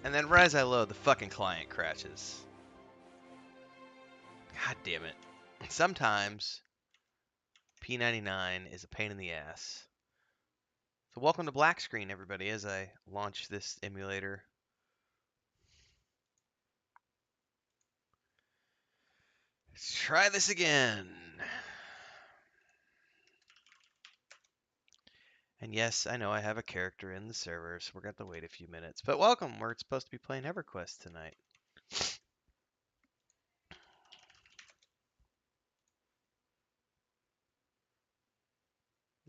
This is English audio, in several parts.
And then right as I load, the fucking client crashes. God damn it. Sometimes P99 is a pain in the ass. So welcome to black screen, everybody, as I launch this emulator. Let's try this again. And yes, I know I have a character in the server, so we're going to have to wait a few minutes. But welcome, we're supposed to be playing EverQuest tonight.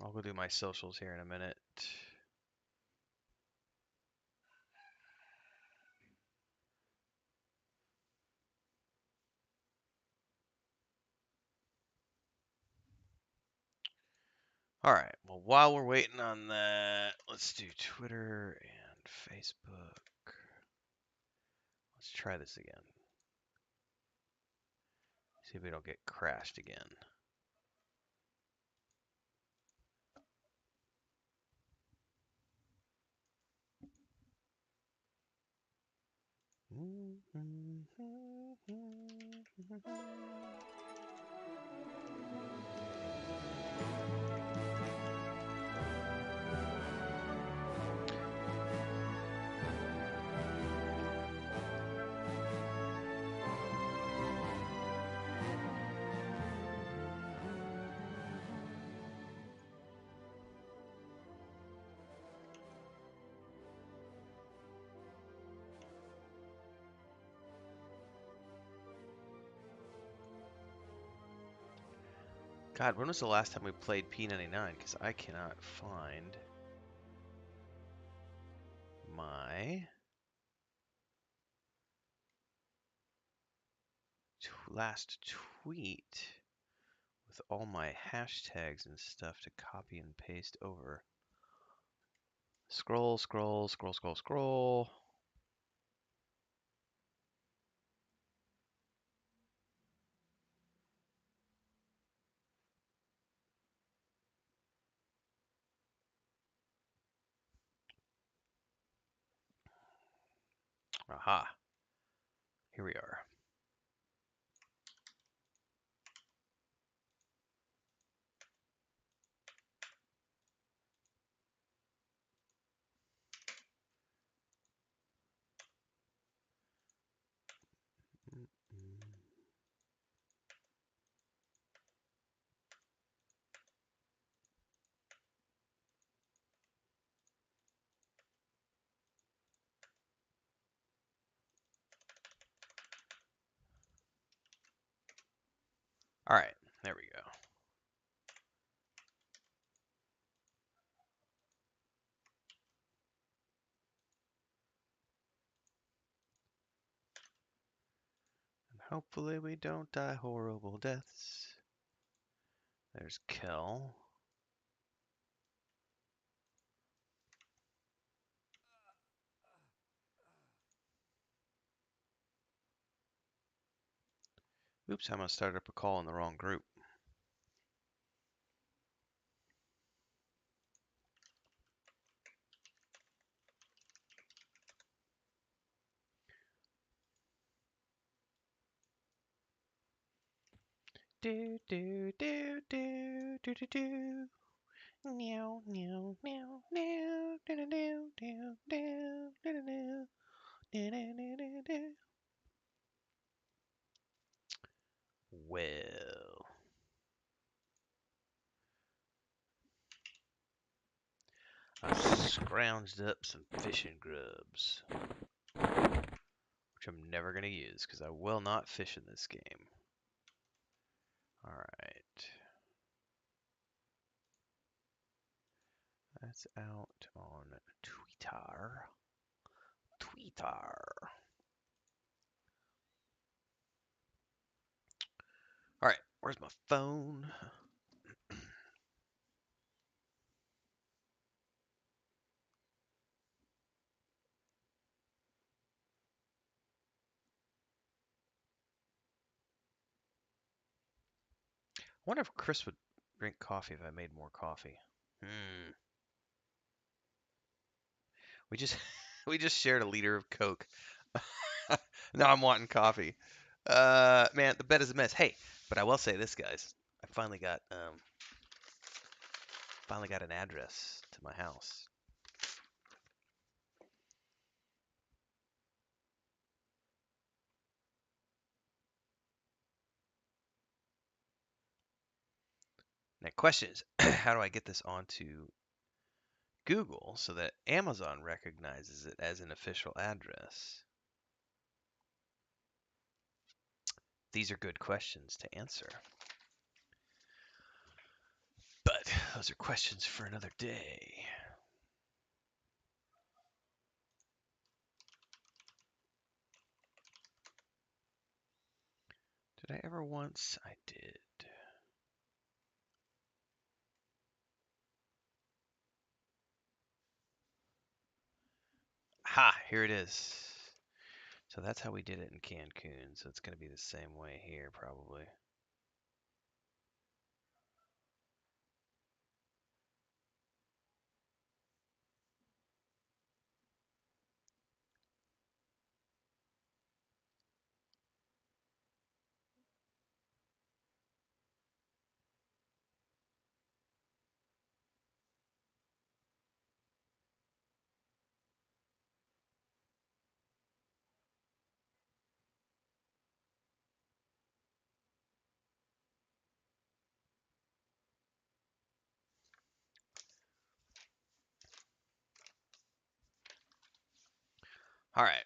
I'll go do my socials here in a minute. Alright, well, while we're waiting on that, let's do Twitter and Facebook. Let's try this again. See if we don't get crashed again. God, when was the last time we played P99? Because I cannot find my last tweet with all my hashtags and stuff to copy and paste over. Scroll, scroll, scroll, scroll, scroll. Aha. Here we are. All right, there we go. And hopefully we don't die horrible deaths. There's Kel. Oops, I must start up a call in the wrong group. Do do do do do do do. Meow meow meow meow. Do do do do do do do do do do do. Well, I scrounged up some fishing grubs, which I'm never gonna use because I will not fish in this game. All right. That's out on Twitter. All right, where's my phone? I wonder if Chris would drink coffee if I made more coffee. We just We just shared a liter of Coke. Now I'm wanting coffee. Man, the bed is a mess. Hey, but I will say this, guys. I finally got an address to my house. Now, question is, how do I get this onto Google so that Amazon recognizes it as an official address? These are good questions to answer. But those are questions for another day. Did I ever once? I did. Ha! Here it is. So that's how we did it in Cancun. So it's going to be the same way here, probably. All right.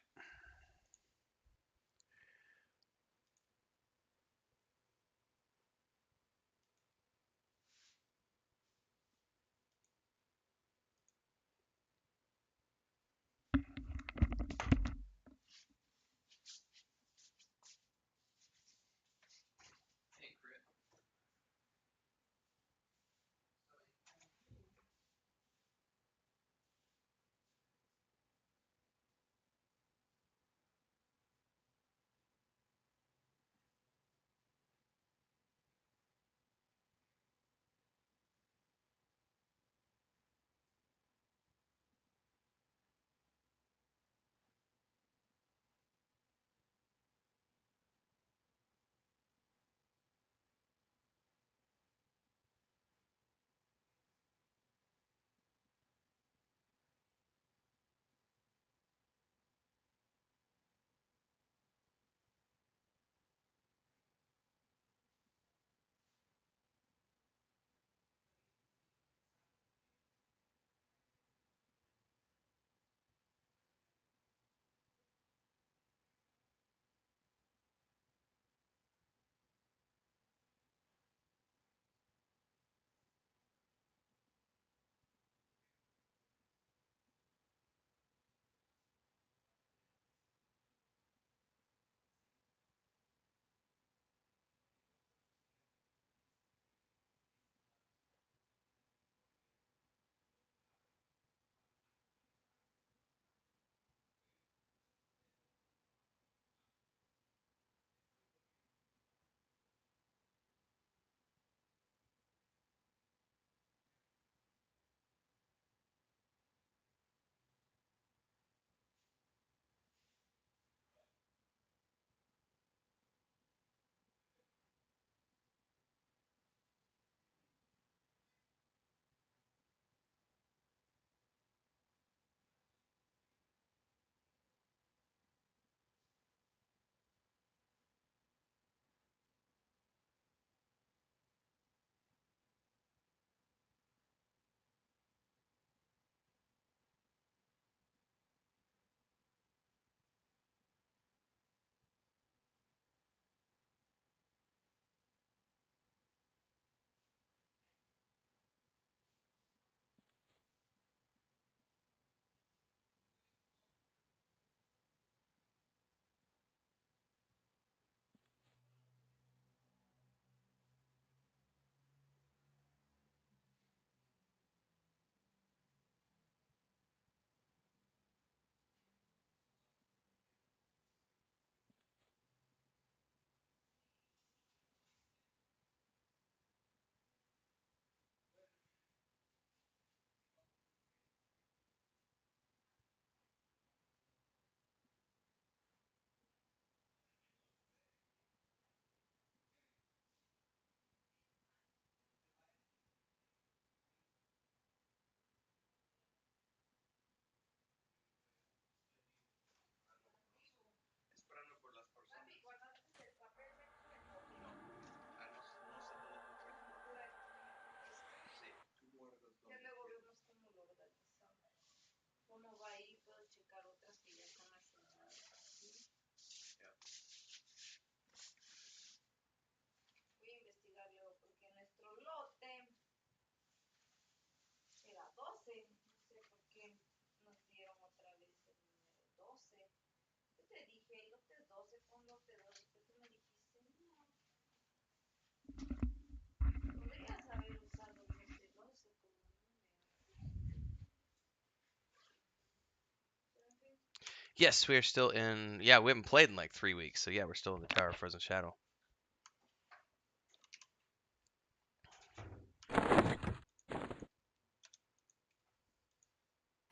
Yes, we are still in. Yeah, we haven't played in like 3 weeks, so yeah, we're still in the Tower of Frozen Shadow.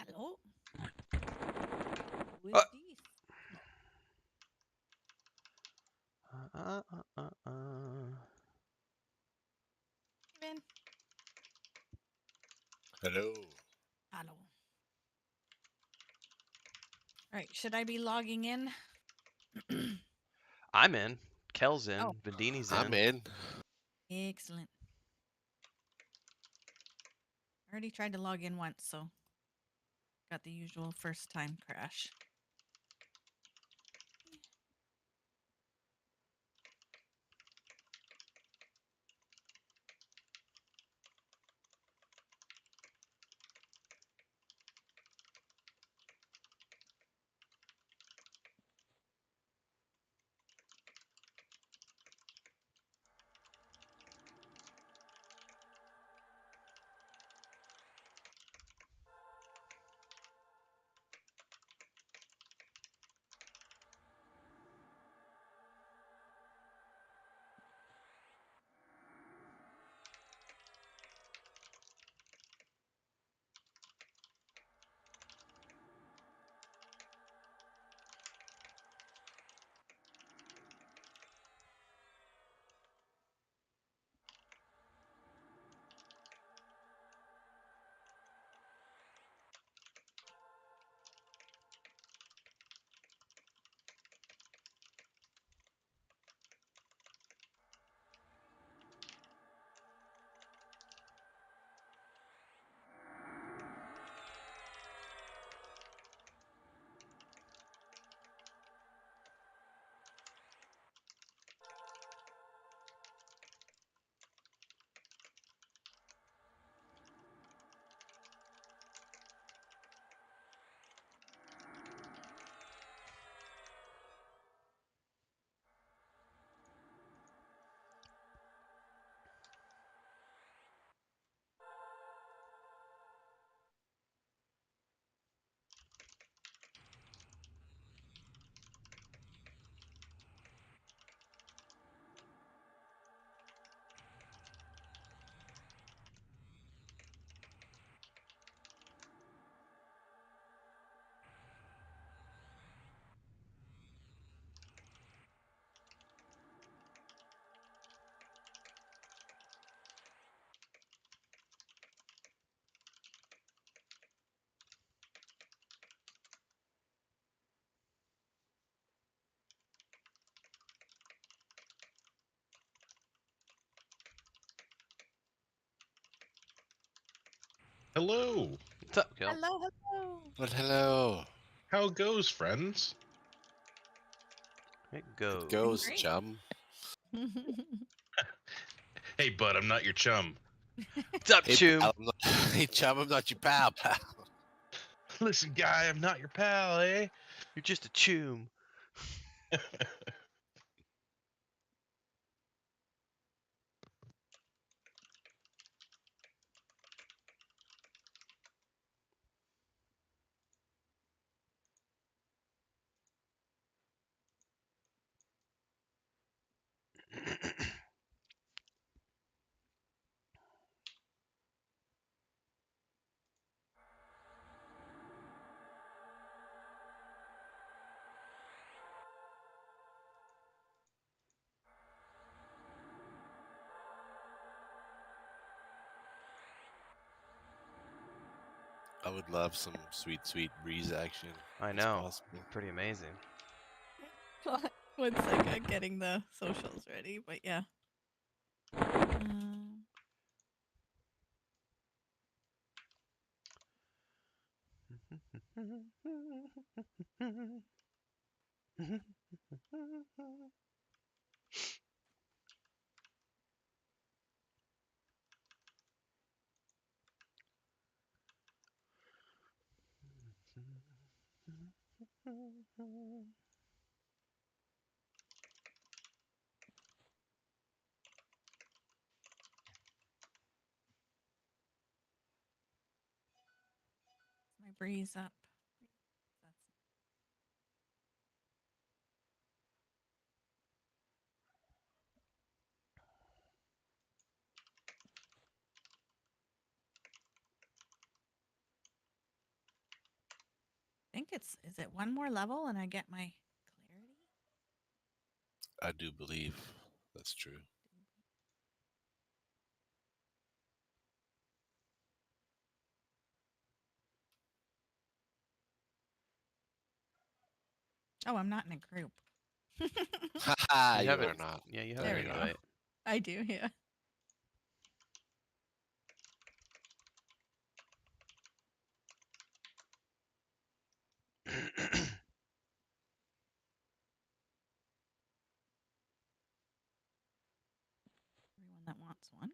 Hello? Who is Uh, this? uh, uh, uh, uh. Even. Hello. Hello. Right, should I be logging in? I'm in. Kel's in. Oh. Vendini's I'm in. in. Excellent. I already tried to log in once, so got the usual first time crash. Hello. What's up, Kel? Hello, hello. Well, hello. How goes, friends? It It goes. goes, Great. chum. Hey, bud, I'm not your chum. What's up, Hey, Choom? pal, hey, chum, I'm not your pal, pal. Listen, guy, I'm not your pal, eh? You're just a Choom. I would love some sweet, sweet breeze action. I If it's know. possible. Pretty amazing. One second, getting the socials ready, but yeah. My breeze up. That's I think is it one more level and I get my clarity? I do believe that's true. Oh, I'm not in a group. Haha, you have are it. not. Yeah, you have There an we go. invite. I do, yeah. Everyone that wants one.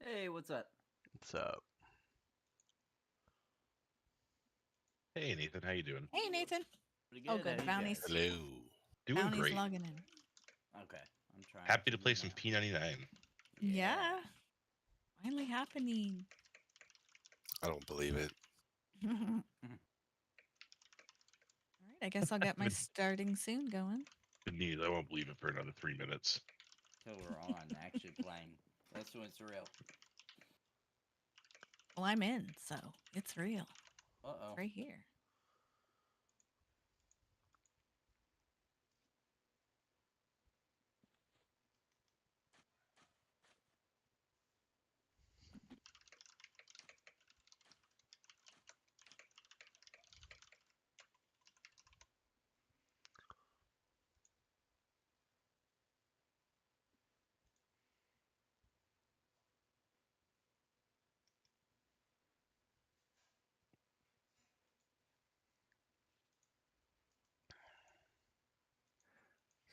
Hey, what's up? What's up? Hey, Nathan, how you doing? Hey, Nathan. Pretty Oh, good. good. How you Bounties. guys? Hello. Doing Bounties great. logging in. Okay, I'm trying. Happy to play some now. P99. Yeah. Finally happening. I don't believe it. All right. I guess I'll get my starting soon going. Good news. I won't believe it for another 3 minutes. Till we're on actually playing. That's when it's real. Well, I'm in, so it's real. Uh oh. It's right here.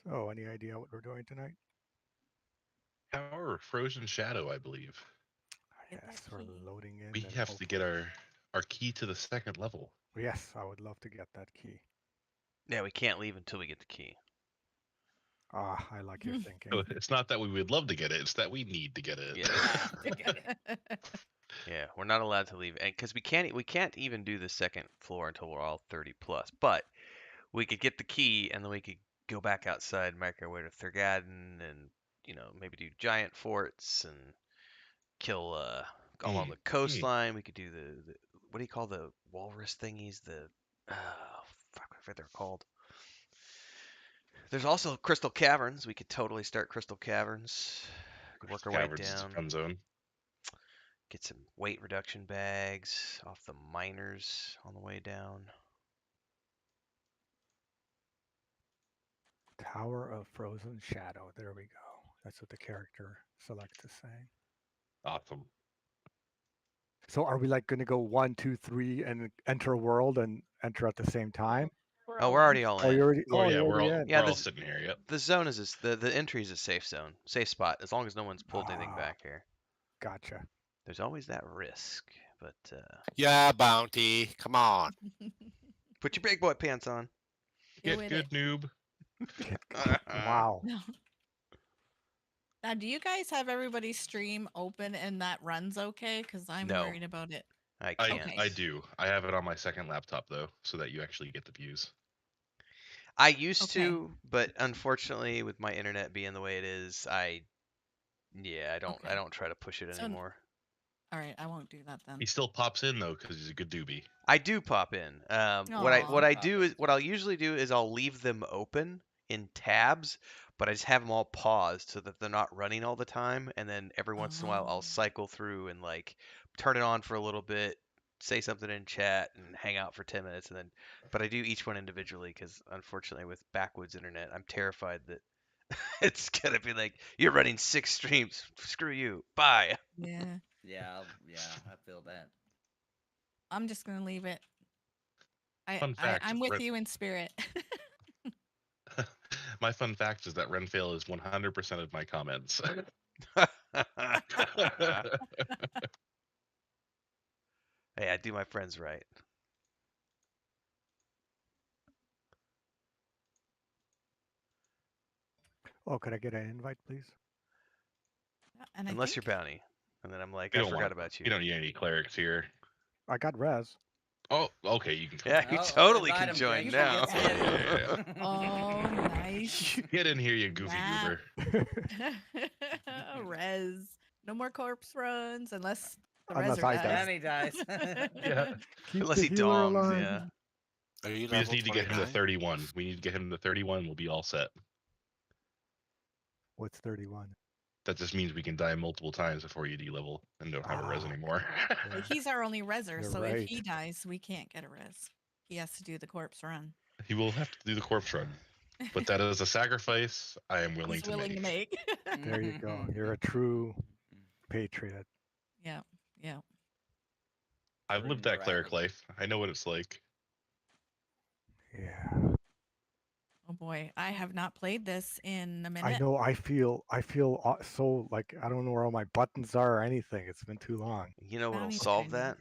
So, any idea what we're doing tonight? Power of Frozen Shadow, I believe. Get Yes, that we're key. loading in. We and have to get our key to the second level. Yes, I would love to get that key. Yeah, we can't leave until we get the key. Ah, I like your thinking. So it's not that we would love to get it; it's that we need to get it. Yeah. I have to get it. Yeah, we're not allowed to leave, and because we can't even do the second floor until we're all 30 plus. But we could get the key, and then we could go back outside, make our way to Thurgadden, and maybe do giant forts and kill along the coastline. We could do the what do you call the walrus thingies? The fuck, I forget they're called. There's also Crystal Caverns. We could totally start Crystal Caverns. Work our way Caverns is a down. fun zone. Get some weight reduction bags off the miners on the way down. Tower of Frozen Shadow. There we go. That's what the character select is saying. Awesome. So, are we like going to go 1, 2, 3 and enter a world and enter at the same time? Oh, we're already all Oh, in. you're already. Oh Oh, yeah, you're we're already all in. Yeah, we're all this- sitting here. Yep. The zone is the entry is a safe zone, safe spot, as long as no one's pulled anything Ah. back here. Gotcha. There's always that risk, but Yeah, Bounty. Come on. put your big boy pants on. Go Get with good, it. noob. Wow. Now, do you guys have everybody's stream open and that runs okay? Because I'm No. worried about it. I I can't. Okay. I do. I have it on my second laptop though, so that you actually get the views. I used Okay. to, but unfortunately, with my internet being the way it is, I don't Okay. try to push it So- anymore. All right, I won't do that then. He still pops in though because he's a good doobie. I do pop in. What Aw. I Pop do in is what I'll too. usually do is I'll leave them open in tabs, but I just have them all paused so that they're not running all the time. And then every once in a while Oh. I'll cycle through and like turn it on for a little bit, say something in chat, and hang out for 10 minutes, and then. But I do each one individually because unfortunately with backwoods internet, I'm terrified that it's gonna be like you're running 6 streams. Screw you. Bye. Yeah. Yeah, I feel that. I'm just gonna leave it. Fun fact: I'm with you in spirit. my fun fact is that Renfail is 100% of my comments. Hey, I do my friends right. Oh, could I get an invite, please? And Unless I you're think bounty. And then I'm like, We I don't forgot want. about you. You don't need any clerics here. I got res. Oh, okay. You can come. Yeah, you Oh, totally invite can him, join Greg. now. Yes, yes. Yeah. oh, nice. Get in here, you goofy Nah. goober. Res. No more corpse runs unless the Unless reser I dies. die. Danny dies. Yeah. Keep Unless the he healer dongs, alive. yeah. Are you We just level need to get him to 29? 31. We need to get him to 31. We'll be all set. What's 31? That just means we can die multiple times before you D-level and don't have a res Ah, anymore. Yeah, He's our only reser, you're so if right. he dies, we can't get a res. He has to do the corpse run. He will have to do the corpse run, but that is a sacrifice I am willing He's to willing make. to make. There you go. You're a true patriot. yeah, yeah. I've Free lived that cleric morality. life. I know what it's like. Yeah. Oh boy, I have not played this in a I minute. know. I feel so like I don't know where all my buttons are or anything. It's been too long. You know what'll Bounty solve training.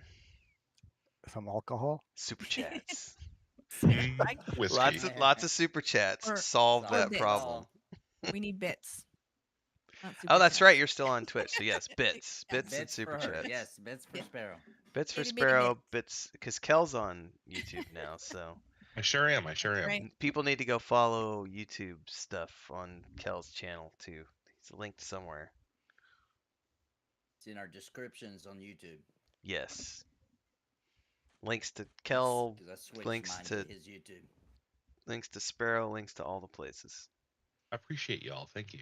that? Some alcohol. Super chats. Whiskey. Lots of super chats Or- solve or that bits. problem. We need bits. not Oh, super that's right. chats. You're still on Twitch, so yes, bits, Yeah. bits and Bits super for her. chats. Yes, bits for Yeah. Sparrow. Bits for Itty bitty Sparrow, bits because Kel's on YouTube now, so I sure am. I sure am. Right. people need to go follow YouTube stuff on Kel's channel too. He's linked somewhere. It's in our descriptions on YouTube. Yes. Links to Kel, Because I switched links mine to to his YouTube. links to Sparrow, links to all the places. I appreciate y'all. Thank you.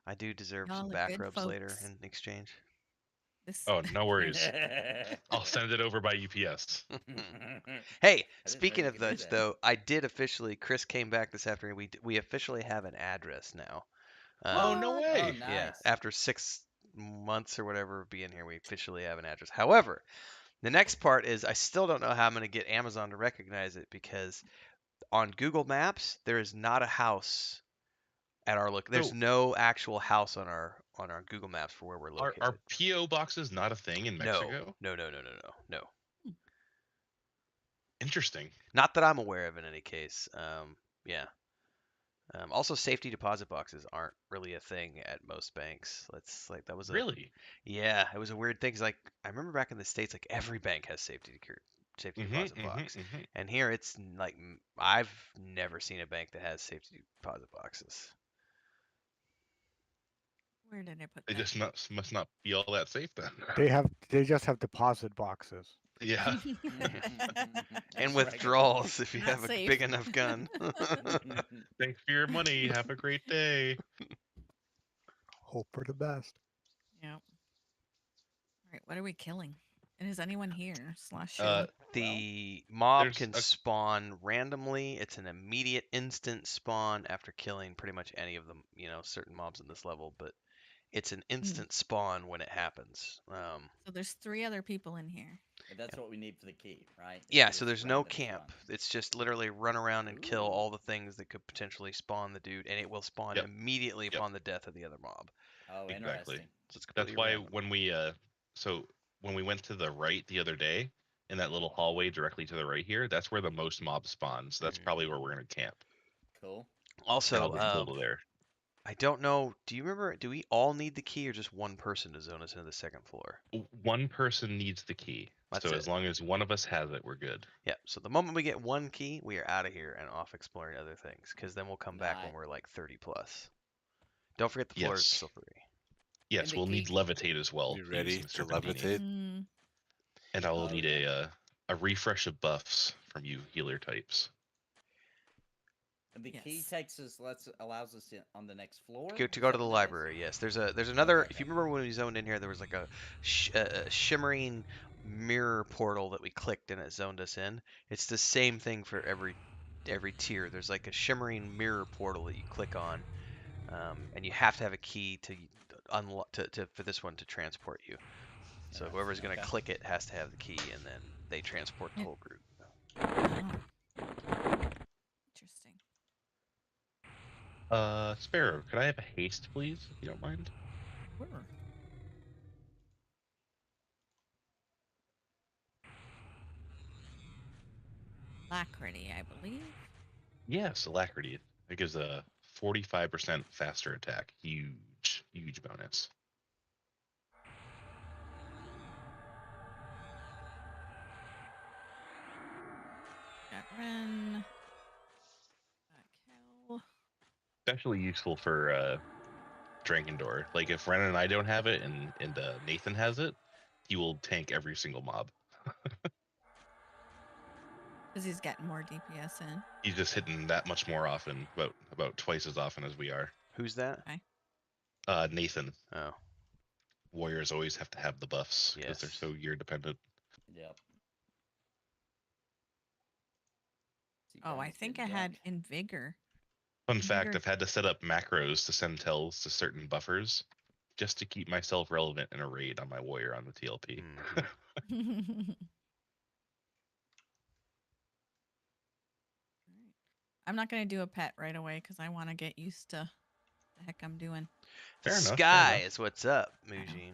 I do deserve Y'all some are back good rubs later folks. in exchange. This. Oh, no worries. I'll send it over by UPS. Hey, I didn't know speaking you of could do which, that. though, I did officially. Chris came back this afternoon. We officially have an address now. Oh, no What? way. Oh, Yeah, nice. after 6 months or whatever of being here, we officially have an address. However, the next part is I still don't know how I'm going to get Amazon to recognize it because on Google Maps there is not a house at our look. There's So, no actual house on our Google Maps for where we're are located. PO boxes not a thing in Mexico? No. Interesting. Not that I'm aware of in any case. Yeah. Also, safety deposit boxes aren't really a thing at most banks. That's like that was a Really? yeah, it was a weird thing. 'Cause, like I remember back in the States, like every bank has safety deposit box, and here it's like I've never seen a bank that has safety deposit boxes. Where did I put They that? just must not be all that safe then. They just have deposit boxes. Yeah. And Regular. withdrawals if you Not have a safe. big enough gun. Thanks for your money. Have a great day. Hope for the best. Yeah. All right. What are we killing? And is anyone here? Slash Uh, shooting? The mob there's can a- spawn randomly. It's an immediate instant spawn after killing pretty much any of them, certain mobs in this level, but it's an instant spawn when it happens. So there's 3 other people in here. But that's what we need for the key, right? Is Yeah, this so there's no random camp. spawn. It's just literally run around and kill Ooh. all the things that could potentially spawn the dude, and it will spawn Yep. immediately Yep. upon the death of the other mob. Oh, Exactly. interesting. So it's That's completely why random. when we went to the right the other day in that little hallway directly to the right here, that's where the most mob spawns. That's probably where we're gonna camp. Cool. And I'll Also, get pulled to there. I don't know. Do you remember? Do we all need the key, or just one person to zone us into the second floor? One person needs the key. That's So it. as long as one of us has it, we're good. Yeah. So the moment we get one key, we are out of here and off exploring other things. Because then we'll come back when Nice. we're like 30 plus. Don't forget the floor is Yes. still free. Yes, the we'll need key. levitate as well. You please, ready Mr. to Bendini. levitate? Mm, And I will Oh, need yeah. a refresh of buffs from you healer types. The key Yes. takes us, allows us on the next floor. To Is go to that the what it is? library, yes. There's another. Okay, If you okay. remember when we zoned in here, there was like a shimmering mirror portal that we clicked and it zoned us in. It's the same thing for every tier. There's like a shimmering mirror portal that you click on, and you have to have a key to unlock for this one to transport you. So whoever's gonna Okay. click it has to have the key, and then they transport the Yeah. whole group. oh. Interesting. Sparrow, could I have a haste, please, if you don't mind? Sure. Alacrity, I believe. Yes, alacrity. It gives a 45% faster attack. Huge bonus. Got Ren. Cal. Especially useful for Drankendor. Like if Ren and I don't have it and Nathan has it, he will tank every single mob. Because he's getting more DPS in. He's just hitting that much more often, about twice as often as we are. Who's that? Nathan. Oh, Warriors always have to have the buffs because they're yes. so year dependent. Yep. See, Oh, I Brandon's think I getting had ganked. Invigor. Fun fact, Vigor. I've had to set up macros to send tells to certain buffers just to keep myself relevant in a raid on my warrior on the TLP. Mhm. I'm not going to do a pet right away because I want to get used to the heck I'm doing. The Fair enough, sky fair enough. is what's up, I know. Mujin.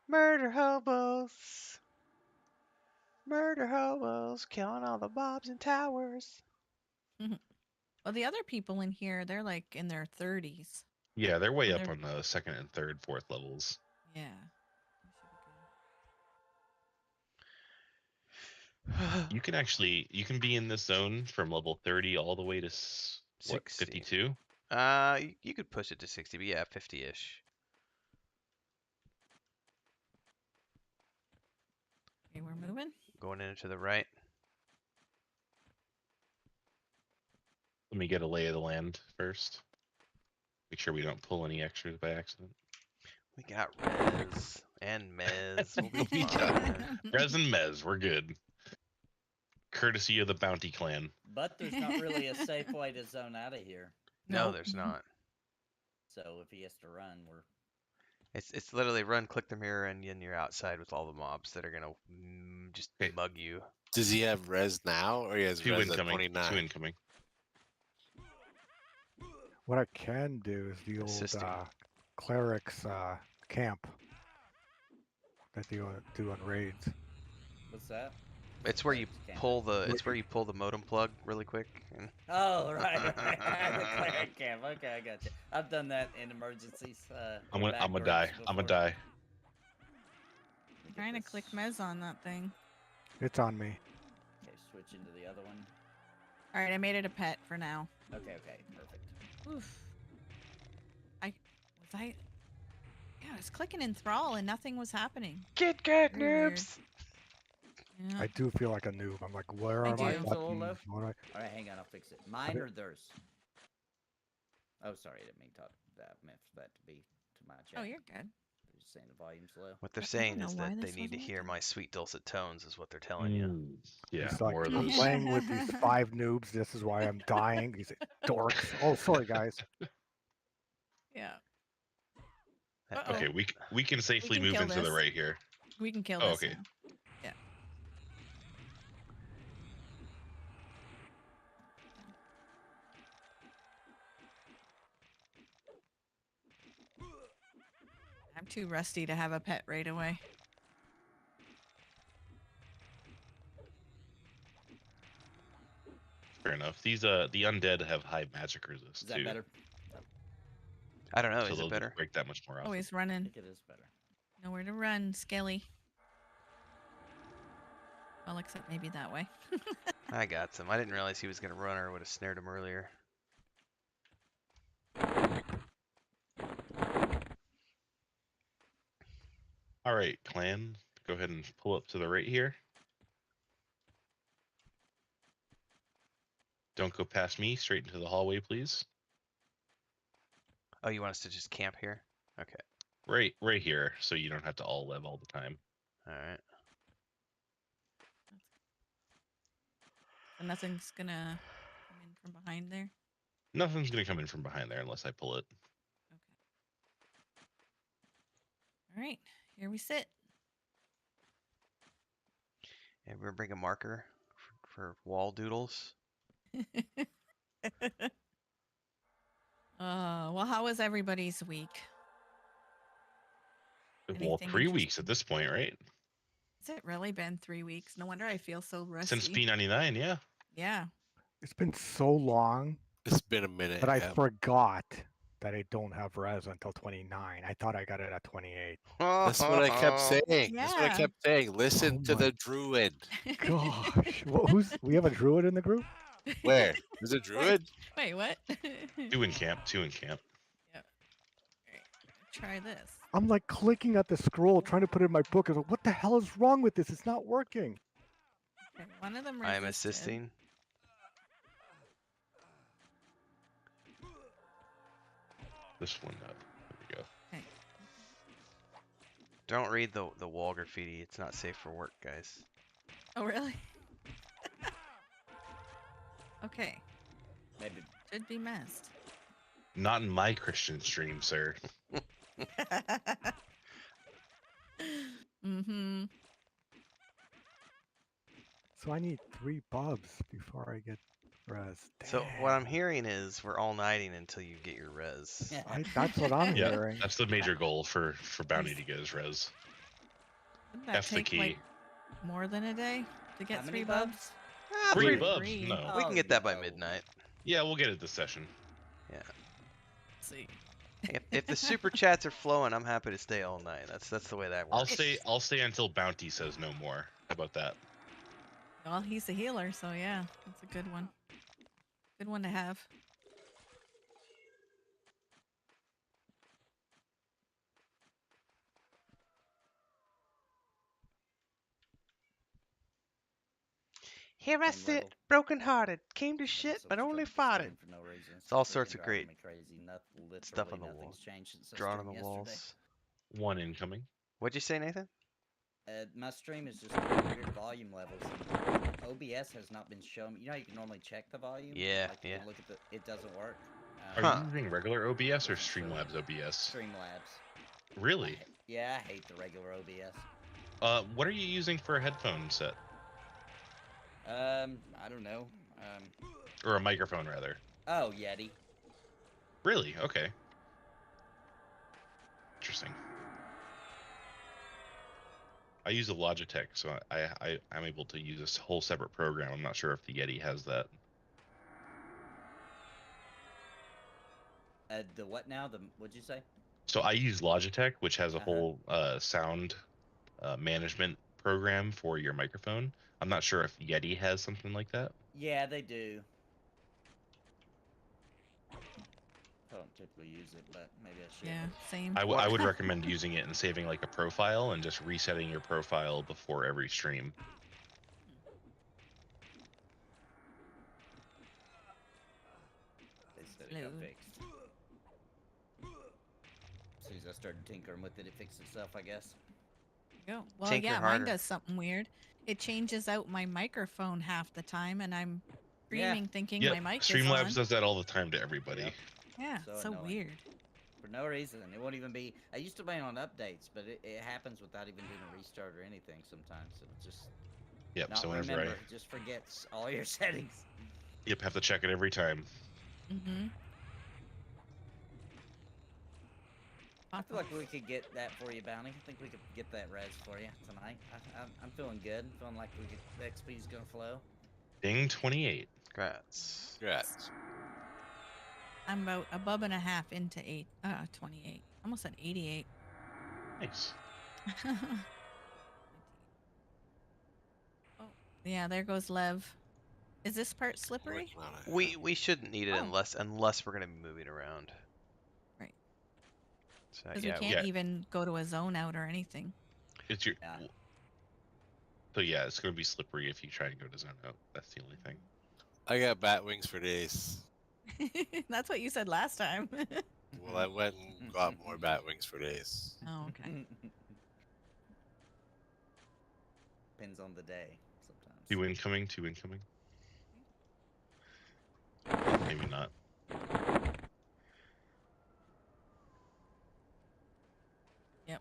Murder hobos. Murder hobos killing all the mobs and towers. Well, the other people in here, they're like in their 30s. Yeah, they're way So up they're- on the second and third, fourth levels. Yeah. That should be good. You can be in this zone from level 30 all the way to 60. 52. You could push it to 60, but yeah, 50-ish. Okay, we're moving. Going in to the right. Let me get a lay of the land first. Make sure we don't pull any extras by accident. We got Rez and Mez. We'll be We got fine. Rez and Mez, we're good. Courtesy of the Bounty Clan. But there's not really a safe way to zone out of here. No, Nope. there's not. So if he has to run, we're It's literally run, click the mirror, and then you're outside with all the mobs that are gonna just Okay. mug you. Does he have res now, or he has Two res at incoming. 29? Two incoming. What I can do is the old Assisting. cleric's camp that they do on raids. what's that? It's where you Camp. pull the modem plug really quick. And Oh right, right. The cleric camp. Okay, I got you. I've done that in emergencies. I'm gonna die. I'm gonna before. die. I'm trying to click Mez on that thing. It's on me. Okay, switch into the other one. All right, I made it a pet for now. Okay, perfect. Oof. Yeah, I was clicking enthrall and nothing was happening. get Very weird. noobs. Yeah. I do feel like a noob. I'm like, where I are my do. Volume's a little low. buttons? What do I... All right, hang on, I'll fix it. Mine or theirs? Oh, sorry, I didn't mean meant for that to be to my chat. Oh, you're good. They're just saying the volume's low. What they're I don't saying know is why that they this need to wasn't hear working. my sweet dulcet tones, is what they're telling you. Yeah, It's like, more of I'm those. playing with these 5 noobs. This is why I'm dying. These dorks. Oh, sorry, guys. Yeah. That- Uh-oh. Okay, we can safely can move kill into the this. right here. We can kill Oh, this okay. now. Yeah. I'm too rusty to have a pet right away. Fair enough. These the undead have high magic resist Is that too. better? I don't know. So Is they'll it just better? break that much more often. Oh, he's I running. think it is better. Nowhere to run, Skelly. Well, except maybe that way. I got some. I didn't realize he was gonna run, or I would have snared him earlier. All right, clan. Go ahead and pull up to the right here. Don't go past me. Straight into the hallway, please. Oh, you want us to just camp here? Okay. Right here, so you don't have to all live all the time. All right. So nothing's gonna come in from behind there. Nothing's gonna come in from behind there unless I pull it. Okay. All right, here we sit. And we're gonna bring a marker for wall doodles. Well, how was everybody's week? Well, Anything 3 weeks interesting? at this point, right? Has it really been 3 weeks? No wonder I feel so rusty. Since P99, yeah. Yeah. It's been so long It's been a minute. that I yeah. forgot that I don't have res until 29. I thought I got it at 28. That's what I kept saying. That's what I Yeah. kept saying. Listen Oh to my the druid. Gosh, we have a druid in the group? Where? Is it druid? Wait, what? 2 in camp. 2 in camp. Yep. All right, try this. I'm like clicking at the scroll, trying to put it in my book. I was like, what the hell is wrong with this? It's not working. Okay, one of them I am resisted. assisting. This one up. There we go. Okay. Don't read the wall graffiti. It's not safe for work, guys. Oh, really? Okay. Maybe Should be messed. Not in my Christian stream, sir. Mm-hmm. So I need 3 bubs before I get res. So what I'm Damn. hearing is we're all nighting until you get your res. That's what I'm Yeah, hearing. that's the major goal for Bounty to get his res. Wouldn't that F the take key. like more than a day to get How 3 many bubs? Ah, 3 three- bubs? Three. No. We can get that by no. midnight. Yeah, we'll get it this session. Let's see. If the super chats are flowing, I'm happy to stay all night. That's the way that works. I'll stay until Bounty says no more. How about that? Well, he's a healer, so yeah, that's a good one. Good one to have. Here I Same sit, level. brokenhearted, came to But shit, it's but also only just fought stream it. for no reason. It's all Freaking sorts of driving great me crazy. stuff on the Literally wall. nothing's changed since I Drawn on the streamed yesterday. walls. 1 incoming. What'd you say, Nathan? My stream is just weird volume levels. And OBS has not been shown. You know how you can normally check the volume? Yeah, Like, you yeah. can look at the. It doesn't work. Are Huh. you using regular OBS or Streamlabs OBS? Streamlabs. Really? Yeah, I hate the regular OBS. What are you using for a headphone set? I don't know. Or a microphone, rather? Oh, Yeti. Really? Okay. Interesting. I use a Logitech, so I'm able to use this whole separate program. I'm not sure if the Yeti has that. The what now? What'd you say? So I use Logitech, which has a Uh-huh. whole sound management program for your microphone. I'm not sure if Yeti has something like that. Yeah, they do. I don't typically use it, but maybe I should. Yeah, same. I would recommend using it and saving like a profile and just resetting your profile before every stream. They said it got Hello. fixed. As soon as I started tinkering with it, it fixed itself, I guess. Go. Well, Tinker yeah, harder. mine does something weird. It changes out my microphone half the time, and I'm Yeah. screaming thinking Yeah, my mic Streamlabs is on. does that all the time to everybody. Yep. Yeah, So so annoying. weird. For no reason. It won't even be. I used to be on updates, but it happens without even doing a restart or anything sometimes. So it's just Yep. not So whenever remember. It just forgets all your settings. yep, have to check it every time. Mm-hmm. I feel like we could get that for you, Bounty. I think we could get that res for you tonight. I'm feeling good. Feeling like the XP's gonna flow. Ding 28. Congrats. Congrats. I'm about a bub and a half into 28. Almost at 88. Nice. Oh, yeah, there goes Lev. Is this part slippery? Working on it. We shouldn't need it Oh. unless we're gonna be moving around. Right. So Because yeah, we can't even go to a zone out or anything. It's your. Yeah. So yeah, it's gonna be slippery if you try and go to zone out. That's the only thing. I got bat wings for days. That's what you said last time. Well, I went and got more bat wings for days. Oh, okay. Depends on the day sometimes. 2 incoming, 2 incoming. Maybe not. Yep.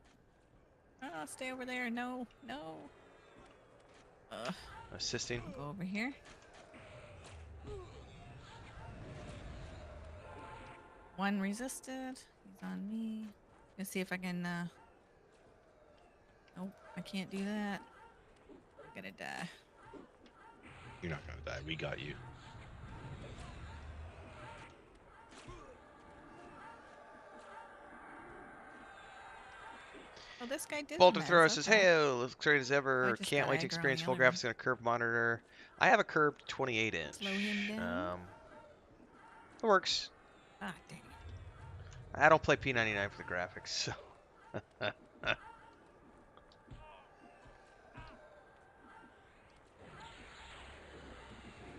Oh, stay over there. No, no. Assisting. I'll go over here. One resisted. He's on me. Let's see if I can. Nope, I can't do that. I'm gonna die. You're not gonna die. We got you. Oh, this guy did. Bolter the meds, Thrower says, okay. "Hey, looks great as ever. I just Can't got wait to aggro on experience the full other one. graphics on a curved monitor. I have a curved 28 inch. Slow him down. It works. Ah, dang. I don't play P99 for the graphics, so.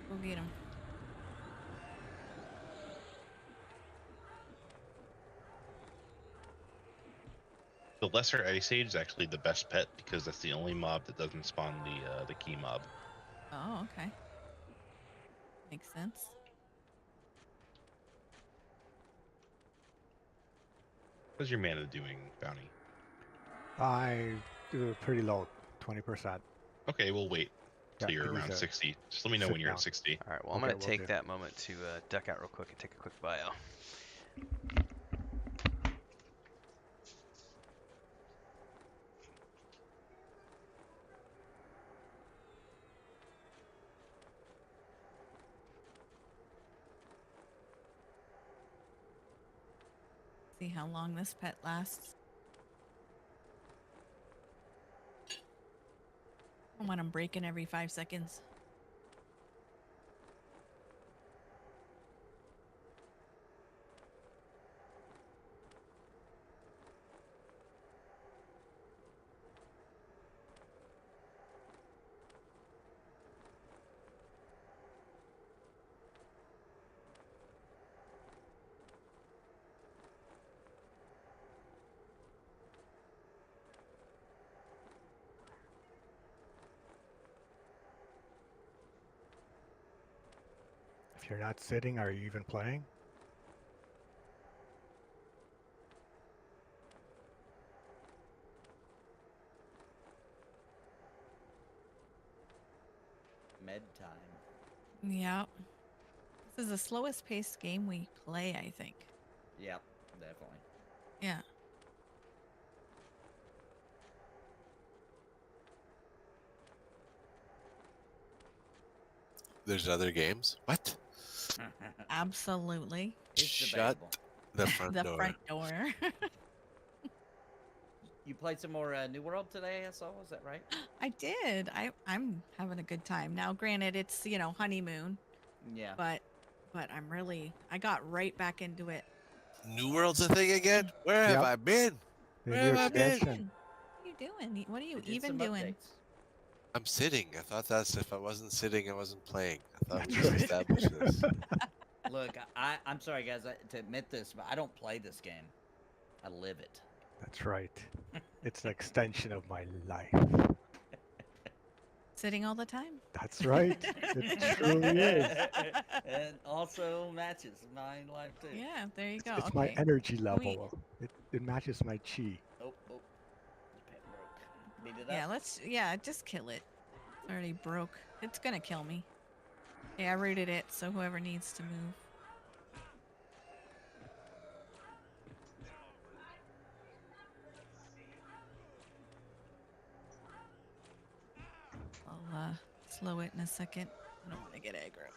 Go get him. The Lesser Ice Age is actually the best pet because that's the only mob that doesn't spawn the key mob. Oh, okay. Makes sense. How's your mana doing, Bounty? I do pretty low, 20%. Okay, we'll wait till Yeah, you're could use around a 60. Just let me know sit when you're down. at 60. All right, well, I'm Okay, going to will take do. that moment to duck out real quick and take a quick bio. See how long this pet lasts. I want him breaking every 5 seconds. If you're not sitting, are you even playing? Med time. Yeah. This is the slowest paced game we play, I think. Yep, definitely. Yeah. There's other games. What? Absolutely. It's Shut debatable. the front The door. front door. You played some more New World today, I saw. Is that right? I did. I'm having a good time. Now, granted, it's, honeymoon, Yeah. but I got right back into it. New World's a thing again? Where have Yep. I been? The Where new have I been? expansion. What are you doing? What are you They did even some doing? updates. I'm sitting. I thought that's if I wasn't sitting, I wasn't playing. I thought we That's just right. established this. Look, I'm sorry, guys, to admit this, but I don't play this game. I live it. That's right. It's an extension of my life. Sitting all the time. That's right. It truly is. And also matches my life too. Yeah, there you go. It's my Okay. energy we- level. It matches my chi. Oh, the pet broke. Beat it up. Yeah, just kill it. It's already broke. It's gonna kill me. Yeah, I rooted it, so whoever needs to move. I'll slow it in a second. I don't want to get aggro.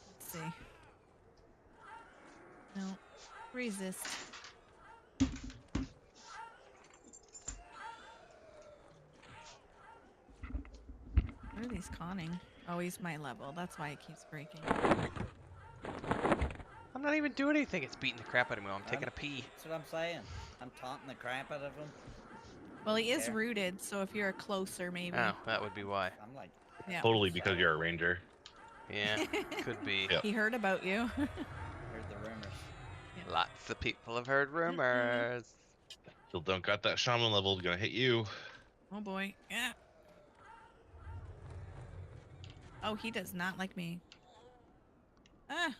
Let's see. No. Resist. What are these conning? Oh, he's my level. That's why it keeps breaking. I'm not even doing anything. It's beating the crap out of me while I'm taking a pee. That's what I'm saying. I'm taunting the crap out of them. Well, he is Care. rooted, so if you're closer, maybe. Oh, that would be why. I'm like, Yeah. Totally because you're a ranger. Yeah, could be. Yep. He heard about you. heard the rumors. Lots of people have heard rumors. Still don't got that shaman level. Gonna hit you. Oh boy. Yeah. Oh, he does not like me. Ah,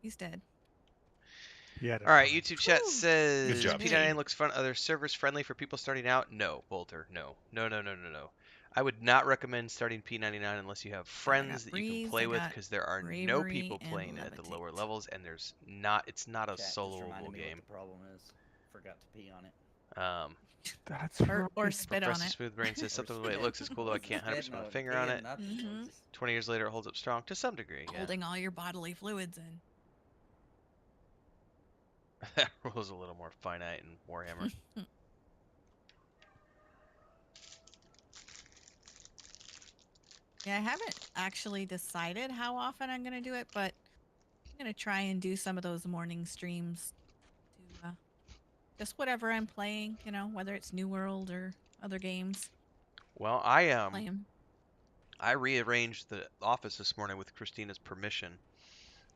he's dead. Yeah. All right, YouTube chat Whew. says job, P99 Steve. looks fun. Other servers friendly for people starting out? No, Bolter. No. No, no, no, no, no. I would not recommend starting P99 unless you have Oh, I got friends that you can breeze, play I with, got because there are no bravery, people and playing at the lower levitate. levels, and it's not a Chat just soloable reminded me game. what the problem is. Forgot to pee on it. That's Or right. spit on Professor it. Smoothbrain says Or something the way it spit. looks is cool, though I can't Spit, 100% put no, my finger pee on and it. nothing. Mhm. Just 20 years later, it holds up strong to some degree. Yeah. Holding all your bodily fluids in. That rule's a little more finite in Warhammer. Yeah, I haven't actually decided how often I'm gonna do it, but I'm gonna try and do some of those morning streams to just whatever I'm playing, you know, whether it's New World or other games. Well, Play 'em. I rearranged the office this morning with Christina's permission,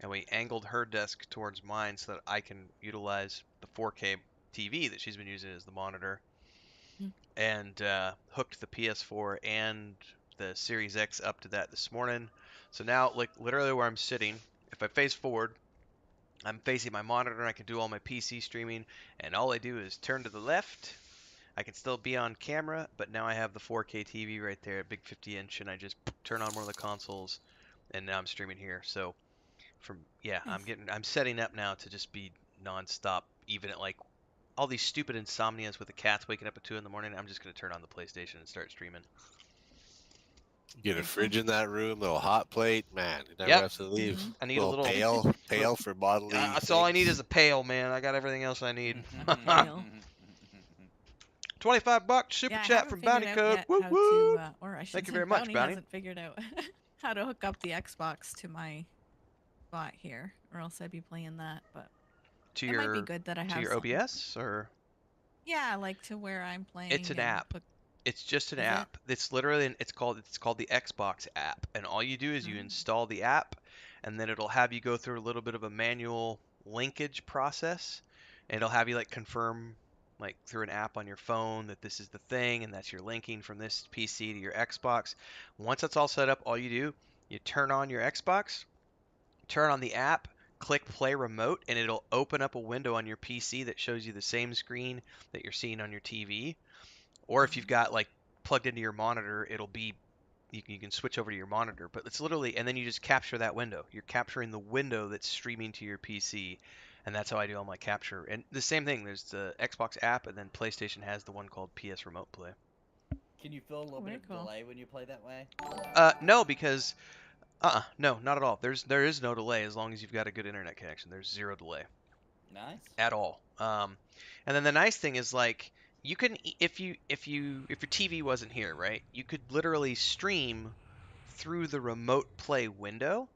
and we angled her desk towards mine so that I can utilize the 4K TV that she's been using as the monitor, Mm. and hooked the PS4 and the Series X up to that this morning. So now, like literally where I'm sitting, if I face forward, I'm facing my monitor and I can do all my PC streaming, and all I do is turn to the left. I can still be on camera, but now I have the 4K TV right there, a big 50-inch, and I just turn on one of the consoles, and now I'm streaming here. So Nice. I'm setting up now to just be nonstop, even at like all these stupid insomnias with the cats waking up at 2 in the morning. I'm just gonna turn on the PlayStation and start streaming. Get a Very fridge cool. in that room, little hot plate, man. You never Yep. have to leave. Mhm. I need a Little little. pail for bodily That's all I need things. is a pail, man. I got everything else I need. Pail. $25 super Yeah, I chat haven't from figured Bounty out Code. yet Woo how to, woo! or I should Thank you say, very much, Bounty Bounty. hasn't figured out how to hook up the Xbox to my spot here, or else I'd be playing that. But To it might be your good that I to have your something. OBS, or Yeah, like to where I'm playing. it's an and app. hook- It's just an Is it? app. It's literally it's called the Xbox app, and all you do is you Mm. install the app, and then it'll have you go through a little bit of a manual linkage process, and it'll have you like confirm like through an app on your phone that this is the thing and that's your linking from this PC to your Xbox. Once that's all set up, all you do, you turn on your Xbox, turn on the app, click play remote, and it'll open up a window on your PC that shows you the same screen that you're seeing on your TV. Or if you've got like plugged into your monitor, it'll be you can switch over to your monitor. But it's literally, and then you just capture that window. You're capturing the window that's streaming to your PC, and that's how I do all my capture. And the same thing. There's the Xbox app, and then PlayStation has the one called PS Remote Play. Can you feel a little Oh, bit very of cool. delay when you play that way? No, because no, not at all. There is no delay as long as you've got a good internet connection. There's zero delay Nice. at all. And then the nice thing is like you can if your TV wasn't here, right? You could literally stream through the remote play window.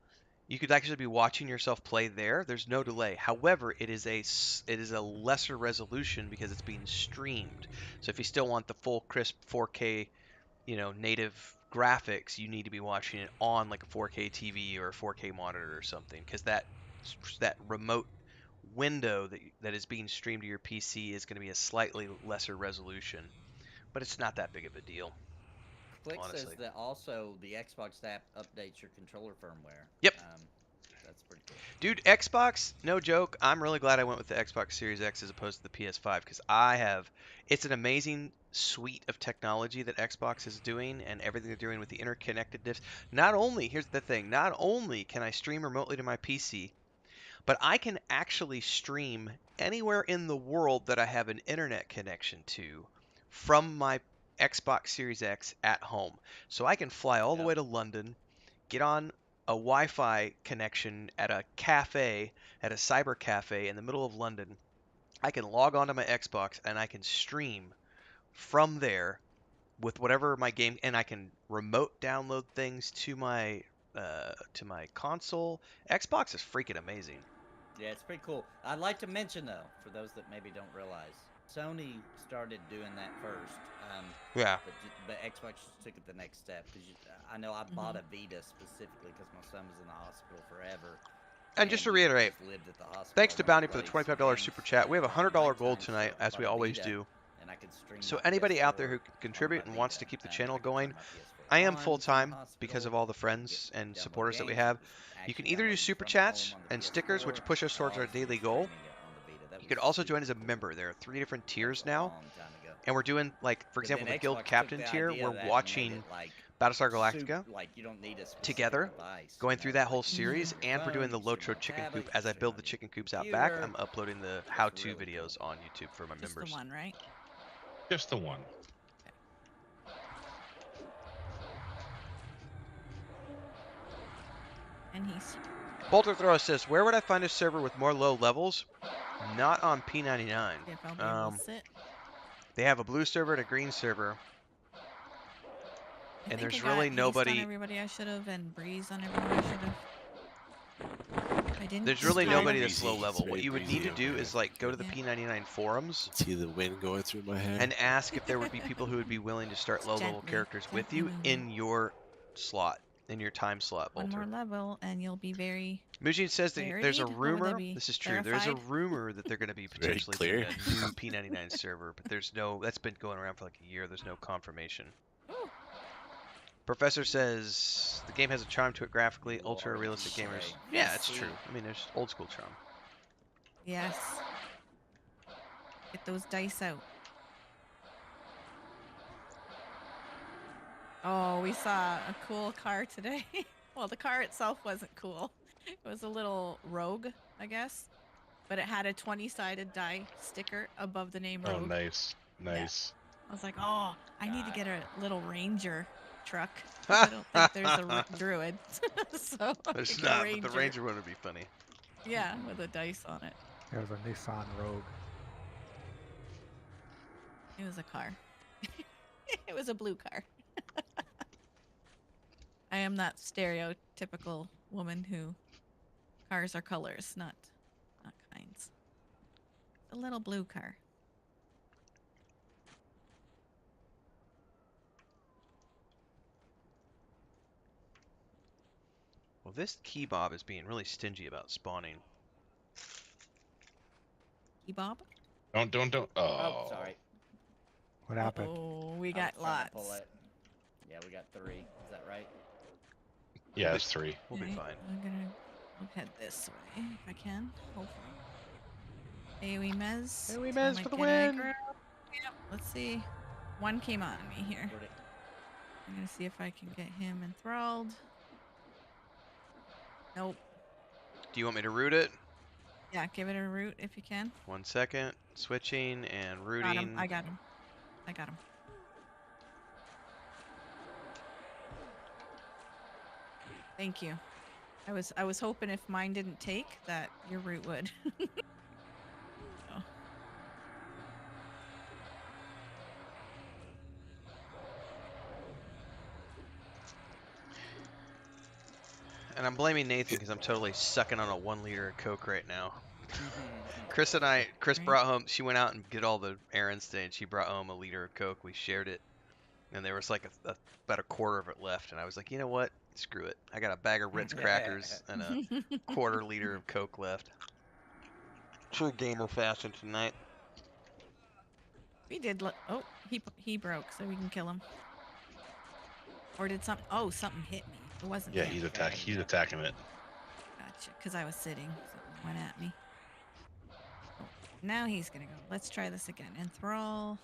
You could actually be watching yourself play there. There's no delay. However, it is a lesser resolution because it's being streamed. So if you still want the full crisp 4K, native graphics, you need to be watching it on like a 4K TV or a 4K monitor or something, because that remote window that is being streamed to your PC is going to be a slightly lesser resolution, but it's not that big of a deal. Click Honestly. says that also the Xbox app updates your controller firmware. Yep. That's pretty cool. Dude, Xbox, no joke. I'm really glad I went with the Xbox Series X as opposed to the PS5, because it's an amazing suite of technology that Xbox is doing, and everything they're doing with the interconnectedness. Here's the thing, not only can I stream remotely to my PC, but I can actually stream anywhere in the world that I have an internet connection to from my Xbox Series X at home. So I can fly all the way to London, get on a Wi-Fi connection at a cafe, at a cyber cafe in the middle of London. I can log onto my Xbox and I can stream from there with whatever my game, and I can remote download things to my console. Xbox is freaking amazing. Yeah, it's pretty cool. I'd like to mention though, for those that maybe don't realize, Sony started doing that first. Yeah. But Xbox just took it the next step because I know I bought a Vita specifically because my son was in the hospital forever. And just to he reiterate, just lived at the hospital. thanks to I wanted Bounty for the play some $25 games super chat. We have a during $100 nighttime, gold so tonight, I as we bought a always Vita, do. and I could stream So my anybody out there PS4 who can onto contribute my and wants Vita, to keep the and channel I could turn going, my PS4 I am on from the full-time because of hospital, all the get- friends and download supporters that we games, have. just You can actually either do download super from chats home on the and stickers, PS4, which push us towards our obviously daily we're goal. streaming it on the Vita. That You was could also join super as a cool. member. There are 3 different That was tiers a now, long time ago. and we're doing, like, for But then example, the Guild Xbox took Captain the tier. idea We're of that and made watching it, like, Battlestar Galactica like you don't need a specific together, device, going through that whole Like, you can series, stream on your and we're doing phone, the you can stream Lotro on chicken tablet, coop. you can As I stream build on the your chicken coops out back, computer. I'm uploading the It's how-to really videos cool. on YouTube for my Just the members. one, right? Just the one. And he's Bolter Throw assists. Where would I find a server with more low levels? Not on P99. see if I'll be able to sit. They have a blue server and a green server. I And think there's I got really haste nobody- on everybody I should have, and breeze on everyone I should have. I didn't. There's really It's time nobody it. that's low breezy. level. It's What very you would need breezy to do over is here. like go to the Yeah. P99 forums See the wind going through my hair. and ask if there would be people who would be willing to start low level Gently, characters with gently you moving. in your slot, in your time slot, One more Bolter. level, and you'll be very. Mujin says that there's a Buried? What would rumor. that be? This is true. There's a Verified? rumor that they're going to be Very potentially clear. doing a new P99 server, but there's no. That's been going around for like a year. There's no confirmation. Ooh. Professor says the game has a charm to it graphically. You Ultra are realistic DJ. gamers. Yeah, it's See? true. I mean, there's old school charm. Yes. Get those dice out. Oh, we saw a cool car today. Well, the car itself wasn't cool. It was a little Rogue, I guess. But it had a 20-sided die sticker above the name Oh, Rogue. nice. Nice. I was like, oh, I need to God. get a little Ranger truck. 'cause I don't think there's a Druid. So I There's think a not, but the Ranger one would be funny. Yeah, with a dice on it. There's a Nissan Rogue. It was a car. It was a blue car. I am that stereotypical woman who cars are colors, not kinds. A little blue car. Well, this kebab is being really stingy about spawning. Kebab? Don't. Oh, Oh, sorry. What happened? Oh, we I got was trying to pull lots. it. Yeah, we got 3. Is that right? Yeah, it's 3. We'll be Alright, fine. I'll head this way if I can, hopefully. AoE Mez. AoE so I Mez might for the get win! aggro. Yep, let's see. One came on me here. Where'd it- I'm gonna see if I can get him enthralled. Nope. Do you want me to root it? Yeah, give it a root if you can. 1 second. Switching and Got rooting. him. I got him. I got him. Thank you. I was hoping if mine didn't take that your root would. Oh. And I'm blaming Nathan because I'm totally sucking on a 1 liter of Coke right now. Chris Right. brought home, she went out and did all the errands today, and she brought home a liter of Coke. We shared it. And there was like about a quarter of it left. And I was like, you know what? Screw it. I got a bag of Ritz crackers and a quarter liter of Coke left. True gamer fashion tonight. We did. Oh, he broke, so we can kill him. Or did something? Oh, something hit me. It wasn't. Yeah, him. he's attacking it. Gotcha. Because I was sitting, something went at me. Oh, now he's gonna go. Let's try this again. Enthrall.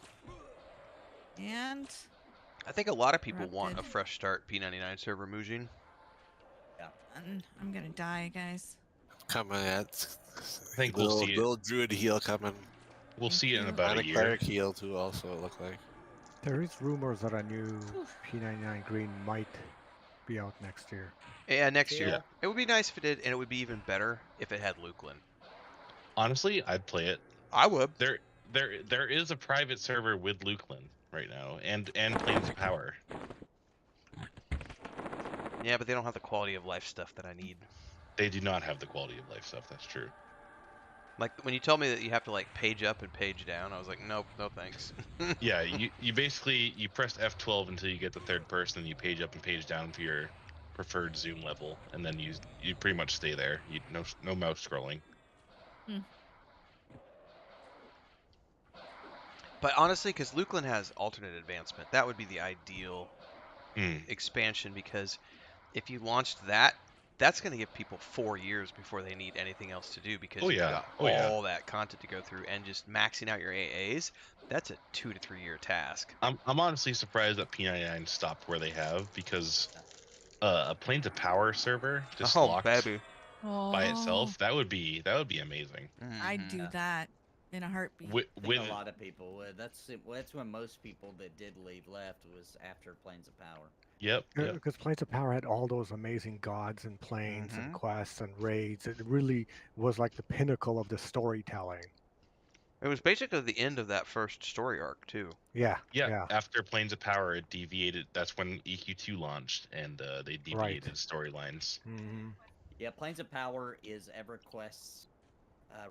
And I think a lot of people want a Corrupted. fresh start P99 server, Mujin. I'm gonna die, guys. Coming at. I think we'll see it. Little druid heal coming. We'll Thank see it in you. about And a a year. cleric heal too. Also, it look like. There is rumors that a new Oof. P99 Green might be out next year. Yeah, next year. Yeah. It would be nice if it did, and it would be even better if it had Lukelin. Honestly, I'd play it. I would. There is a private server with Lukelin right now, and Planes of Power. Yeah, but they don't have the quality of life stuff that I need. They do not have the quality of life stuff. That's true. Like when you told me that you have to like page up and page down, I was like, nope, no thanks. Yeah, you basically you press F12 until you get the third person, and you page up and page down to your preferred zoom level, and then you pretty much stay there. You no mouse scrolling. But honestly, because Lukeland has alternate advancement, that would be the ideal Mm. expansion, because if you launched that, that's going to give people 4 years before they need anything else to do, because Oh you've yeah, got oh yeah. all that content to go through, and just maxing out your AAs, that's a 2 to 3 year task. I'm honestly surprised that P99 stopped where they have, because a Planes of Power server just Oh, locked baby. by Oh, itself, that would be amazing. I'd do Yeah. that in a heartbeat. With, I think with a lot of people would. That's when most people that did leave left, was after Planes of Power. yep. Because Planes of Power had all those amazing gods and planes and quests and raids. It really was like the pinnacle of the storytelling. It was basically the end of that first story arc, too. Yeah, Yeah, yeah, after Planes of Power, it deviated. That's when EQ2 launched, and they right. deviated storylines. hmm Yeah, Planes of Power is EverQuest's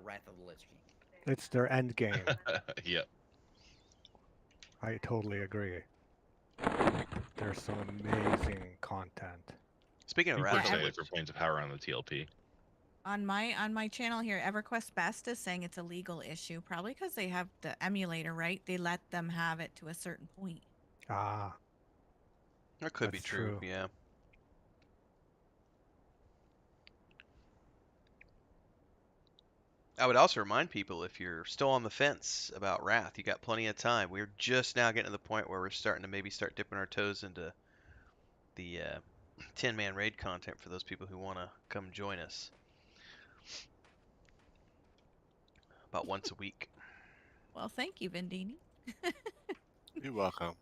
Wrath of the Lich King. It's their end game. Yep. I totally agree. There's some amazing content. Speaking of Super Wrath of the excited Lich, for Planes of Power on the TLP. On my channel here, EverQuest Best is saying it's a legal issue, probably because they have the emulator, right? They let them have it to a certain point. Ah, that could be that's true, true. yeah. I would also remind people, if you're still on the fence about Wrath, you got plenty of time. We're just now getting to the point where we're starting to maybe start dipping our toes into the 10-man raid content for those people who want to come join us. About once a week. Well, thank you, Vendini. You're welcome.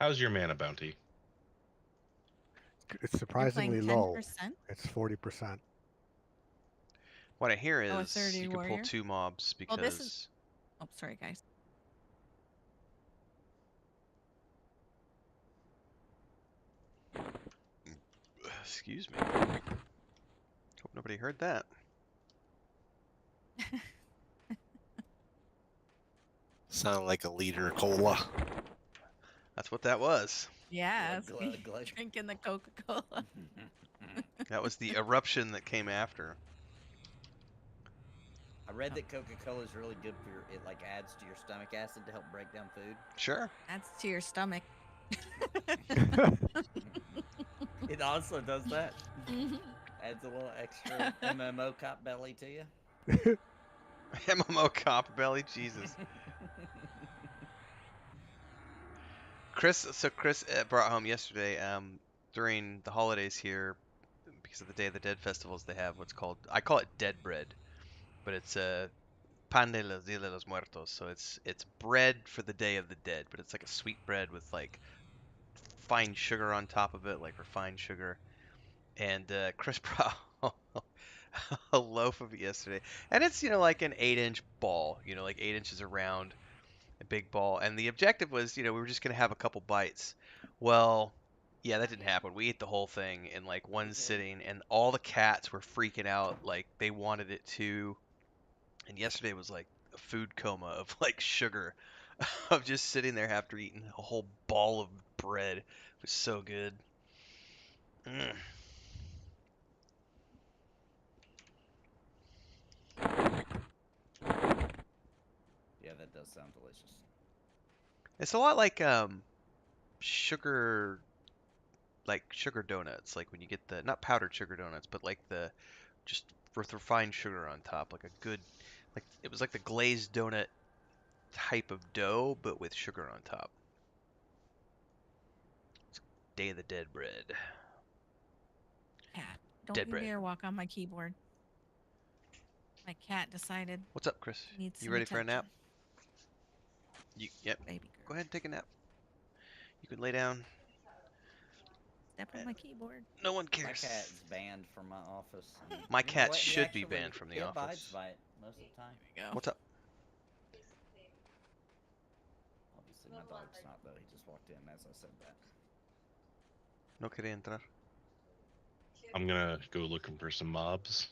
How's your mana bounty? It's You're playing surprisingly 10%? low. It's 40%. What I hear Oh, a is 30 you can pull warrior? 2 mobs because... Well, this is... Oh, sorry, guys. Excuse me. Hope nobody heard that. Sound like a liter of cola. That's what that was. Yeah, Glug, it's me glug, glug. drinking the Coca-Cola. That was the eruption that came after. I read that Coca-Cola is really good for it like adds to your stomach acid to help break down food. Sure. That's to your stomach. It also does that. Mhm. Adds a little extra MMO cop belly to you. MMO copper belly, Jesus. Chris brought home yesterday, during the holidays here, because of the Day of the Dead festivals, they have what's called, I call it dead bread, but it's pan de los Dia de los Muertos. So it's bread for the Day of the Dead, but it's like a sweet bread with like fine sugar on top of it, like refined sugar. And Chris brought a loaf of it yesterday, and it's like an 8-inch ball, like 8 inches around, a big ball. And the objective was, we were just gonna have a couple bites. Well, yeah, that didn't happen. We ate the whole thing in like one sitting, and all the cats were freaking out, like they wanted it too. And yesterday was like a food coma of like sugar, of just sitting there after eating a whole ball of bread. It was so good. Mm. Yeah, that does sound delicious. It's a lot like sugar, sugar donuts, like when you get the, not powdered sugar donuts, but like the just with refined sugar on top, like a good, like it was like the glazed donut type of dough, but with sugar on top. It's Day of the Dead bread. Cat, don't Dead you bread. dare walk on my keyboard. My cat decided What's up, Chris? he needs You some ready for a nap? attention. Yep. Baby girl. Go ahead and take a nap. You can lay down. Step on my keyboard. No one My cares. cat is banned from my office. and My you know cat what? He should be actually- banned from the he abides office. by it most of the time. There we go. What's up? Obviously, my dog's not though. He just walked in as I said that. No quería entrar. I'm gonna go looking for some mobs.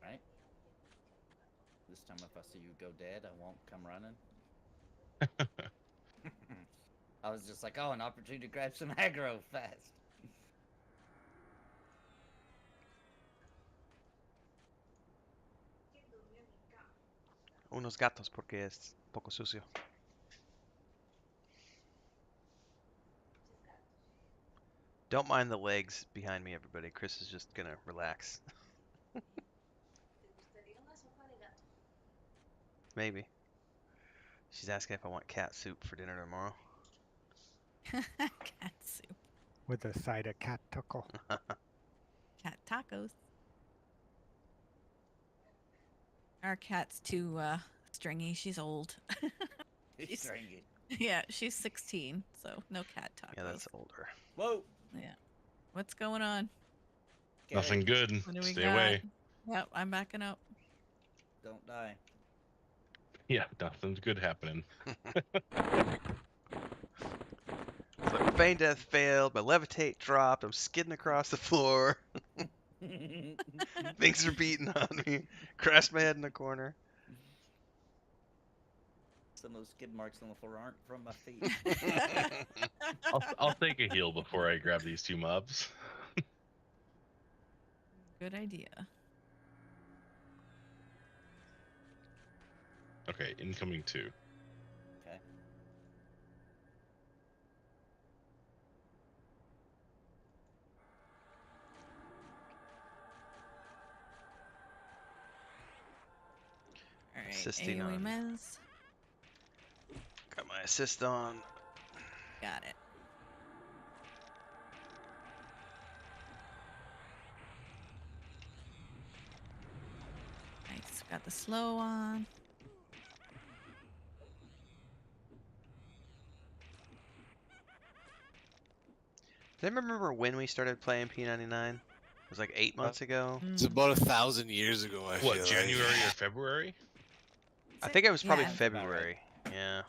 Right? This time if I see you go dead, I won't come running. I was just like, oh, an opportunity to grab some aggro fast. Unos gatos porque es poco sucio. Don't mind the legs behind me, everybody. Chris is just gonna relax. Maybe. She's asking if I want cat soup for dinner tomorrow. Cat soup. With a side of cat taco. Cat tacos. Our cat's too stringy. She's old. He's stringy. Yeah, she's 16, so no cat tacos. Yeah, that's older. Whoa. Yeah. What's going on? Nothing good. What do we Stay got? away. Yep, I'm backing up. Don't die. Yeah, nothing's good happening. So feign death failed, my levitate dropped, I'm skidding across the floor. Things are beating on me. Crashed my head in the corner. Some of those skid marks on the floor aren't from my feet. I'll take a heal before I grab these two mobs. Good idea. Okay, incoming 2. Okay. All right, Assisting AoE on. Mez. Got my assist on. Got it. Nice. Got the slow on. Does anyone remember when we started playing P99? It was like 8 months ago. It's about 1,000 years ago. I feel What, January like. or February? I think it was probably Yeah. Sounds about right. February. Yeah.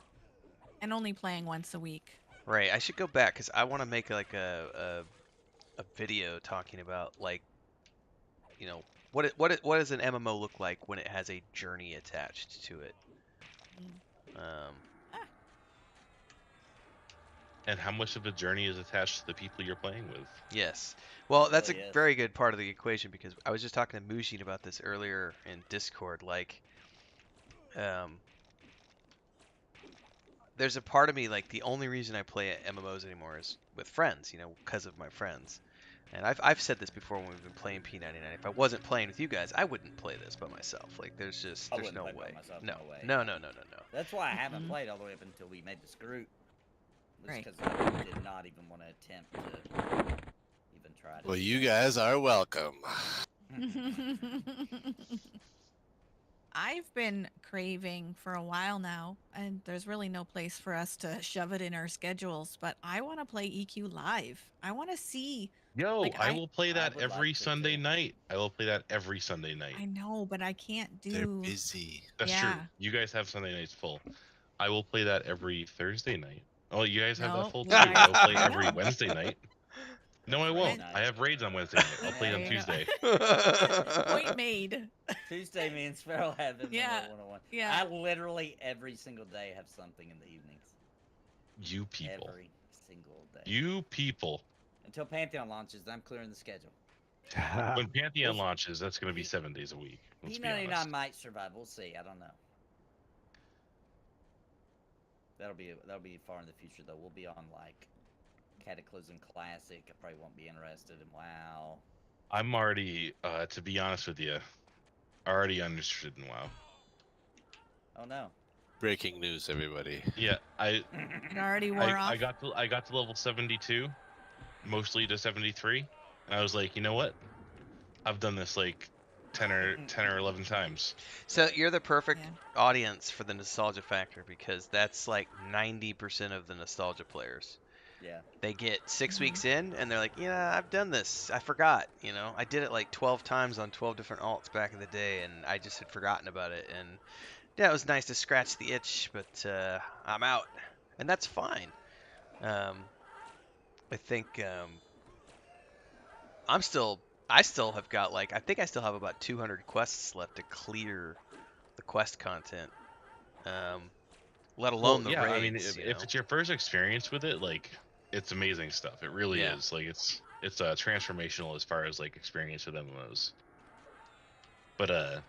And only playing once a week. Right. I should go back because I want to make like a video talking about like, you know, what does an MMO look like when it has a journey attached to it? And how much of a journey is attached to the people you're playing with? Yes. Well, that's a Really is. very good part of the equation because I was just talking to Mujin about this earlier in Discord. Like, there's a part of me like the only reason I play MMOs anymore is with friends, you know, because of my friends. And I've said this before when we've been playing P99. If I wasn't playing with you guys, I wouldn't play this by myself. Like, there's I no wouldn't play by way. myself, No. no way. No. That's why I haven't Mhm. played all the way up until we made the Scroot. Right. Because I did not even want to attempt to even try to. Well, you guys are welcome. I've been craving for a while now, and there's really no place for us to shove it in our schedules, but I want to play EQ live. I want to see. Yo, Like, I I- will play I that would every like to, Sunday too. night. I will play that every Sunday night. I know, but I can't They're do. busy. That's Yeah. true. You guys have Sunday nights full. I will play that every Thursday night. Oh, you guys have No, that full you too. guys- I will play I every know. Wednesday night. No, I Friday won't. night. I have raids on Wednesday night. I'll play it on There you go. Tuesday. Point made. Tuesday, me and Sparrow have it. Yeah, 101. yeah. I literally every single day have something in the evenings. You people. Every single day. You people. Until Pantheon launches, I'm clearing the schedule. When Pantheon We'll- launches, that's going to be 7 days a week. Let's be P99 honest. might survive. We'll see. I don't know. That'll be far in the future though. We'll be on like Cataclysm Classic. I probably won't be interested in WoW. I'm already, to be honest with you, already uninterested in WoW. Oh no. Breaking news, everybody. Yeah, It already wore off. I got to level 72, mostly to 73, and I was like, you know what? I've done this like 10 or 11 times. So you're the perfect Yeah. audience for the nostalgia factor because that's like 90% of the nostalgia players. Yeah. They get 6 Mhm. weeks in and they're like, yeah, I've done this. I forgot, you know. I did it like 12 times on 12 different alts back in the day and I just had forgotten about it. And yeah, it was nice to scratch the itch, but I'm out. And that's fine. I think I still have got like, I think I still have about 200 quests left to clear the quest content. Let alone the yeah, I mean, raids, if it's your first experience with it, like, it's amazing stuff. It really Yeah. is. Like, it's transformational as far as like experience with MMOs. But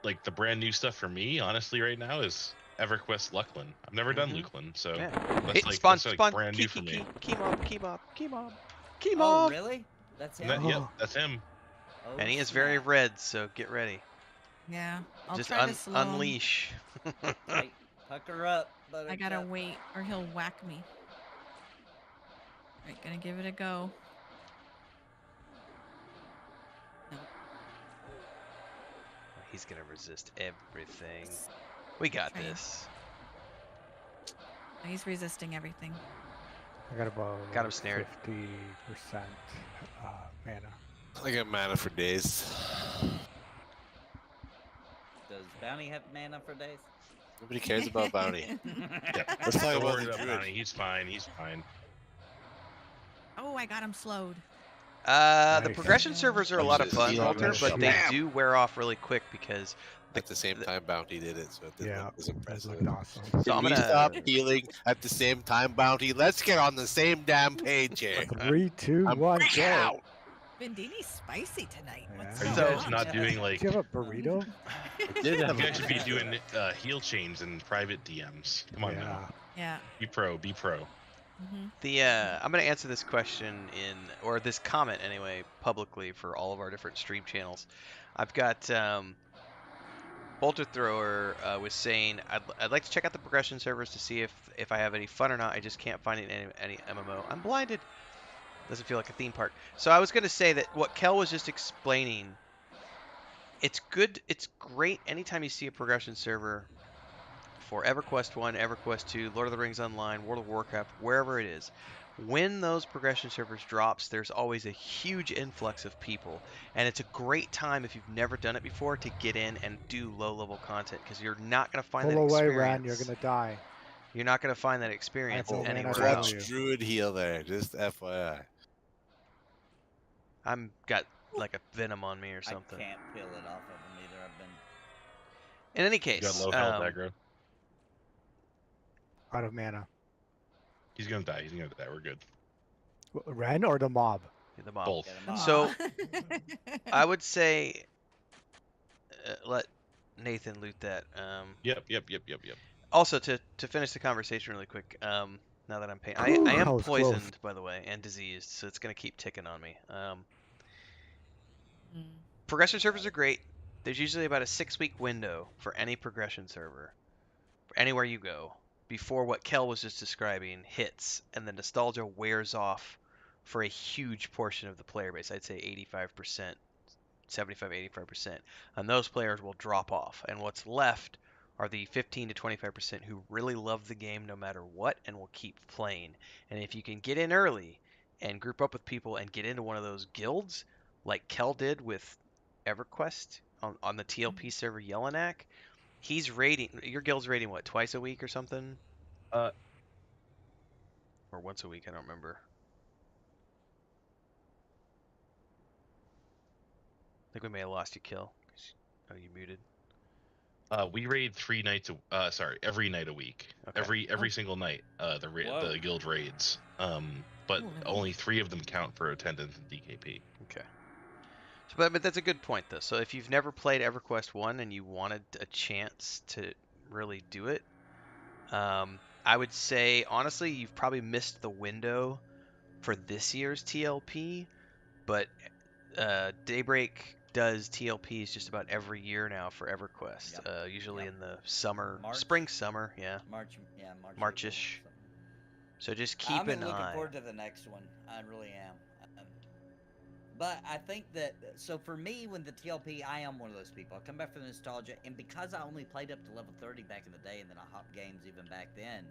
like the brand new stuff for me, honestly, right now is EverQuest Luckland. I've never done Mhm. Luckland, so Yeah. that's like Spawn, brand key, new key, for me. key mob, key mob, key mob, key Oh, mob. really? That's And him. yep, that's him. Oh, And he is very snap. red, so get ready. Yeah, I'll Just try to slow him. unleash. Hey, pucker up, I gotta Buttercup. wait, or he'll whack me. Alright, gonna give it a go. No. He's gonna resist everything. We got Trying. this. He's resisting everything. I got about Got him snared. 50% mana. I got mana for days. Does Bounty have mana for days? Nobody cares about bounty. Yeah, Let's talk don't about worry the about druid. Bounty. He's fine. He's fine. Oh, I got him slowed. The Nice. progression servers are a I'm lot of just fun, stealing Walter, that but shit. they Damn. do wear off really quick because At the same time, bounty did it, so it didn't Yeah, look as that impressive. looked awesome. So I'm Can we gonna stop healing at the same time, bounty? Let's get on the same damn page here. 3, 2, I'm 1, freaking go. out. Vendini's spicy tonight. What's Yeah. Are you going So- guys not doing like? Do you have a burrito? I did You have guys should be a doing heal chains and private DMs. Come on now. Yeah. Be pro. Be pro. Mm-hmm. I'm gonna answer this question or this comment anyway, publicly for all of our different stream channels. I've got Bolter Thrower was saying I'd like to check out the progression servers to see if I have any fun or not. I just can't find it in any MMO. I'm blinded. Doesn't feel like a theme park. So I was gonna say that what Kel was just explaining. It's good. It's great anytime you see a progression server for EverQuest 1, EverQuest 2, Lord of the Rings Online, World of Warcraft, wherever it is. When those progression servers drops, there's always a huge influx of people, and it's a great time if you've never done it before to get in and do low-level content because you're not going to find that Pull away, experience. Ran. You're going to die. You're not going to find that experience no mana anywhere to else. heal clutch you. druid heal there, just FYI. I'm got like a venom on me or something. I can't peel it off of him either. I've been. In any You case, got low health aggro. Out of mana. He's gonna die. He's gonna die. We're good. Ren or the mob? the mob. Both. Get him off. So I would say let Nathan loot that. Yep. Also, to finish the conversation really quick, now that I'm paying, I am That was close. poisoned, by the way, and diseased, so it's going to keep ticking on me. Progression servers are great. There's usually about a 6-week window for any progression server, anywhere you go, before what Kel was just describing hits, and the nostalgia wears off for a huge portion of the player base. I'd say 85%, 75-85%. And those players will drop off, and what's left are the 15 to 25% who really love the game no matter what and will keep playing. And if you can get in early and group up with people and get into one of those guilds, like Kel did with EverQuest on the TLP server Yellonak, he's raiding. Your guild's raiding what, twice a week or something? Uh, or once a week, I don't remember. I think we may have lost you, Kill. Oh, you muted. We raid 3 nights. Every night a week. Okay. Every single night. Whoa. The guild raids. But Ooh. only 3 of them count for attendance in DKP. Okay. So, but that's a good point, though. So if you've never played EverQuest 1 and you wanted a chance to really do it, I would say, honestly, you've probably missed the window for this year's TLP, but Daybreak does TLPs just about every year now for EverQuest. Yep. Usually Yep. in the summer, March? spring, summer, yeah. March, yeah, March. March-ish. April, something. So just keep I'm an looking eye. forward to the next one. I really am. But I think that, so for me, when the TLP, I am one of those people. I come back for the nostalgia, and because I only played up to level 30 back in the day, and then I hopped games even back then,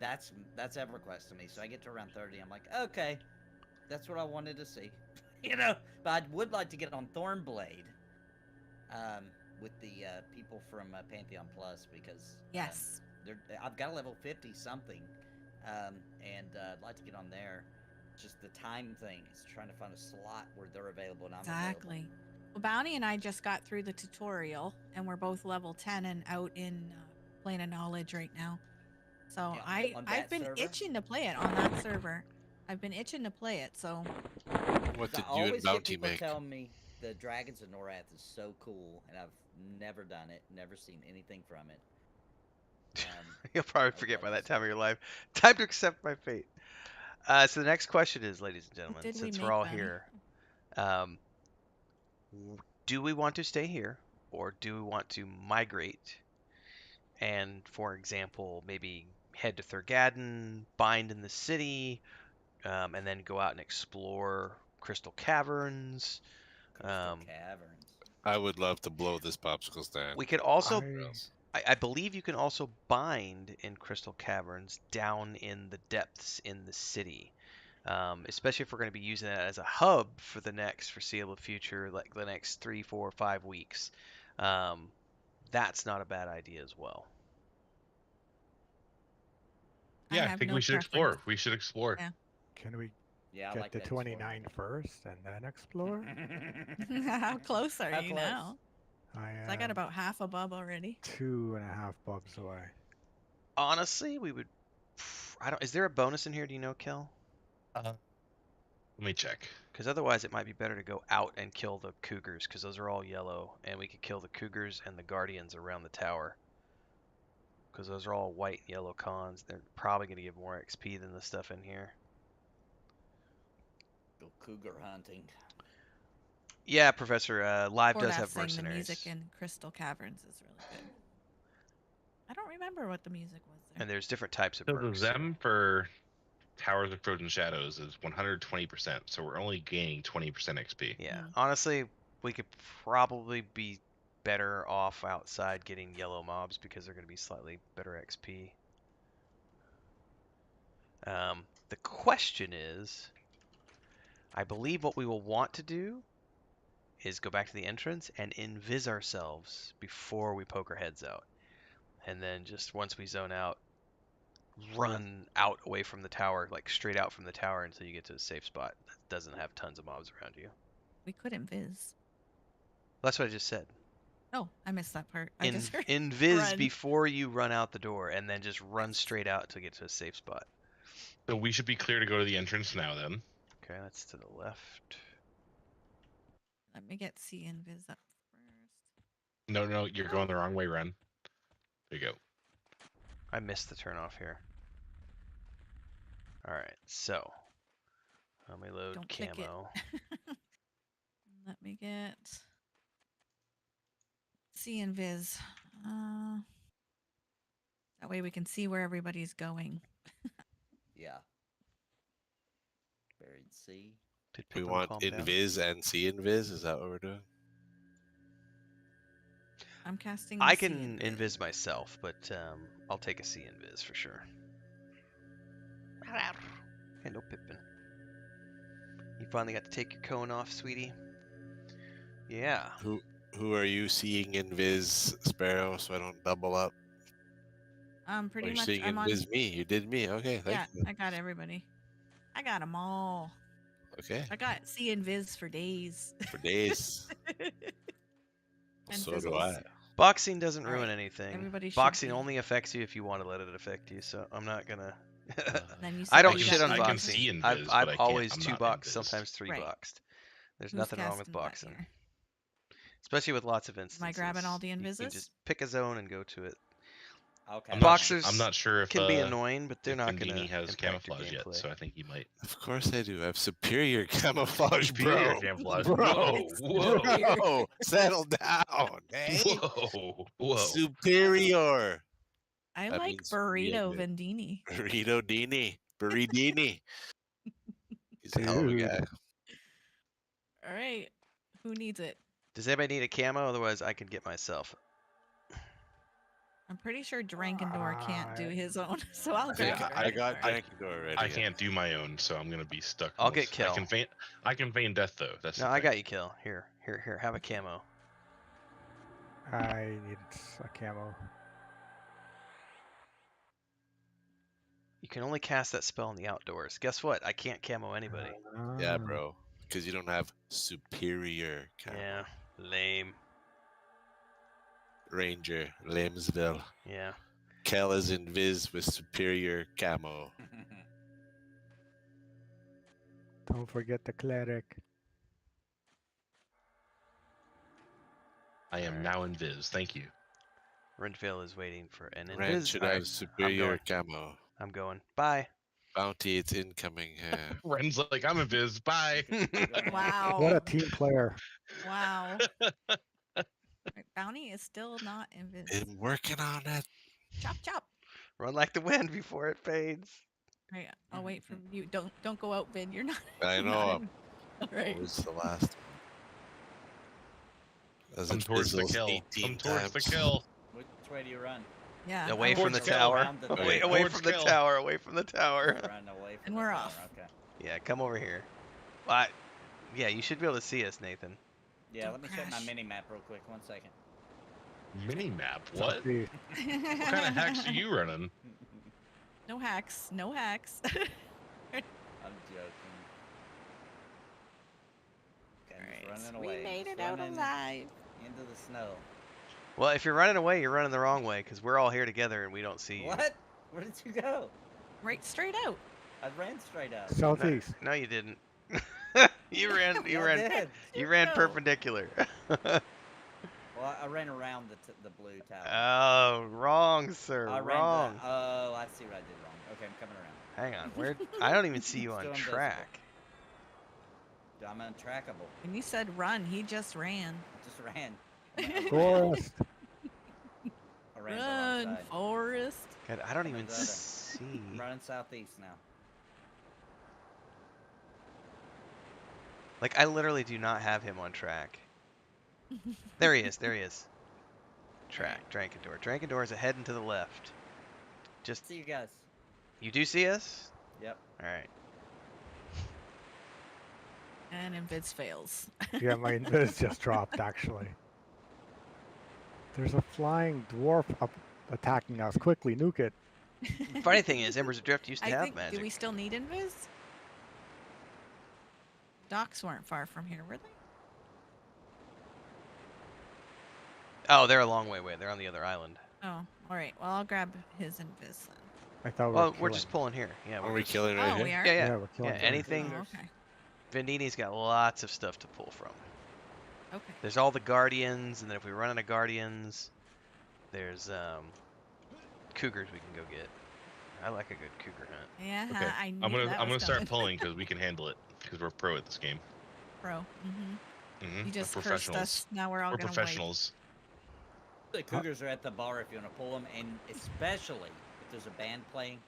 that's EverQuest to me. So I get to around 30, I'm like, okay, that's what I wanted to see. But I would like to get on Thornblade with the people from Pantheon Plus, because Yes. I've got a level 50 something, and I'd like to get on there. just the time thing. It's trying to find a slot where they're available and I'm Exactly. Well, Bounty and I just got through the tutorial, and we're both level 10 and out in Plane of Knowledge right now. So Yeah, on I've that been server? itching to play it on that server. I've been itching to play it, so What So did I you and always get Bounty people make? telling me the Dragons of Norath is so cool, and I've never done it, never seen anything from it. You'll probably I'd forget love by to that see time of it. your life. Time to accept my fate. So the next question is, ladies and what gentlemen, did we since we're make, all Bounty? here, um, do we want to stay here, or do we want to migrate and, for example, maybe head to Thurgadden, bind in the city, and then go out and explore Crystal Caverns? Crystal Caverns. I would love to blow this popsicle stand. We could also, I I believe you can also bind in Crystal Caverns down in the depths in the city. Especially if we're going to be using it as a hub for the next foreseeable future, like the next 3, 4, 5 weeks. That's not a bad idea as well. I Yeah, I have think no we should preference. explore. We should explore. Yeah. Can we Yeah, I get like to that 29 first and then explore? How close are How you close? now? I 'Cause I got am about half a bub already. 2.5 bubs away. Honestly, we would. I don't. Is there a bonus in here? Do you know, Kel? Let me check. Because otherwise, it might be better to go out and kill the cougars, because those are all yellow, and we could kill the cougars and the guardians around the tower. Because those are all white and yellow cons. They're probably going to give more XP than the stuff in here. Go cougar hunting. Yeah, Professor. Live does Fordath have saying the mercenaries. music in Crystal Caverns is really good. I don't remember what the music was there. And there's different types of So the mercs. Zem for Towers of Frozen Shadows is 120%, so we're only gaining 20% XP. Yeah, honestly, we could probably be better off outside getting yellow mobs because they're going to be slightly better XP. The question is, I believe what we will want to do is go back to the entrance and invis ourselves before we poke our heads out. And then just once we zone out, run out away from the tower, like straight out from the tower until you get to a safe spot that doesn't have tons of mobs around you. We could invis. That's what I just said. Oh, I missed that part. I just heard Invis run. before you run out the door, and then just run straight out to get to a safe spot. So we should be clear to go to the entrance now then. Okay, that's to the left. Let me get C invis up first. No, you're going the wrong way, Ren. There you go. I missed the turn off here. Alright, so let me load Don't click it. camo. Let me get C invis. That way we can see where everybody's going. Yeah. Buried sea. Did We Pippin want calm down? invis and see invis. Is that what we're doing? I'm casting. I the C can invis myself, but I'll take a C invis for sure. Hello, Pippin. You finally got to take your cone off, sweetie? Yeah. Who are you seeing invis, Sparrow, so I don't double up? Pretty You're much. seeing I'm on. invis me. You did me. Okay, thank Yeah, you. I got everybody. I got them all. Okay, I got C invis for days. for days. And So do fizzles. I. Boxing doesn't ruin Alright, anything. everybody should Boxing be- only affects you if you want to let it affect you, so I'm not gonna. Then you I said don't you shit got on I can boxing. see invis, I've but I can't. always I'm two not boxed, invis. sometimes three Right. boxed. There's Who's nothing wrong with casting what boxing, here? especially with lots of instances. Am I grabbing all the You can invises? just pick a zone and go to it. Okay. I'm Boxers not sure if can be annoying, but they're if not gonna Bandini has impact your camouflage yet, gameplay. so I think he might. Of course I do. I have superior camouflage, Superior bro. camouflage. Bro, Whoa, bro, settle down, hey? whoa. Superior. I That like means burrito real good. Vendini. Burrito Dini. Burridini. He's a hell of a guy. All right, who needs it? Does anybody need a camo? Otherwise, I can get myself. I'm pretty sure Drankendor can't do his own, so I'll I grab got Drankendor. Drankendor already. I can't do my own, so I'm gonna be stuck. I'll get kill. I can feign death though. That's No, the I thing. got you, kill. Here, have a camo. I need a camo. You can only cast that spell in the outdoors. Guess what? I can't camo anybody. Yeah, Ah. bro. Because you don't have superior camo. Yeah, lame. Ranger, Lamesville. Yeah. Kel is invis with superior camo. Don't forget the cleric. I am now in Viz. Thank you. Renville is waiting for an Ren invis. should All have right, superior camo. I'm going. Bye. Bounty, it's incoming. Ren's like, I'm in Viz. Bye. Wow. What a team player. Wow. Right, Bounty is still not invis. I'm working on it. Chop chop. Run like the wind before it fades. Right, I'll wait for you. Don't go out, Vid. You're not. I you're know. not I'm in- All right. Where's the last one? As Come it towards the fizzles kill. 18 Come towards the times. kill. Which way do you run? Yeah. Away I'll- from the Towards kill. tower. Around the Away, Okay. away Towards from the kill. tower. Away from the tower. Run away from And the we're tower, off. Okay. Yeah, come over here. Well, yeah, you should be able to see us, Nathan. Yeah, Don't let me check my crash. mini map real quick. 1 second. Mini map. What? See, What kind of hacks are you running? No hacks. No hacks. I'm joking. Okay, I'm just Alright, running we away. made just it out running alive. into the snow. Well, if you're running away, you're running the wrong way because we're all here together and we don't see you. What? Where did you go? Right straight out. I ran straight up. southeast. No, you didn't. you ran. You I ran. did. You ran No. perpendicular. Well, I ran around the blue tower. Oh, wrong, sir. I ran Wrong. the. Oh, I see what I did wrong. Okay, I'm coming around. Hang on. Where? I don't even see you on Still invisible. track. I'm untrackable. When you said run, he just ran. I just ran. I Forest. ran the wrong Run, side. Forest. God, I don't Coming even the other. see. I'm running southeast now. Like, I literally do not have him on track. There he is. There he is. Track. Drankador. Drankador is ahead and to the left. Just, See you guys. you do see us? Yep. All right. And Invids fails. Yeah, my invis just dropped actually. There's a flying dwarf up attacking us. Quickly, nuke it. Funny thing is, Embers Adrift used to I have think. magic. Do we still need Invis? Docks weren't far from here, were they? Oh, they're a long way away. They're on the other island. Oh, all right. Well, I'll grab his Invis then. I thought Well, we we're were just pulling here. Yeah, Are we're we just, killing right Oh, here? we are. Yeah, yeah. Yeah, we're killing. Yeah, them. anything. Oh, okay. Vendini's got lots of stuff to pull from. Okay. There's all the guardians, and then if we run into guardians, there's cougars we can go get. I like a good cougar hunt. Yeah, Okay. I knew I'm gonna that I'm was gonna start coming. pulling because we can handle it because we're pro at this game. Bro. Mm-hmm. Mm-hmm. You We're just cursed professionals. us. Now we're all We're gonna professionals. The cougars are at the bar if you want to pull them, and especially if there's a band playing.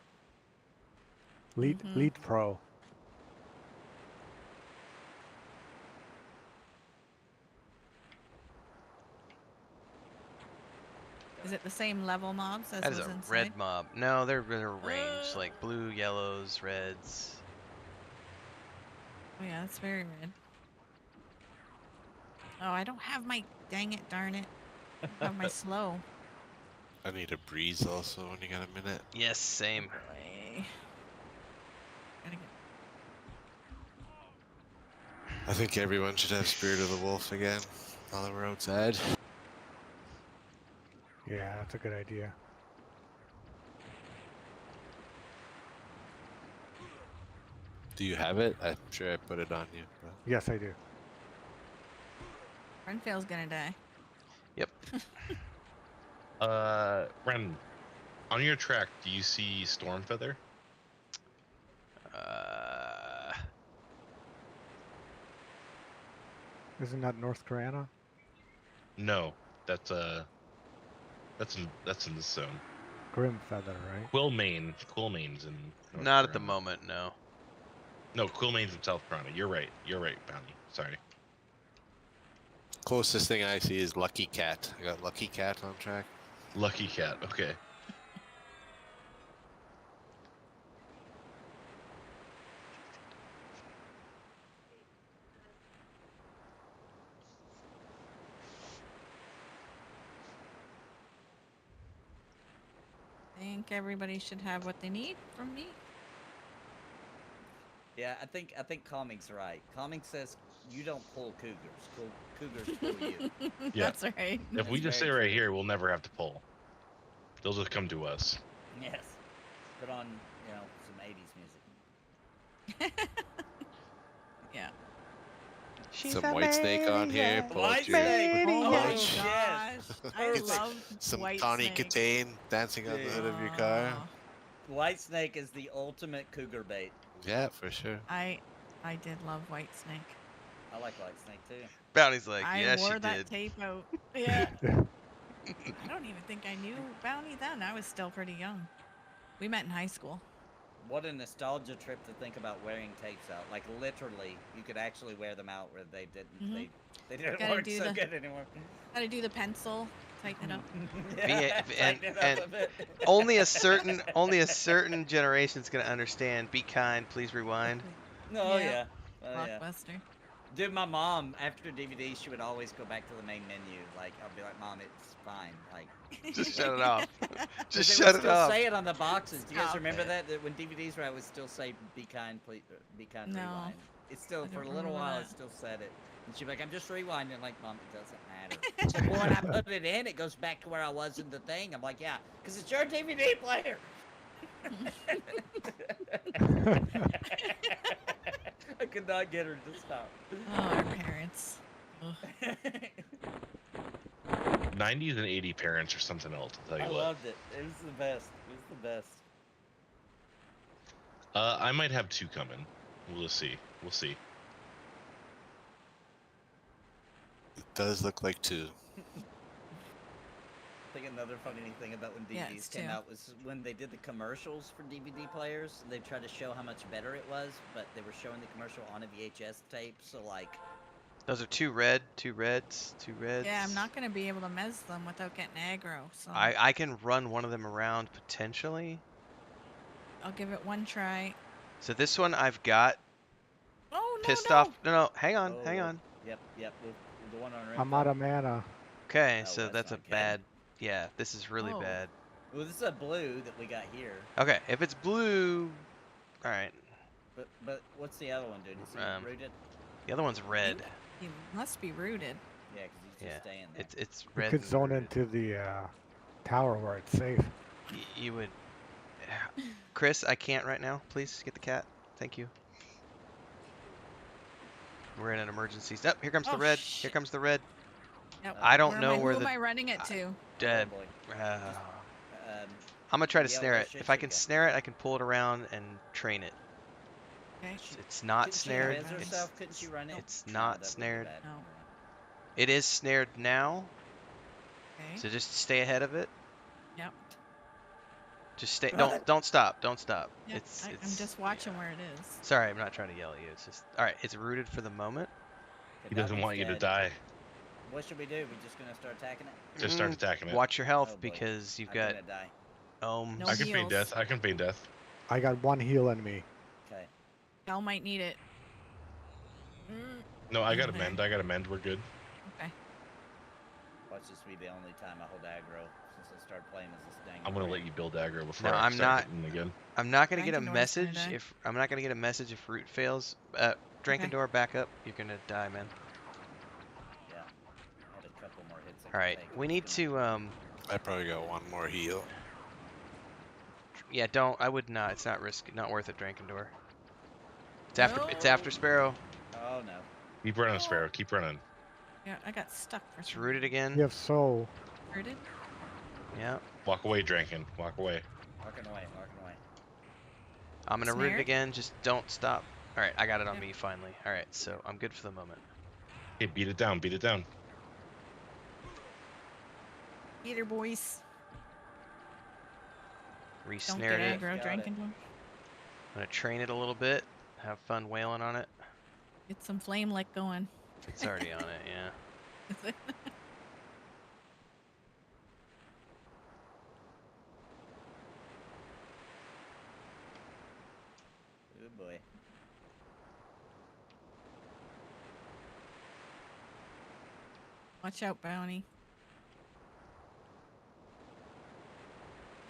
Lead Mhm. lead pro. Is it the same level mobs as That is was a inside? red mob. No, they're ranged, like blue, yellows, reds. Oh yeah, it's very red. Oh, I don't have my dang it, darn it. I don't have my slow. I need a breeze also when you got a minute. Yes, same. Boy. Gotta get I think everyone should have Spirit of the Wolf again while we're outside. Yeah, that's a good idea. Do you have it? I'm sure I put it on you. But... Yes, I do. Renfail's gonna die. Yep. Ren, on your track, do you see Stormfeather? Isn't that North Korea? No, that's in this zone. Grim feather, right? Quillmane's in. North Not at the Carolina. moment, no. No, Quillmane's in South Carolina. You're right, Bounty. Sorry. Closest thing I see is Lucky Cat. I got Lucky Cat on track. Lucky Cat. Okay. Dang think everybody should have what they need from me. Yeah, I think Calming's right. Calming says you don't pull cougars. Cougars pull you. Yeah. That's right. If we That's just very stay right true. here, we'll never have to pull. They'll just come to us. Yes. Put on, some 80s music. Yeah. She's Some white snake on here. maniac. Pull out White your snake. Oh Maniac. my Yes. gosh. I Perfect. love some White Tawny Snake. Katane dancing on the hood of your car. Oh, White snake is the ultimate cougar bait. Yeah, for sure. I did love White Snake. I like white snake too. Bounty's like, I yeah, wore she that did. tape out. Yeah. I don't even think I knew Bounty then. I was still pretty young. We met in high school. What a nostalgia trip to think about wearing tapes out. Like literally, you could actually wear them out where they didn't. Mhm. They didn't Gotta work do so the- good anymore. How to do the pencil, tighten it up. Yeah, and- tighten it up and- a bit. Only a certain generation's gonna understand. Be kind, please rewind. Oh Yeah. yeah. Oh yeah. Blockbuster. Dude, my mom, after DVDs, she would always go back to the main menu. Like, I'll be like, Mom, it's fine. Like, Just shut it off. 'cause Just they shut would it still off. say it on the boxes. Do you guys Stop remember it. that? That when DVDs were out, it would still say, "Be kind, please, be kind, No. rewind." It's still, I for a don't little remember while, that. it still said it. And she'd be like, "I'm just rewinding." I'm like, Mom, it doesn't matter. She's like, well, when I put it in, it goes back to where I was in the thing. I'm like, yeah, because it's your DVD player. I could not get her to stop. Oh, our parents. Ugh. 90s and 80 parents or something else. I'll tell I you what. loved it. It was the best. It was the best. I might have two coming. We'll see. We'll see. It does look like two. I think another funny thing about when Yeah, DVDs it's came two. out was when they did the commercials for DVD players. They tried to show how much better it was, but they were showing the commercial on a VHS tape. So like, Those are two reds, two reds. Yeah, I'm not gonna be able to mez them without getting aggro. So I can run one of them around potentially. I'll give it one try. So this one I've got Oh no, pissed no. off. No, hang on, oh, hang on. Yep. The one on. I'm out of mana. Okay, Oh, so that's that's a not good. bad. Yeah, this is really Oh. bad. Well, this is a blue that we got here. Okay, if it's blue, all right. But what's the other one, dude? Is he rooted? The other one's red. You must be rooted. Yeah, because he's just Yeah, staying there. it's You red. could and zone red. into the tower where it's safe. You would. Chris, I can't right now. Please get the cat. Thank you. We're in an emergency. Oh, here comes the Oh, red. Here shit. comes the red. Yep. I don't know Who where am the. I running it to? Oh, Dead. boy. I'm gonna try to yeah, snare where it. should If I she can go? snare it, I can pull it around and train it. Okay. It's not Couldn't snared. She res herself? Couldn't she run it? It's No, not that would be snared. bad. No. It is snared now, Okay. so just stay ahead of it. Yep. Just stay. Run Don't stop. Don't stop. Yep. I'm just watching where it is. Sorry, I'm not trying to yell at you. It's just all right. It's rooted for the moment. Okay, He doesn't Dobby's want you to dead. die. What should we do? We just gonna start attacking it? Just start attacking it. Watch your health Oh, boy. because you've I'm got gonna die. No I can feign heals. death. I can feign death. I got one heal in me. Okay. Y'all might need it. Mm, No, I got a Okay. mend. I got a mend. We're good. okay. Watch this be the only time I hold aggro since I started playing as this dang. I'm gonna prick. let you build aggro before No, I I'm start not. hitting again. I'm not gonna get a Drankendor's gonna message die. if I'm not gonna get a message if root fails. Drankendor, back up. You're gonna die, man. Yeah. I had a couple more hits. I All could right, take. we It's need gonna- to I probably got one more heal. Yeah, don't. I would not. It's not not worth it, Drankendor. It's after. It's No. after Sparrow. Oh no. Keep running, Sparrow. Keep running. Yeah, I got stuck for It's some rooted again. You have soul. Rooted? Yeah. Walk away, Dranken. Walk away. Walking away. Walking away. I'm gonna root it Snared? again. Just don't stop. All right, I got it on Yep. me finally. All right, so I'm good for the moment. Hey, beat it down. Beat it down. Either boys. Don't Re-snared get it. aggro, Got drinking. I'm gonna train it a little bit. Have fun wailing on it. Get some flame lick going. It's already on it. Yeah. Good boy. Watch out, Bounty.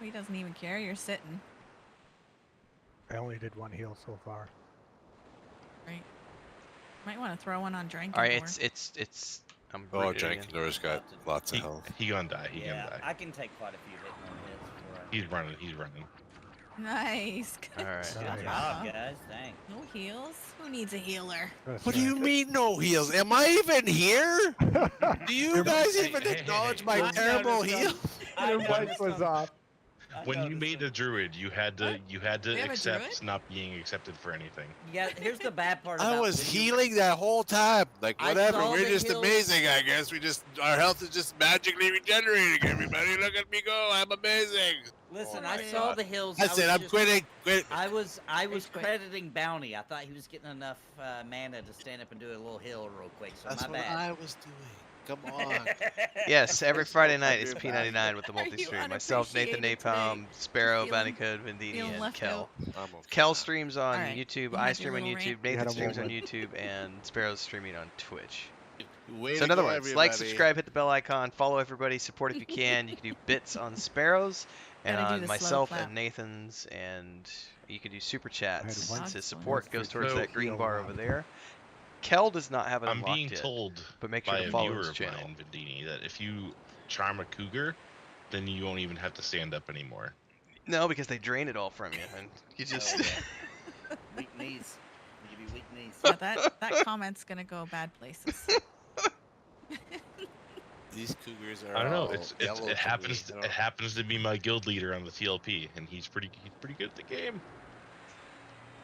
He doesn't even care. You're sitting. I only did one heal so far. Right. Might want to throw one on Drinking All right, Door. it's. I'm Oh, rebooting again. Drankendor's got lots of health. He gonna die. He gonna Yeah, die. I can take quite a few hit on hits before I... He's running. He's running. Nice. Good All right. Good Nice. job, guys. Thanks. No heals? Who needs a healer? That's What do you right. mean no heals? Am I even here? Do you guys Hey, even hey, acknowledge hey, my I terrible noticed heal? I Your mic noticed was them. off. I When you noticed made them. a druid, you had to We have a accept druid? not being accepted for anything. Yeah, here's the bad part I about was when you- healing that whole time. Like, I whatever, saw we're the just heals. amazing, I guess. Our health is just magically regenerating, everybody. Look at me go, I'm amazing. Listen, Oh I my saw God. the hills. That's it, was I'm just- quitting. Quit. I was quit. crediting Bounty. I thought he was getting enough mana to stand up and do a little hill real quick. So That's my what bad. I was doing. Come on. Yes, every So Friday night is everybody- P99 with the Are you multi-stream. Myself, Nathan unappreciated Napalm, today? Sparrow, Feeling- Bounty Code, Vendini, feeling and left Kel. I'm okay Kel now. streams on Alright, YouTube, you I had stream your on little YouTube, rant. You had Nathan a streams on moment. YouTube, and Sparrow's streaming on Twitch. Way So to in other go, words, like, everybody. subscribe, hit the bell icon, follow everybody, support if you can. You can do bits on Sparrows and Gotta do on the slow myself clap. and Nathan's, and you can do super I had chats. one- His one support goes towards So- that green heal bar left. over there. Kel does not have it I'm unlocked being yet, told but make sure by to a follow viewer his of channel. mine, Vendini, that if you charm a cougar, then you won't even have to stand up anymore. No, because they drain it all from you, and you just. yeah. Weak knees. They give you weak knees. Yeah, that comment's gonna go bad places. These cougars are I don't know. all yellow It to happens. me. I It don't- happens to be my guild leader on the TLP, and he's pretty good at the game.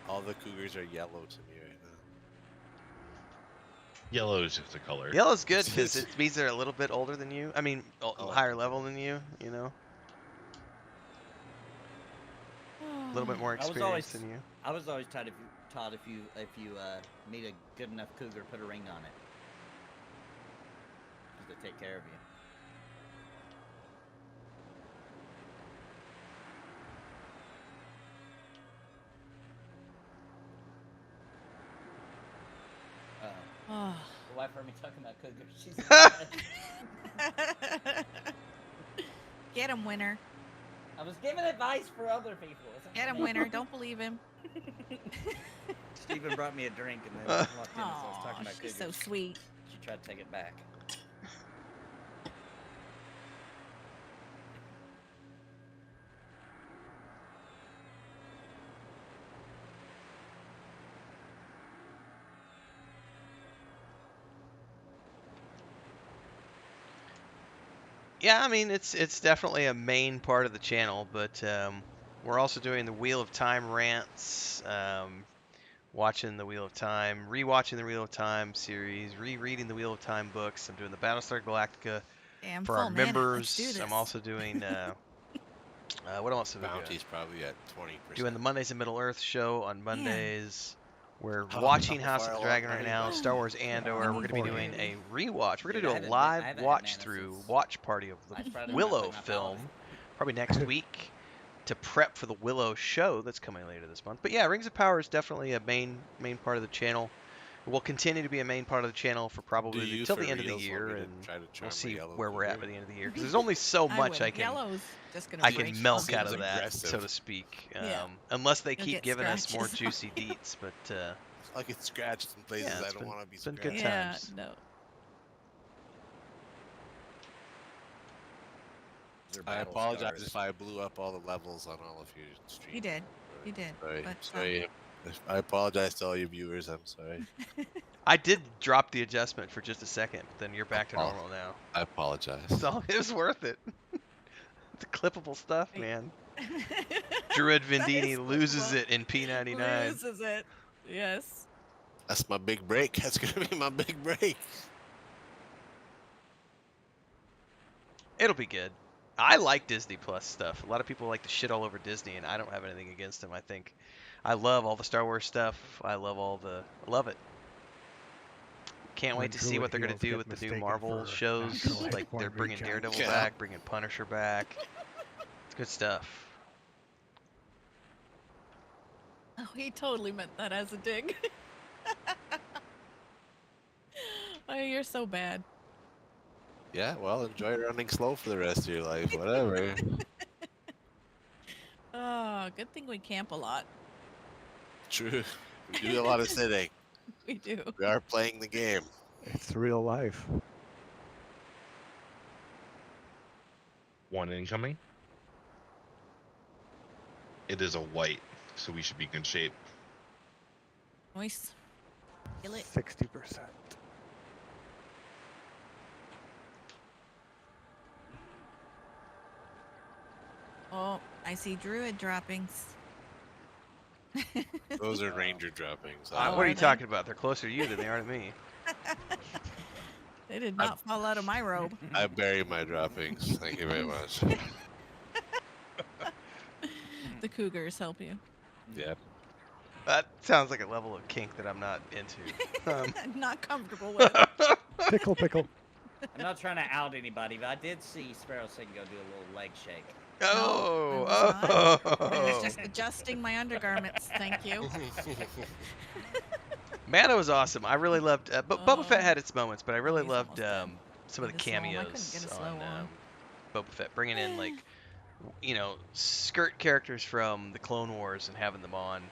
All the cougars are yellow to me right now. Yellow is just a color. Yellow's good because it means they're a little bit older than you. I mean, Oh, higher okay. level than you. You know, a little bit more I was experience always- than you. I was always taught if you meet a good enough cougar, put a ring on it. 'Cause they take care of you. Oh. The wife heard me talking about cougars. She's Get him, winner. I was giving advice for other people. It's Get him, okay. winner. Don't believe him. Stephen brought me a drink and then walked in as I was Aw, talking about she's cougars. so sweet. She tried to take it back. Yeah, I mean it's definitely a main part of the channel, but we're also doing the Wheel of Time rants, watching the Wheel of Time, rewatching the Wheel of Time series, rereading the Wheel of Time books. I'm doing the Battlestar Galactica Damn, for full our mana. members. Let's do this. I'm also doing what else have we got? Bounty's probably at 20%. Doing the Mondays in Middle Earth show on Mondays. We're How- watching how House far of the along Dragon are right you now, guys? Star Wars Andor. I We're going to be need doing to- a rewatch. We're going Dude, to I do a haven't- I live haven't had watch mana through since watch party of last the Friday when I Willow played my film, Paladin. probably next week, to prep for the Willow show that's coming later this month. But yeah, Rings of Power is definitely a main part of the channel. It will continue to be a main part of the channel for Do probably you until for the end of the reals year, want me to and try to we'll charm a see yellow where we're at cougar? by the end of the year. Because there's only so I much would. I can Yellow's just gonna I break can milk something. out of Seems that, aggressive. so to speak. Yeah. Unless they You'll keep get giving us more scratches juicy deets, but I get scratched in places Yeah, I it's don't been- want to be it's been scratched. good Yeah, times. no. They're I battle apologize scars. if I blew up all the levels on all of your streams. You did. You did. Sorry. But, Sorry. I apologize to all your viewers. I'm sorry. I did drop the adjustment for just a second, but then you're back to Oh. normal now. I apologize. So it was worth it. The clippable stuff, Hey. man. Druid That Vendini is loses clippable. it in P99. Loses it. Yes. That's my big break. That's gonna be my big break. It'll be good. I like Disney Plus stuff. A lot of people like to shit all over Disney, and I don't have anything against them. I think I love all the Star Wars stuff. I love it. Can't When wait to see Druid what they're gonna heals do get with the new mistaken Marvel for shows. actual hit Like they're point bringing regen. Daredevil Yeah. back, bringing Punisher back. It's good stuff. Oh, he totally meant that as a dig. Oh, you're so bad. Yeah, well, enjoy running slow for the rest of your life. Whatever. Oh, good thing we camp a lot. True. We do a lot of sitting. We do. We are playing the game. It's real life. One incoming. It is a white, so we should be in good shape. Nice. Kill it. 60%. Oh, I see druid droppings. Those are ranger droppings. Oh, What are are you they? talking about? They're closer to you than they are to me. They did not fall out of my robe. I bury my droppings. Thank you very much. The cougars help you. Yep. That sounds like a level of kink that I'm not into. Not comfortable with. Pickle, pickle. I'm not trying to out anybody, but I did see Sparrow Singh go do a little leg shake. Oh, I was oh. just adjusting my undergarments. Thank you. Mana was awesome. I really loved. But Boba Fett Oh. had its moments, but I really he's loved almost dead. some of the Need to slow him. I couldn't cameos get a slow on on. Boba Fett, bringing in like skirt characters from the Clone Wars and having them on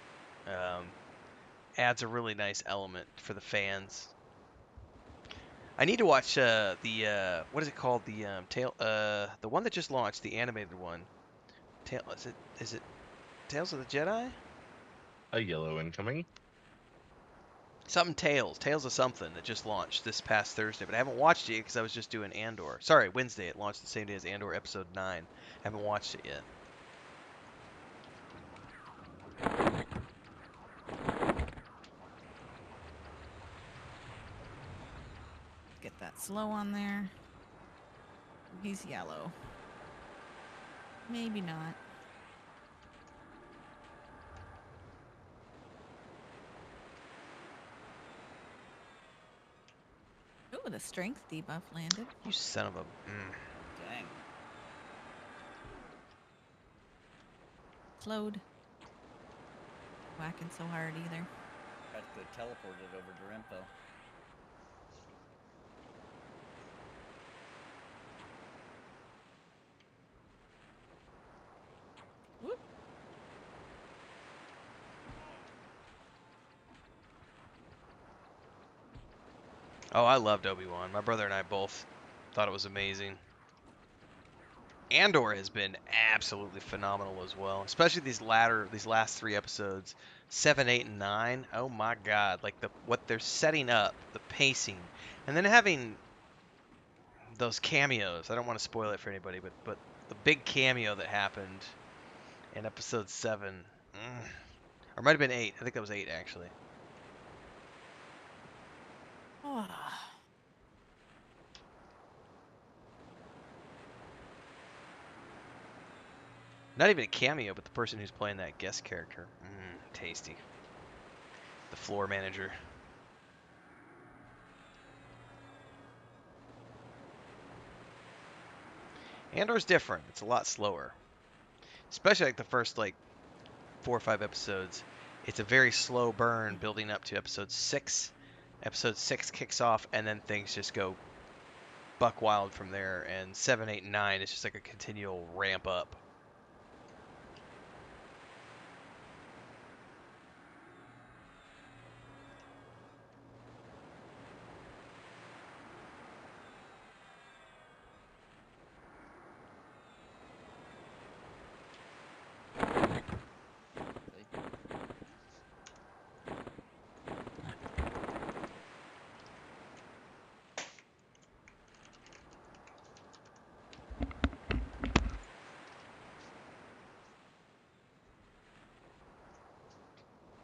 adds a really nice element for the fans. I need to watch the what is it called, the the one that just launched, the animated one. Is it Tales of the Jedi? A yellow incoming. Something Tales of something that just launched this past Thursday, but I haven't watched it yet because I was just doing Andor. Sorry, Wednesday. It launched the same day as Andor episode 9. Haven't watched it yet. Get that slow on there. He's yellow. Maybe not. Ooh, the strength debuff landed. You son of a. Dang. Slowed. Whacking so hard either. Practically teleported over to Rimpo. Whoop. Oh, I loved Obi-Wan. My brother and I both thought it was amazing. Andor has been absolutely phenomenal as well, especially these last 3 episodes, 7, 8, and 9. Oh my God! Like what they're setting up, the pacing, and then having those cameos. I don't want to spoil it for anybody, but the big cameo that happened in episode 7, or it might have been 8. I think that was 8 actually. Oh. Not even a cameo, but the person who's playing that guest character. Tasty. The floor manager. Andor's different. It's a lot slower. Especially like the first 4 or 5 episodes. It's a very slow burn building up to episode 6. Episode 6 kicks off and then things just go buck wild from there, and 7, 8, and 9 is just like a continual ramp up.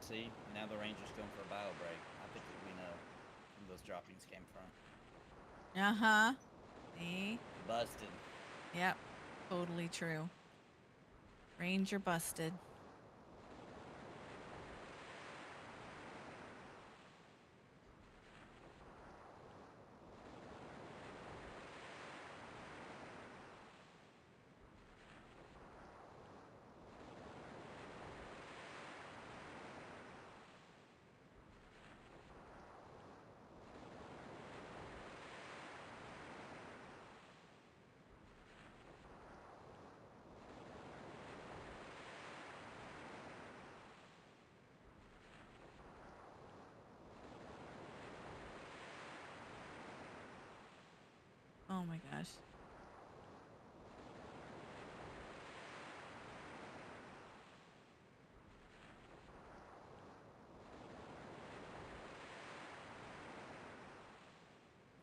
See, now the Ranger's going for a bio break. I think that we know where those droppings came from. Uh-huh. See? Busted. Yep. Totally true. Ranger busted. my gosh.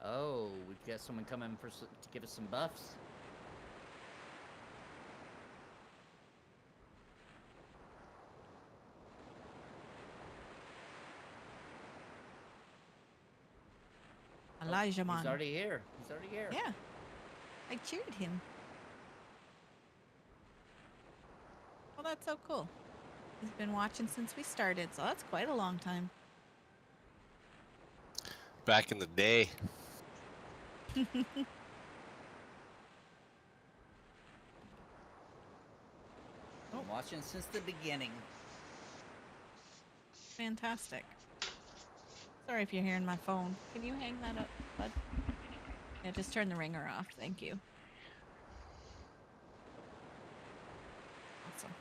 Oh, we've got someone coming to give us some buffs. Elijah He's man. already here. He's already here. Yeah. I cheered him. Well, that's so cool. He's been watching since we started, so that's quite a long time. Back in the day. Been watching since the beginning. Fantastic. Sorry if you're hearing my phone. Can you hang that up, bud? Yeah, just turn the ringer off. Thank you. Awesome.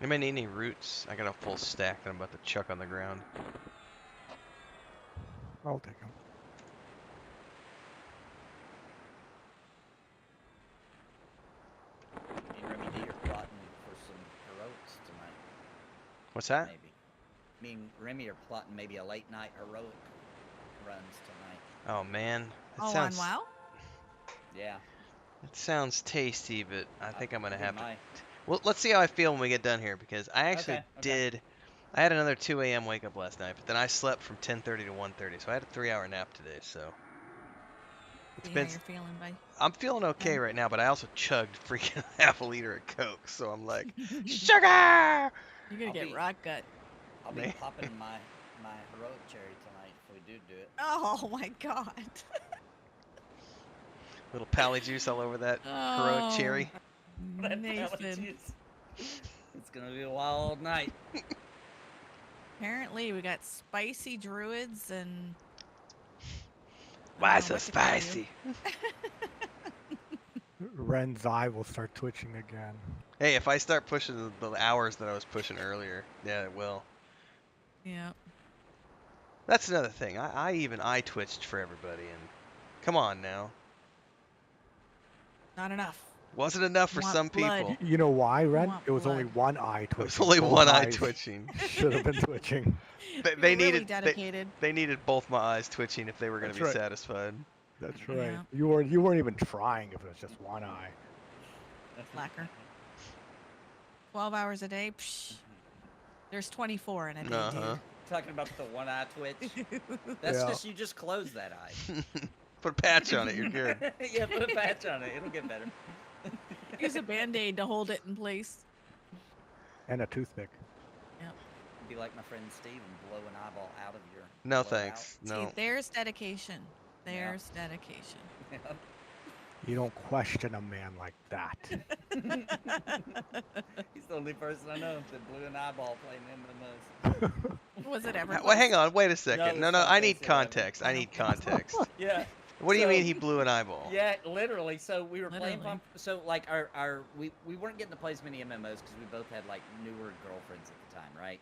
Anybody need any roots? I got a full stack that I'm about to chuck on the ground. I'll take them. Me and Remy D are plotting for some heroics tonight. What's that? Maybe. Me and Remy are plotting maybe a late night heroic runs tonight. Oh man, that Oh, sounds. on WoW? Yeah. It sounds tasty, but I think I'm gonna Be have to. my- Well, let's see how I feel when we get done here, because I actually Okay. did. I had another 2 a.m. wake up last night, but then I slept from 10:30 to 1:30, so I had a 3-hour nap today. So it's See been. how you're feeling, bud. I'm feeling okay Okay. right now, but I also chugged freaking half a liter of Coke, so I'm like, sugar. You're gonna I'll get be- rock gut. I'll be Man. popping my heroic cherry tonight if we do it. Oh my god. Little pally juice all over that heroic Oh, cherry. Nathan. It's gonna be a wild night. Apparently, we got spicy druids and. I Why don't so know what to tell you. spicy? Ren's eye will start twitching again. Hey, if I start pushing the hours that I was pushing earlier, yeah, it will. Yeah. That's another thing. I twitched for everybody, and come on now, Not enough. wasn't enough for Want some blood. people. You know why, Ren? want It was only blood. one eye It twitching. was only Both one eye eyes twitching. Should have been twitching. They You're really needed dedicated. they needed both my eyes twitching if they were going to That's be right. satisfied. That's right. Yeah. You weren't even trying if it was just one eye. Slacker. 12 hours a day. Psh. There's 24 in a day, Uh-huh. Talking about the one eye twitch. That's Yeah. just you just close that eye. Put a patch on it, you're good. Yeah, put a patch on it. It'll get better. dude. Use a band-aid to hold it in place. And a toothpick. Be like my friend Steve and blow an eyeball out of your. No blow it thanks. See, No. there's dedication. There's dedication. out. You don't question a man like that. He's the only person I know that blew an eyeball playing MMOs. Was it ever? Well, hang on, wait a second. No, it's no, not I this, need yeah. context. I need context. Yeah. What do you So- mean he blew an eyeball? Yeah, literally. So we were playing Literally. so like we weren't getting to play as many MMOs because we both had like newer girlfriends at the time, right?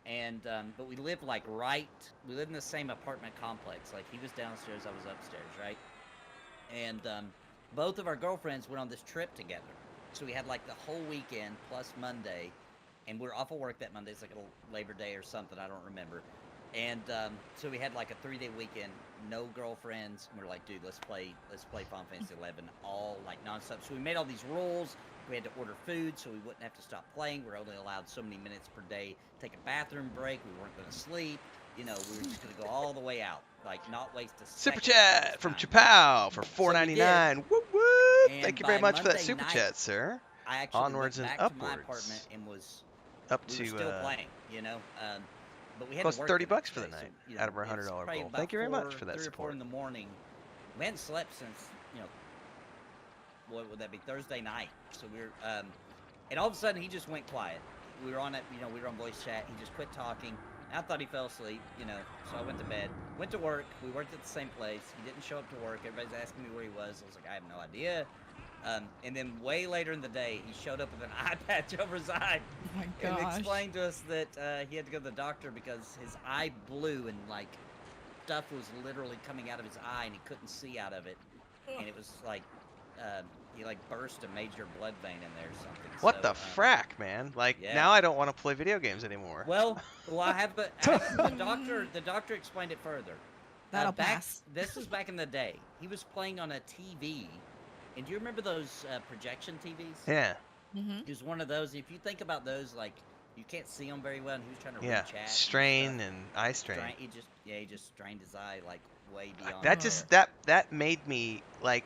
And but we lived like we lived in the same apartment complex. Like he was downstairs, I was upstairs, right? And both of our girlfriends went on this trip together. So we had like the whole weekend plus Monday, and we were off of work that Monday. It's like a Labor Day or something, I don't remember. And so we had like a 3-day weekend no girlfriends. And we're like, dude, let's play Final Fantasy 11 all like nonstop. So we made all these rules. We had to order food so we wouldn't have to stop playing. We're only allowed so many minutes per day. Take a bathroom break. We weren't going to sleep. You know, we were just going to go all the way out, like not waste a Super second of chat this from time. Chapow for So we did, $4.99. Whoop whoop! and Thank you very by much for that Monday super night, chat, sir. I actually Onwards went and back to my apartment upwards. and was Up we to were still playing, you know. But we had close to to work 30 the bucks next for the day, so, night you out of know, our it's $100 probably goal. about Thank you very much for that 3 or 4 support. in the morning. We hadn't slept since, you know, what would that be, Thursday night. So we were, and all of a sudden he just went quiet. We were on it, you know, we were on voice chat. He just quit talking. I thought he fell asleep, you know, so I went to bed. Went to work. We worked at the same place. He didn't show up to work. Everybody's asking me where he was. I was like, I have no idea. And then way later in the day, he showed up with an eye patch over his eye Oh my and gosh. explained to us that he had to go to the doctor because his eye blew and like stuff was literally coming out of his eye and he couldn't see out of it. And it was like he like burst a major blood vein in there or something. What so, the frack, man? Like, yeah. now I don't want to play video games anymore. Well, I have the doctor explained it further. That'll pass. This was back in the day. He was playing on a TV, and do you remember those projection TVs? Yeah, Mm-hmm. He was one of those. If you think about those, like you can't see them very well, and he was trying to yeah. read chat. Strain and eye strain. He just strained his eye like way beyond. That repair. just that made me like,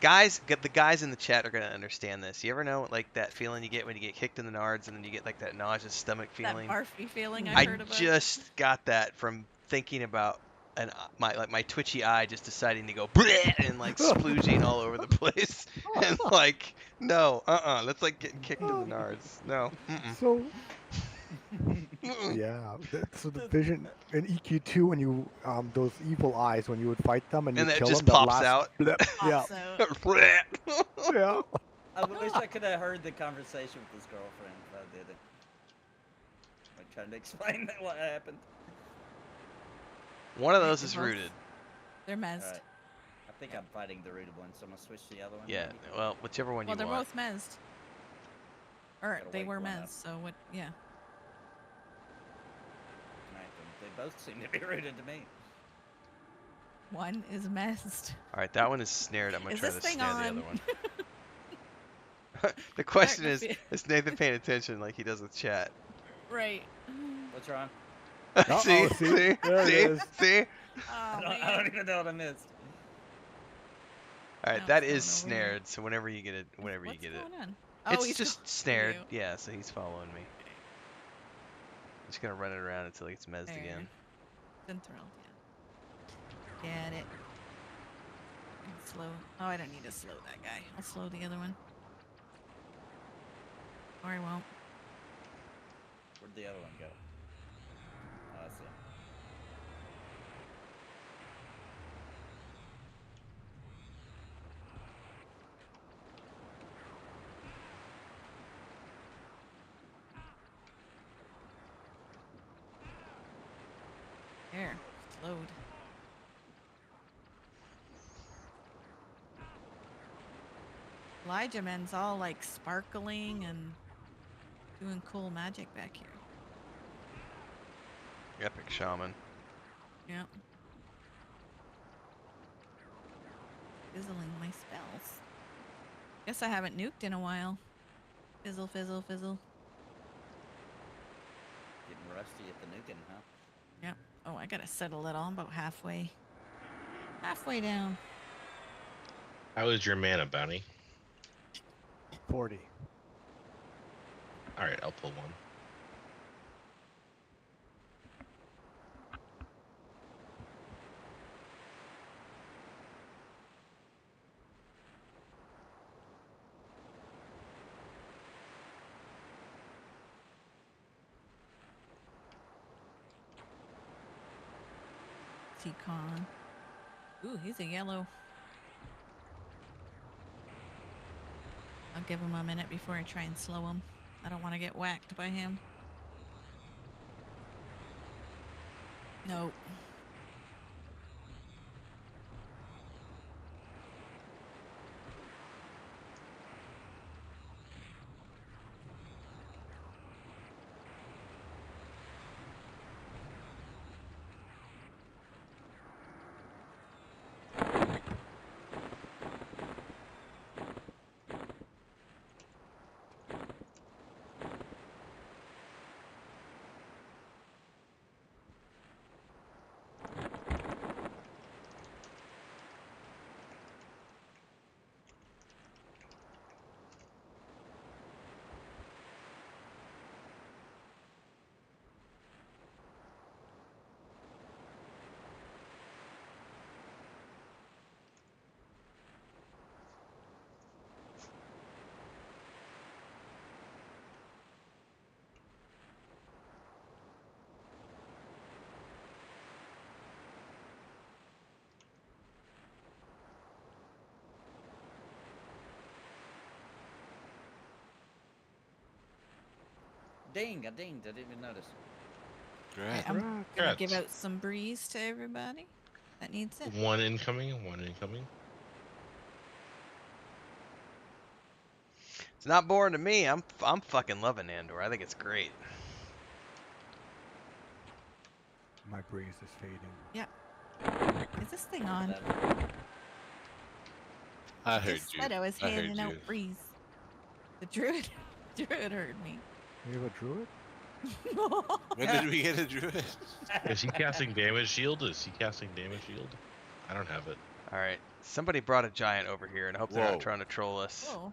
the guys in the chat are gonna understand this. You ever know like that feeling you get when you get kicked in the nards and then you get like that nauseous stomach feeling? That barfy feeling I I've heard about. just got that from thinking about my twitchy eye just deciding to go bleh, and like splooging all over the place and like no that's like getting kicked in the nards. No. So Mm-mm. yeah, so the vision in EQ2 when you those evil eyes when you would fight them and you And that kill just them, that pops last out. blip, yeah, So, Bleh. yeah. I wish I could have heard the conversation with his girlfriend, but I didn't. Like trying to explain what happened. One of those They're is both- rooted. they're mezzed. Alright. I think I'm fighting the rooted one, so I'm gonna switch to the other one. Yeah, maybe? well, whichever one Well, you they're want. both mezzed. Or Gotta they wake were one up. mezzed, so what? Yeah. Alright, then they both seem to be rooted to me. One is mezzed. All right, that one is snared. I'm gonna Is try this to thing snare the on? other one. The question is, Starting is Nathan paying attention like he does with chat? Right. What's wrong? See, see? see, There it see, is. see. Oh, I man. don't even know what I missed. All right, Now that it's is going over here. snared. So whenever you get it, whenever What's you get it, going on? Oh, it's he's just going snared. you. Yeah, so he's following me. Just gonna run it around until he gets mezzed There. again. Been thrilled, yeah. Get it. And slow. Oh, I don't need to slow that guy. I'll slow the other one. Or I won't. Where'd the other one go? Oh, I see. There. Slowed. Elijah Man's all like sparkling and doing cool magic back here. Epic shaman. Yep. Fizzling my spells. Guess I haven't nuked in a while. Fizzle, fizzle, fizzle. Getting rusty at the nuking, huh? Yep. Oh, I gotta settle it all. I'm about halfway. Halfway down. How is your mana bounty? 40. All right, I'll pull one. T-Con. Ooh, he's a yellow. I'll give him a minute before I try and slow him. I don't want to get whacked by him. Nope. Ding! I dinged. I didn't even notice. Great. I'm Right. gonna give Congrats. out some breeze to everybody that needs it. One incoming, one incoming. It's not boring to me. I'm fucking loving Andor. I think it's great. My breeze is fading. Is this thing on? Whatever. I I heard just you. said I was I heard handing out you. breeze. The druid, druid heard me. You have a druid? When did we get a druid? Is he casting damage shield? Is he casting damage shield? I don't have it. All right. Somebody brought a giant over here, and I hope they're Whoa. not trying to troll us. Whoa,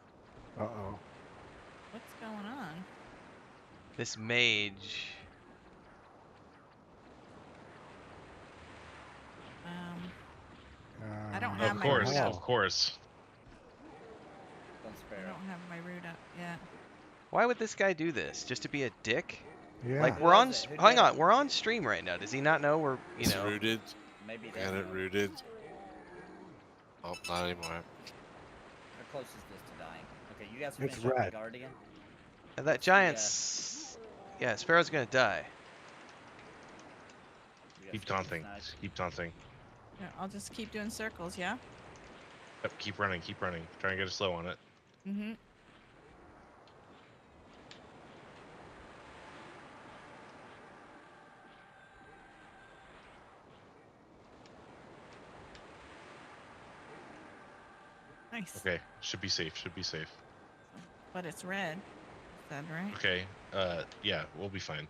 Uh-oh. what's going on? This mage. I don't Um, have Of my course, root oh. up. of course. Don't I spare don't have my root up yet. Why would this guy do this? Just to be a dick? Yeah. Like Who we're on. does it? Who Hang does on, it? we're on stream right now. Does he not know we're? You It's know. rooted. Maybe Got that's it rooted. Oh, not anymore. How close is this to dying? Okay, you guys It's finish up the red. Guardian. And that giant's. Yeah, Sparrow's gonna die. You guys Keep finish taunting. nice. Keep taunting. Yeah, I'll just keep doing circles, yeah? Yep, keep running, keep running. Try and get a slow on it. Mm-hmm. Nice. Okay, should be safe, should be safe. But it's red. Is that right? Okay, yeah, we'll be fine.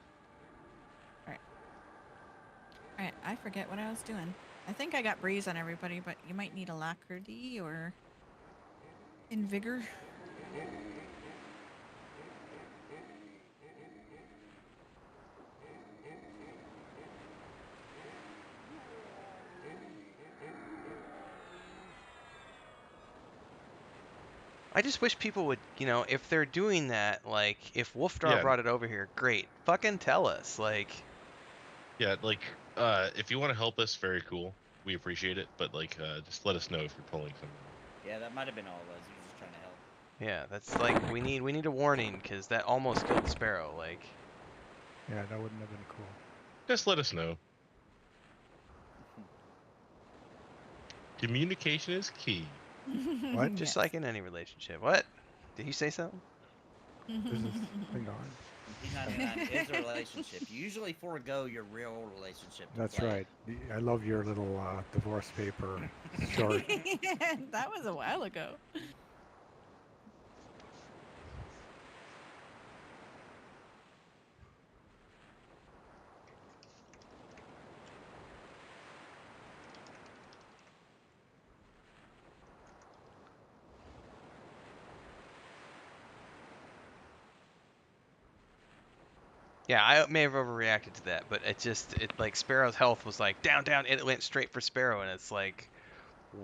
Alright, I forget what I was doing. I think I got breeze on everybody, but you might need a alacrity or invigor. I just wish people would, you know, if they're doing that, like, if Wolfdar Yeah. brought it over here, great. Fucking tell us, like. Yeah, like, if you want to help us, very cool. We appreciate it, but like, just let us know if you're pulling something. Yeah, that might have been all it was. He was just trying to help. Yeah, that's like we need a warning because that almost killed Sparrow. Like. Yeah, that wouldn't have been cool. Just let us know. Communication is key. What? Just like in any relationship. What? Did you say something? This is hang on. P99 is a relationship. You usually forego your real relationship. to That's play. right. I love your little divorce paper short. That was a while ago. Yeah, I may have overreacted to that, but it like Sparrow's health was like down, down, and it went straight for Sparrow, and it's like.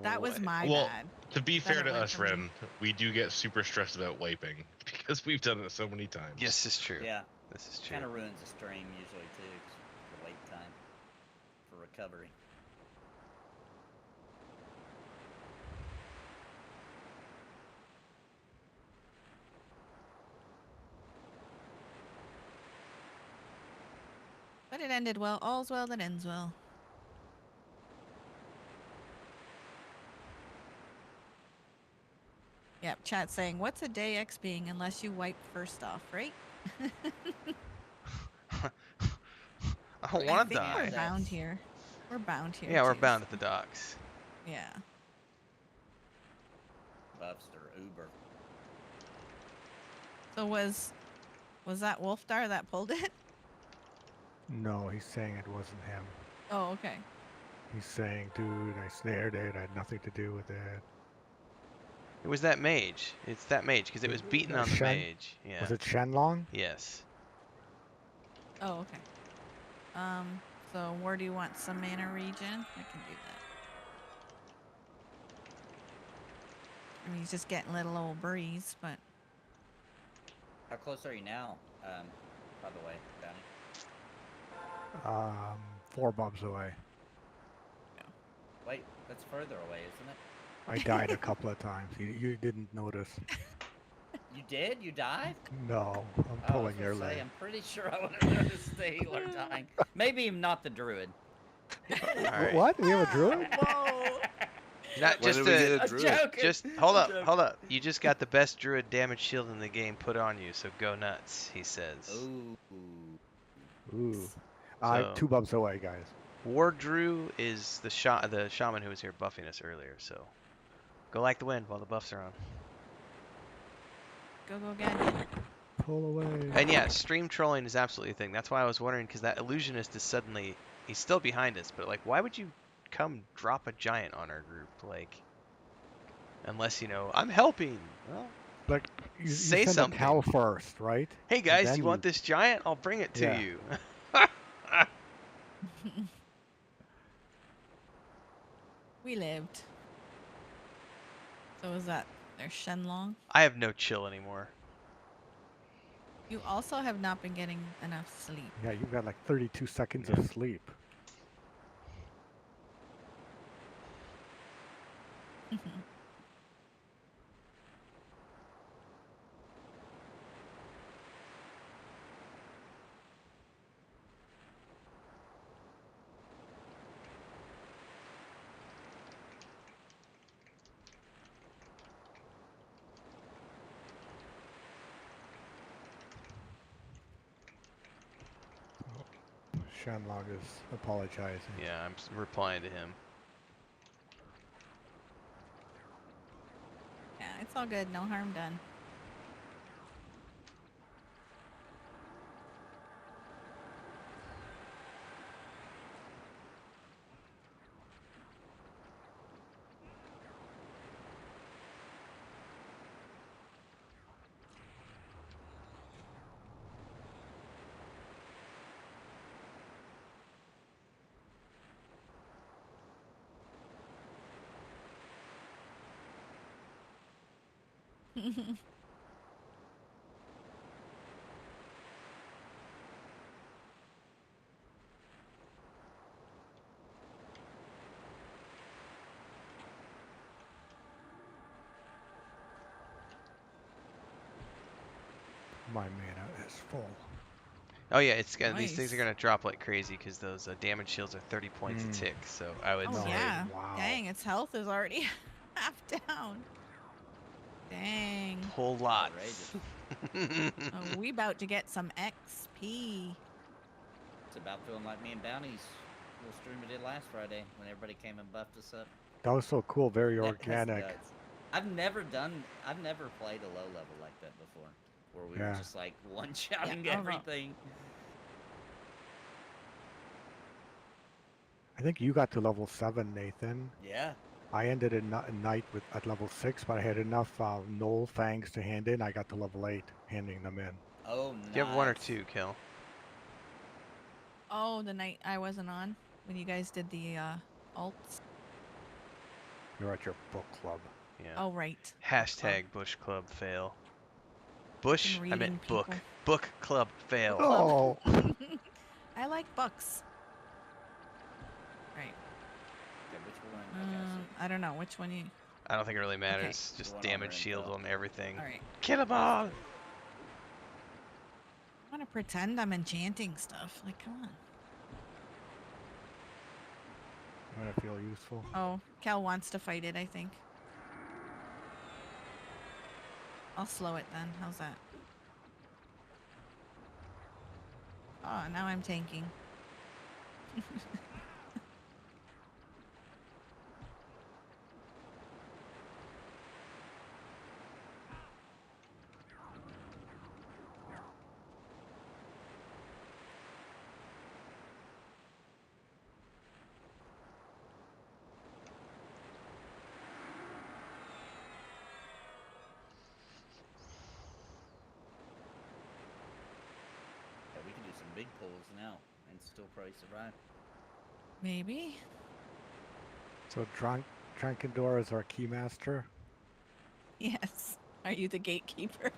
That was what? my Well, bad. To be That fair it to went us, for me. Ren, we do get super stressed about wiping because we've done it so many times. Yes, this is true. Yeah, This is true. kind of ruins the stream usually too, 'cause the wait time for recovery. But it ended well. All's well that ends well. Yep, chat saying, what's a day X being unless you wipe first off, right? I don't I want to think we're die. bound here. We're bound here. Yeah, we're too, bound so- at the docks. Yeah. Buffs are Uber. So was that Wolfdar that pulled it? No, he's saying it wasn't him. Oh, okay. He's saying, dude, I snared it. I had nothing to do with it. It was that mage. It's that mage because it was beating on the Shen? mage. Yeah. Was it Shenlong? Yes. Oh, okay. So where do you want some mana regen? I can do that. I mean, he's just getting a little old breeze, but How close are you now? By the way, Bounty. 4 bumps away. Wait, that's further away, isn't it? I died a couple of times. You didn't notice. You did? You died? No, I'm Oh, I was pulling gonna your say, leg. I'm pretty sure I would have noticed the healer dying. Maybe not the druid. All right. What? We have a druid? Whoa. Not When just did we get a I'm druid? joking. Just hold I'm up, joking. hold up. You just got the best druid damage shield in the game put on you, so go nuts, he says. Ooh. Ooh. So 2 bumps away, guys. War Drew is the shaman who was here buffing us earlier, so go like the wind while the buffs are on. Go again. Pull away. And yeah, stream trolling is absolutely a thing. That's why I was wondering, because that illusionist is suddenly he's still behind us, but like, why would you come drop a giant on our group? Like, unless I'm helping. Well, Like, you say send a cow something. first, right? Hey And guys, then you want this giant? I'll bring it to Yeah. you. We lived. So is that their Shenlong? I have no chill anymore. You also have not been getting enough sleep. Yeah, you've got like 32 seconds of sleep. Shanlong is apologizing. Yeah, I'm replying to him. Yeah, it's all good. No harm done. My mana is full. Oh yeah, it's gonna these things are Nice. gonna drop like crazy because those damage shields are 30 points a tick. So I would Oh say yeah. Wow. Dang, its health is already half down. Dang. pull lots. Oh, we about to get some XP. It's about feeling like me and Bounty's little stream we did last Friday when everybody came and buffed us up. That was so cool, very That's organic. nuts. I've never played a low level like that before, where we were Yeah. just like one-shotting Yeah, everything. I think you got to level 7, Nathan. Yeah. I ended in night at level 6, but I had enough Knoll fangs to hand in. I got to level 8, handing them in. Oh, nice. Do you have one or two, Kill? Oh, the night I wasn't on when you guys did the alts. You're at your book club. Yeah. Oh right. Hashtag Bush Club fail. Bush? Been I meant reading book. people. Book Club fail. Oh, I like books. Right. Okay, which one? Okay, I see. I don't know which one you. I don't think it really matters. The Just one damage on shield Intel. on everything. All right. Kill 'em all! I want to pretend I'm enchanting stuff. Like, come on. I'm gonna feel useful. Oh, Cal wants to fight it, I think. I'll slow it then. How's that? Oh, now I'm tanking. Yeah, we can do some big pulls now and still probably survive. Maybe. So Drankendor is our keymaster. Yes. Are you the gatekeeper?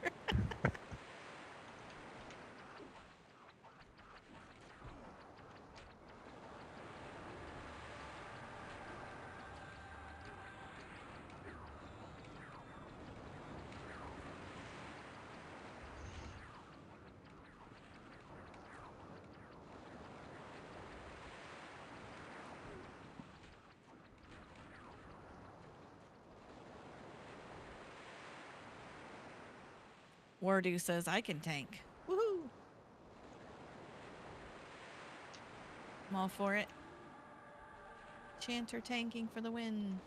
Wardu says I can tank. Woohoo! I'm all for it. Chanter tanking for the win.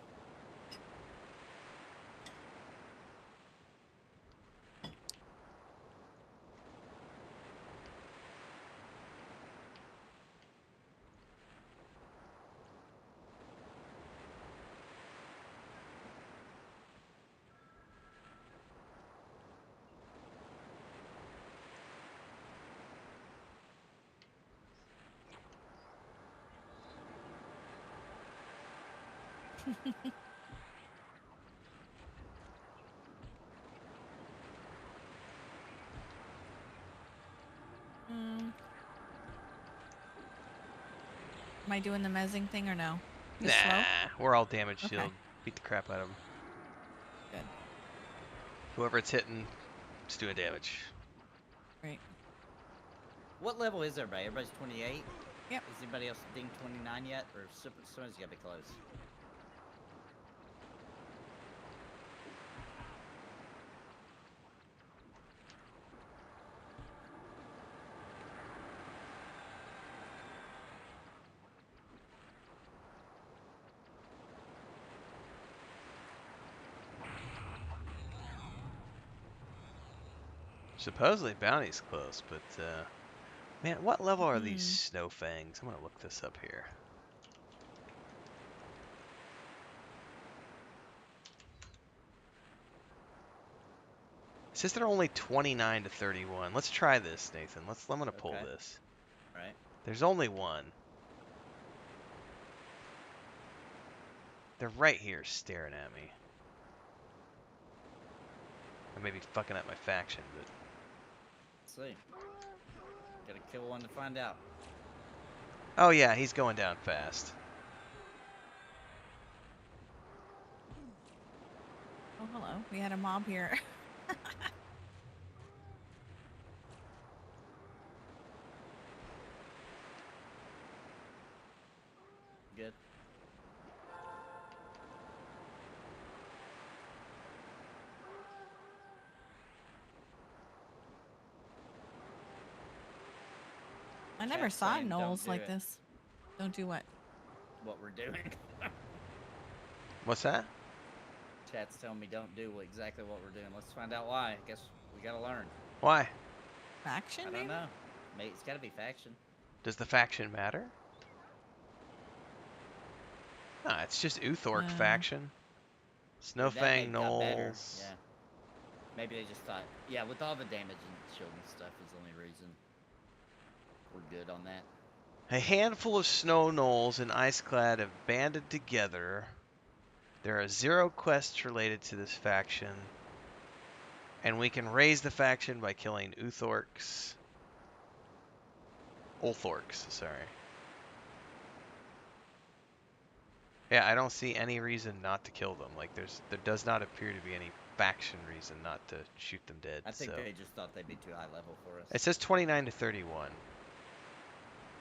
Am I doing the mezzing thing or no? Just Nah, slow? we're all damage Okay. shield. Beat the crap out of him. Good. Whoever it's hitting, it's doing damage. Great. What level is everybody? Everybody's 28? Yep. Is anybody else ding 29 yet? Or someone's gotta be close. Supposedly bounty's close, but man, what level are these Hmm. snow fangs? I'm gonna look this up here. It says they're only 29 to 31. Let's try this, Nathan. I'm gonna pull Okay. this. Right. There's only one. They're right here staring at me. I may be fucking up my faction, but Let's see. Gotta kill one to find out. oh yeah, he's going down fast. Oh, hello. We had a mob here. Good. I never Chat's saw saying don't gnolls do like it. this. Don't do what? What we're doing. What's that? Chat's telling me don't do exactly what we're doing. Let's find out why. I guess we gotta learn. Why? Faction, I maybe? don't know. Mate, it's gotta be faction. Does the faction matter? Nah, it's just Uthork faction. That Snowfang maybe got better. Knolls. Yeah. Maybe they just thought, yeah, with all the damage and shield and stuff is the only reason we're good on that. A handful of snow gnolls and Iceclad have banded together. There are 0 quests related to this faction. And we can raise the faction by killing Ulthorks, sorry. Yeah, I don't see any reason not to kill them. Like, there does not appear to be any faction reason not to shoot them dead. I think so. they just thought they'd be too high level for us. It says 29 to 31.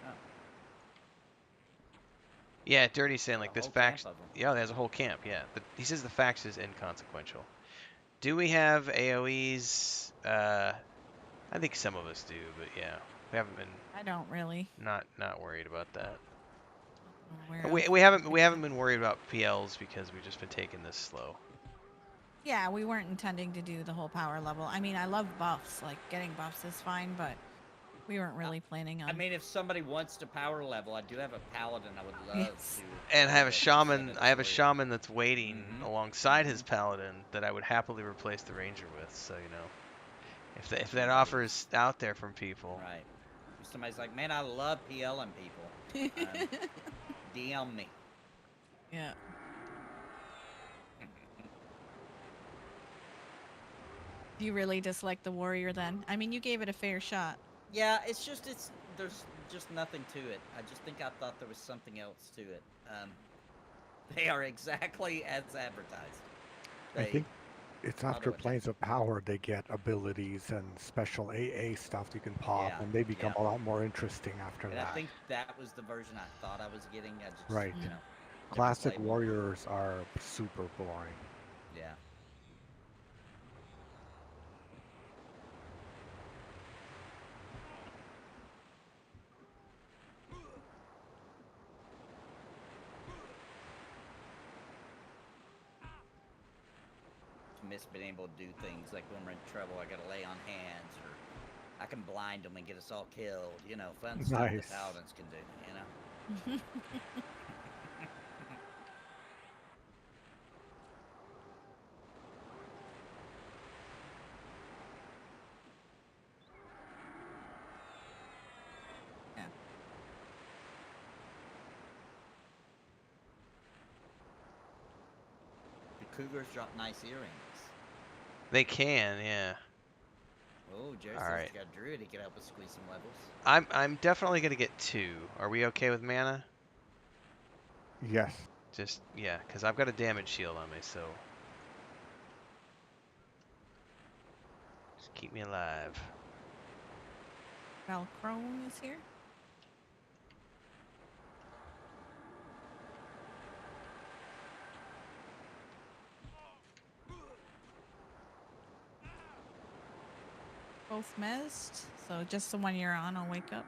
Oh. Yeah, Dirty's saying like A this whole camp faction. of 'em. Yeah, there's a whole camp. Yeah, he says the faction is inconsequential. Do we have AOE's? I think some of us do, but yeah, we haven't been. I don't really. Not worried about that. I'm aware of. We haven't been worried about PLs because we've just been taking this slow. Yeah, we weren't intending to do the whole power level. I mean, I love buffs. Like, getting buffs is fine, but we weren't really planning on... I mean, if somebody wants to power level, I do have a paladin I would love Yes. to. And I have a instead shaman. of I have a warrior. shaman that's waiting Mhm. alongside his paladin that I would happily replace the ranger with. So you know, if that offer is out there from people. Right. If somebody's like, man, I love PLing people. DM me. Yeah. Do you really dislike the warrior then? I mean, you gave it a fair shot. Yeah, there's just nothing to it. I just think I thought there was something else to it. They are exactly as advertised. I think it's after Planes of Power they get abilities and special AA stuff you can pop, Yeah, and they become yeah. a lot more interesting after And that. I think that was the version I thought I was getting. I just, Right. you know, never Classic played one. warriors are super boring. Yeah. miss being able to do things like when we're in trouble. I gotta lay on hands, or I can blind them and get us all killed. You know, fun stuff Nice. that paladins can do. You know. Yeah. The cougars drop nice earrings. They can, yeah. Oh, Jerry All says right. he's got Druid. He can help us squeeze some levels. I'm definitely gonna get 2. Are we okay with mana? Yes. Just yeah, because I've got a damage shield on me, so just keep me alive. Valcrone is here. Both mezzed, so just the one you're on, I'll wake up.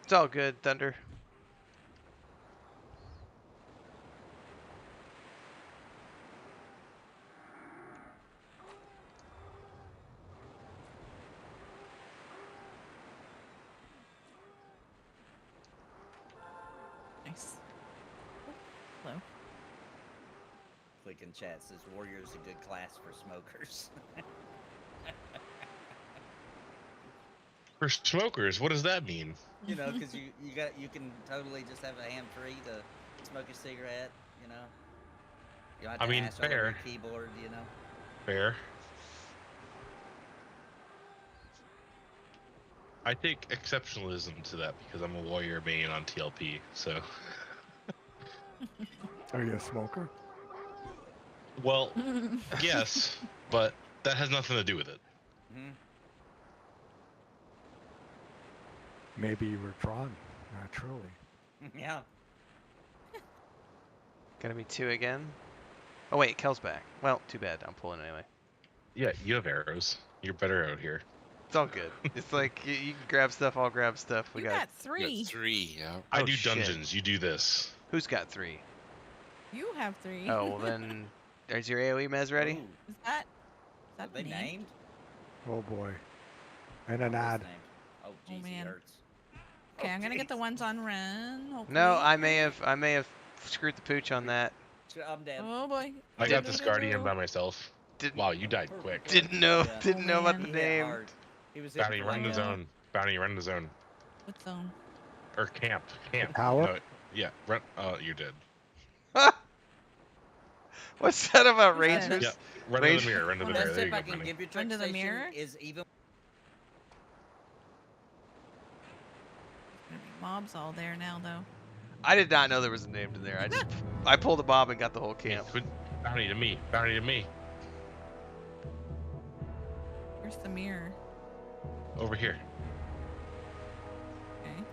It's all good, Thunder. Nice. Oh, hello. Click in chat says Warrior's a good class for smokers. For smokers, what does that mean? You know, because you can totally just have a hand free to smoke a cigarette. You know, you don't have to I mean, hash all over fair. your keyboard. You know. Fair. I take exceptionalism to that because I'm a warrior main on TLP, so. Are you a smoker? Well, yes, but that has nothing to do with it. Mm-hmm. Maybe you were drawn naturally. Yeah. Gonna be 2 again. Oh wait, Kel's back. Well, too bad. I'm pulling anyway. Yeah, you have arrows. You're better out here. It's all good. It's like you can grab stuff. I'll grab stuff. We You got. got 3. 3, yeah. I Oh, do shit. dungeons. You do this. Who's got 3? You have 3. Oh well then. There's your AOE mez ready. Ooh, Is that are they named? named? Oh boy. And an What is ad. named? Oh, Oh, jeez, he man. hurts. Okay, Oh, I'm gonna get the jeez. ones on Ren. Hopefully. No, I may have screwed the pooch on that. I'm dead. Oh boy. I got this guardian by myself. Didn't Wow, you died quick. didn't know Yeah. didn't know about man. the He hit name. hard. He was hitting Bounty, for run like the a- zone. Bounty, run the zone. What zone? Or camp. Camp. Tower? No, yeah, run. Oh, you're dead. What's that about Who's that? rangers? Yeah, run to the mirror. Run to the Wanna- mirror. Best There you tip go, I can Bounty. give your Run truck to the station mirror? is even. Gonna be mobs all there now, though. I did not know there was a name in there. I pulled a bomb and got the whole camp. Bounty to me. Bounty to me. Where's the mirror? Over here. Okay.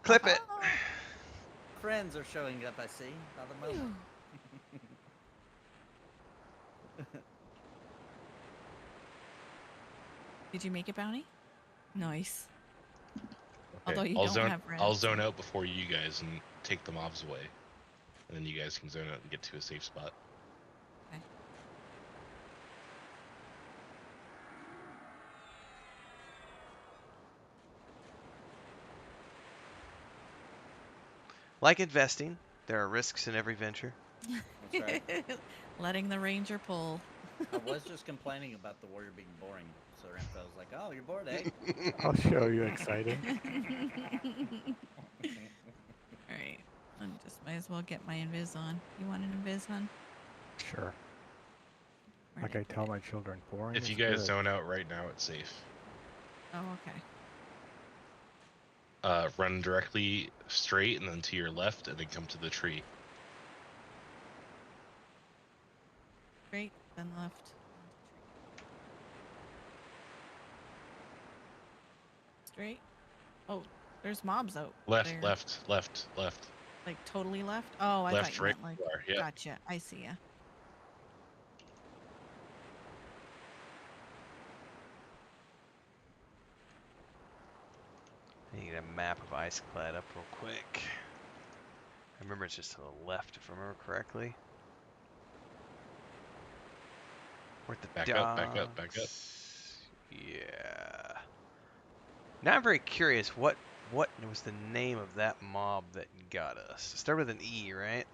Clip it. Ah. Friends are showing up, I see, by the moment. Did you make it, Bounty? Nice. Okay, Although you I'll don't zone, have red. I'll zone out before you guys and take the mobs away. And then you guys can zone out and get to a safe spot. Okay. Like investing, there are risks in every venture. That's right. Letting the ranger pull. I was just complaining about the warrior being boring, so Ramfell was like, "Oh, you're bored, eh?" I'll show you exciting. Alright. I just might as well get my invis on. You want an invis, hun? Sure. Where Like did I put tell it? my children, boring If is you guys good. zone out right now, it's safe. Oh, okay. Run directly straight and then to your left and then come to the tree. Straight, then left. Straight. Oh, there's mobs out Left, there. left, left, left. Like totally left? Oh, I Left, thought you right, meant like. far, yeah. Gotcha. I see ya. I need a map of Iceclad up real quick. I remember it's just to the left, if I remember correctly. We're at the Back up, back up, back up. docks. Yeah. Now I'm very curious. What was the name of that mob that got us? It started with an E, right?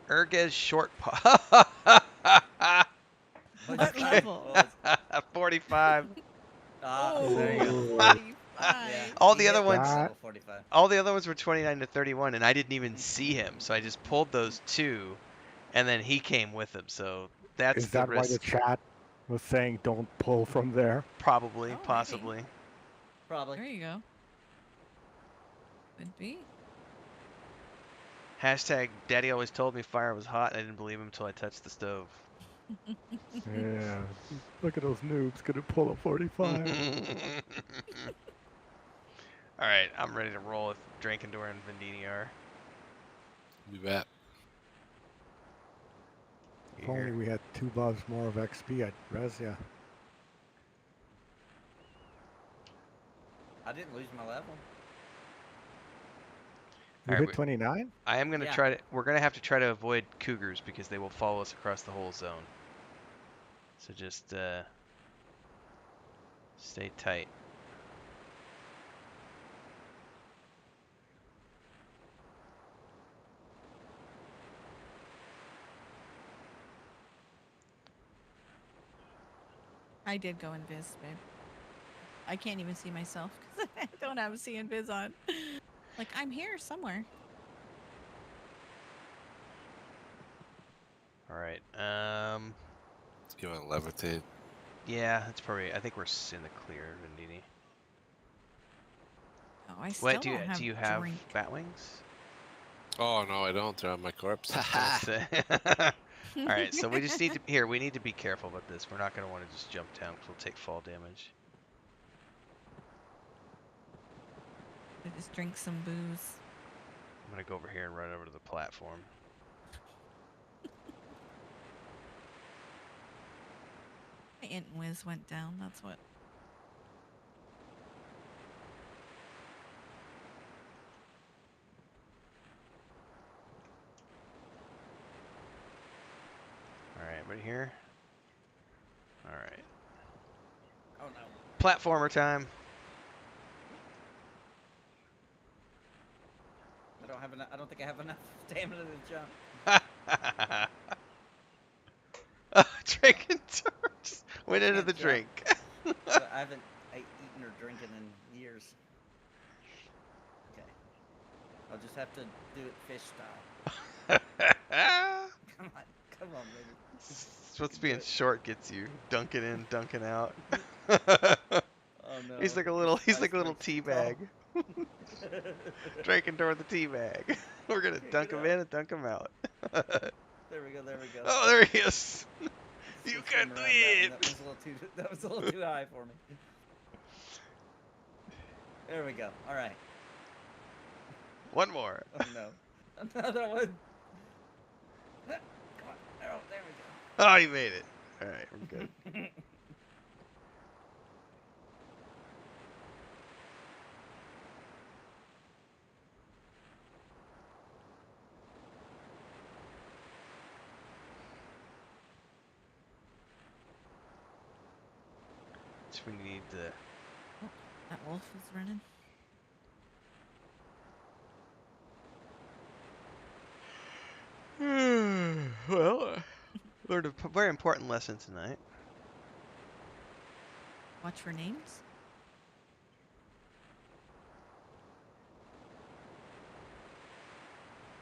Urges Short Paw. What'd What you say? level? What was- 45. Oh, there you go. Ooh. 45. Yeah. All he the other hit ones- level 45. All the other ones were 29 to 31, and I didn't even see him, so I just pulled those two, and then he came with him. So that's Is the that why the risk. chat was saying don't pull from there? Probably, Oh, maybe. possibly. Probably. There you go. Could be. Hashtag Daddy always told me fire was hot, and I didn't believe him until I touched the stove. Yeah. Look at those noobs gonna pull a 45. All right, I'm ready to roll if Drakendor and Vendini are. You bet. If only we had 2 buffs more of XP, I'd res ya. I didn't lose my level. You Alright, hit 29? I am gonna Yeah. try to. We're gonna have to try to avoid cougars because they will follow us across the whole zone. So just stay tight. I did go invis, babe. I can't even see myself because I don't have see invis on. Like, I'm here somewhere. All right. Let's give it a levitate. Yeah, it's probably. I think we're in the clear, Vendini. Oh, I still Wait, don't have do you have drink. bat wings? Oh no, I don't. They're on my corpse. All right, so we just need to here. We need to be careful about this. We're not gonna want to just jump down because we'll take fall damage. I just drink some booze. I'm gonna go over here and run over to the platform. My int and whiz went down. That's what. All right, right here. All right, Oh no. platformer time. I don't have enough. I don't think I have enough stamina to jump. Drinking just went into Can't the jump. drink. But I haven't eaten or drinking in years. Okay. I'll just have to do it fish style. Come on, baby. It's what's being short gets you. Dunking in, dunking out. Oh no. He's like a little Iceberg's tea tall. bag. Drinking toward the tea bag. We're gonna Kick dunk it him up. in and dunk him out. There we go. There we go. Oh, there he is. You Just can swim do around that it. one. That was a little too high for me. There we go. All right. One more. Oh no. Another one. Come on. Oh, there we Oh, you made it. All right, we're good. go. So we need the. That wolf is running. Well, learned a very important lesson tonight. Watch for names.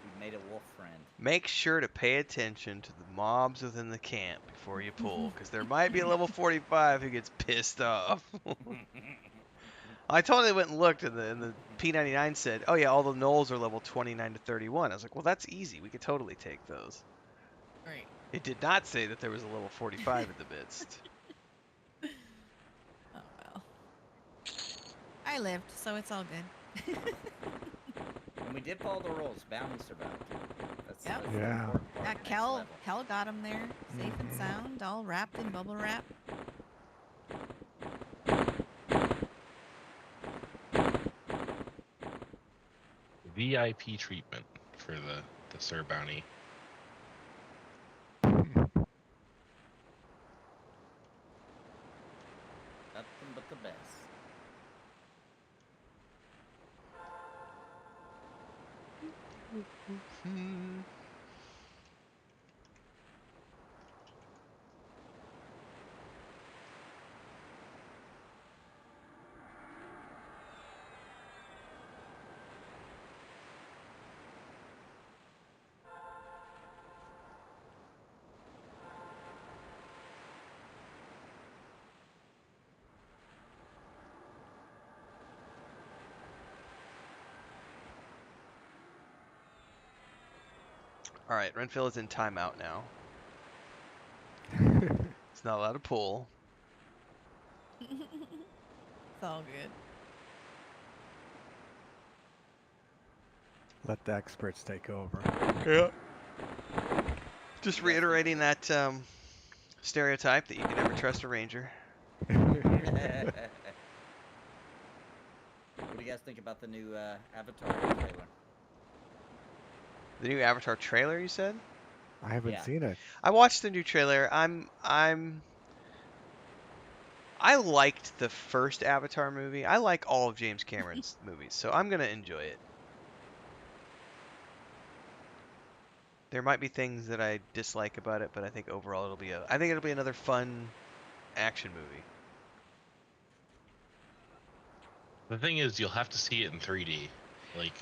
We made a wolf friend. Make sure to pay attention to the mobs within the camp before you pull, because there might be a level 45 who gets pissed off. I totally went and looked, and the P99 said, "Oh yeah, all the gnolls are level 29 to 31." I was like, "Well, that's easy. We could totally take those." Right. It did not say that there was a level 45 in the midst. Oh well. I lived, so it's all good. And we did follow the rules. Bounty survived. That's Yep. that's the Yeah. important part, next Kel level. got him there, safe and sound, all wrapped in bubble wrap. VIP treatment for the Sir Bounty. Nothing but the best. All right, Renfield is in timeout now. He's not allowed to pull. It's all good. Let the experts take over. Yeah. Just reiterating that stereotype that you can never trust a ranger. What do you guys think about the new Avatar trailer? The new Avatar trailer, you said? I haven't Yeah. seen it. I watched the new trailer. I liked the first Avatar movie. I like all of James Cameron's movies, so I'm gonna enjoy it. There might be things that I dislike about it, but I think overall I think it'll be another fun action movie. The thing is, you'll have to see it in 3D. Like,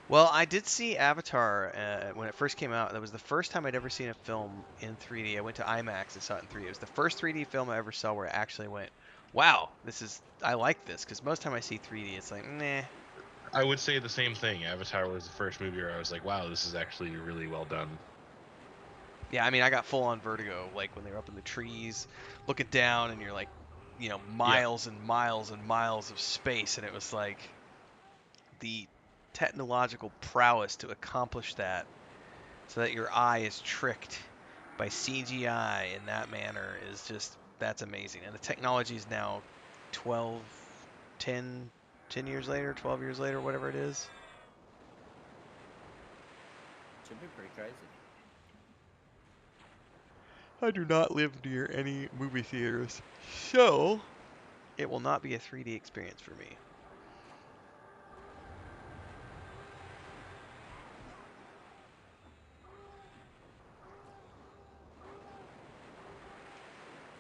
Well, I did see Avatar when it first came out. That was the first time I'd ever seen a film in 3D. I went to IMAX and saw it in 3D. It was the first 3D film I ever saw where I actually went, "Wow, I like this." Because most time I see 3D, it's like, nah. I would say the same thing. Avatar was the first movie where I was like, wow, this is actually really well done. Yeah, I mean, I got full on vertigo, like when they were up in the trees, looking down, and you're like, miles and miles and miles of space, and it was like the technological prowess to accomplish that, so that your eye is tricked by CGI in that manner that's amazing. And the technology is now 10 years later, 12 years later, whatever it is. Should be pretty crazy. I do not live near any movie theaters, so it will not be a 3D experience for me.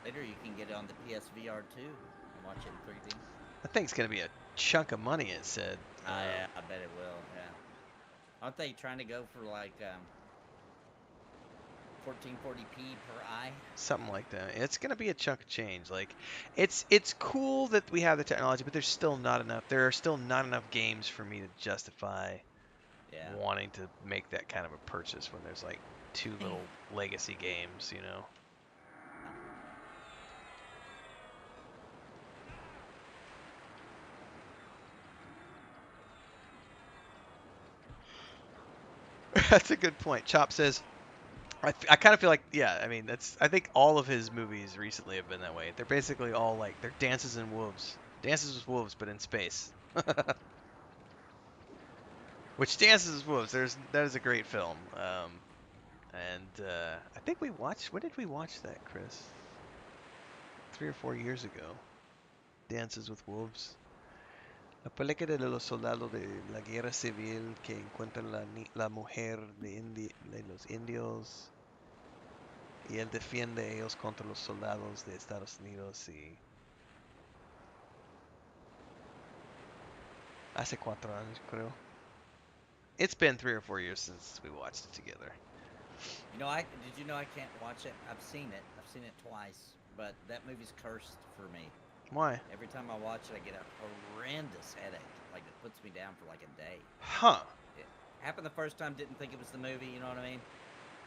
Later you can get it on the PSVR too and watch it in 3D. That thing's gonna be a chunk of money, it said. Yeah, I bet it will, yeah. Aren't they trying to go for like 1440p per eye? Something like that. It's gonna be a chunk of change. Like, it's cool that we have the technology, but there's still not enough. There are still not enough games for me to justify wanting to make that kind of a purchase when there's like two little legacy games, you know. That's a good point. Chop says, I kind of feel like, yeah, I mean, I think all of his movies recently have been that way. They're basically all like, they're Dances with Wolves, but in space. Which Dances with Wolves, that is a great film. And I think when did we watch that, Chris? 3 or 4 years ago. Dances with Wolves. La película de los soldados de la guerra civil que encuentran la mujer de los indios y él defiende a ellos contra los soldados de Estados Unidos y hace 4 años creo. It's been 3 or 4 years since we watched it together. Did you know I can't watch it? I've seen it twice, but that movie's cursed for me. Why? Every time I watch it, I get a horrendous headache. Like, it puts me down for like a day. Huh. It happened the first time, didn't think it was the movie, you know what I mean?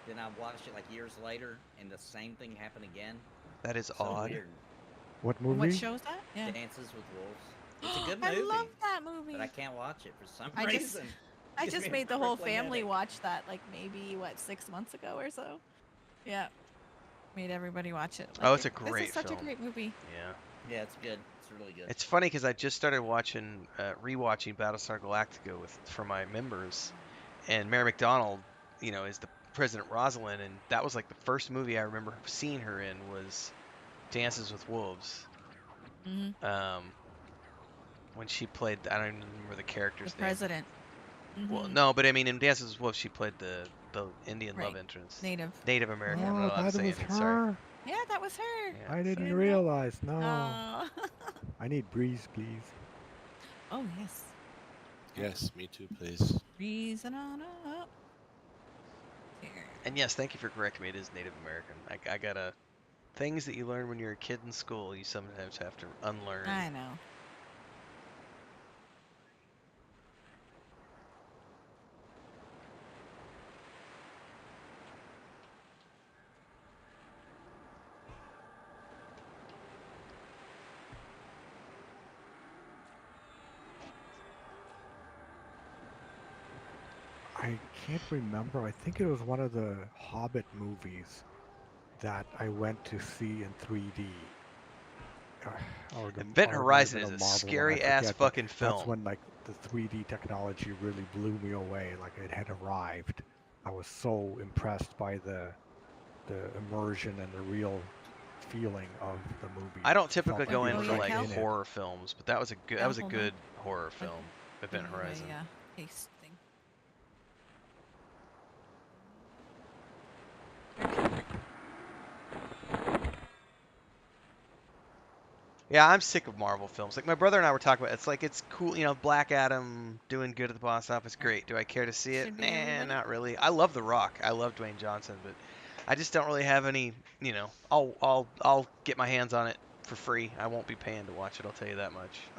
Then I watched it like years later, and the same thing happened again. That is So odd. weird. What movie? What show's that? Yeah. Dances with Wolves. It's a good movie. I love that movie. But I can't watch it for some I reason. I Gives just me a made the whole crippling family headache. watch that, like maybe 6 months ago or so. Yeah, made everybody watch it. Oh, Like, it's a this great is such film. a great movie. Yeah. Yeah, it's good. It's really good. It's funny because I just started watching, rewatching Battlestar Galactica for my members, and Mary McDonald, is the President Rosalind, and that was like the first movie I remember seeing her in was Dances with Wolves. Hmm. When she played, I don't even remember the The character's name. president. Well, Hmm. no, but I mean in Dances with Wolves she played the Indian love Right. interest. Native. Native American. I'm Yeah. not Oh, allowed to that say was Indian. Sorry. her. Yeah, that was her. Yeah. I You didn't didn't know? realize. No. Oh. I need breeze, please. Oh, yes. Yes, me too, please. Reason on up. Here. And yes, thank you for correcting me. It is Native American. I gotta things that you learn when you're a kid in school, you sometimes have to unlearn. I know. I can't remember. I think it was one of the Hobbit movies that I went to see in 3D. Or Event or it might have Horizon been is a a Marvel one, I scary ass forget, but fucking that's film. when like the 3D technology really blew me away. Like it had arrived. I was so impressed by the immersion and the real feeling of the movie. I don't Felt typically like go you in were for yeah, like right Cal? in it. horror films, but that was Cal, a hold good on. horror film. Event Give you Horizon. a taste thing. Yeah, I'm sick of Marvel films. Like my brother and I were talking about, it's like it's cool, Black Adam doing good at the box office, great. Do I care to see it? Should be Nah, everybody. not really. I love The Rock. I love Dwayne Johnson, but I just don't really have any. I'll get my hands on it for free. I won't be paying to watch it. I'll tell you that much.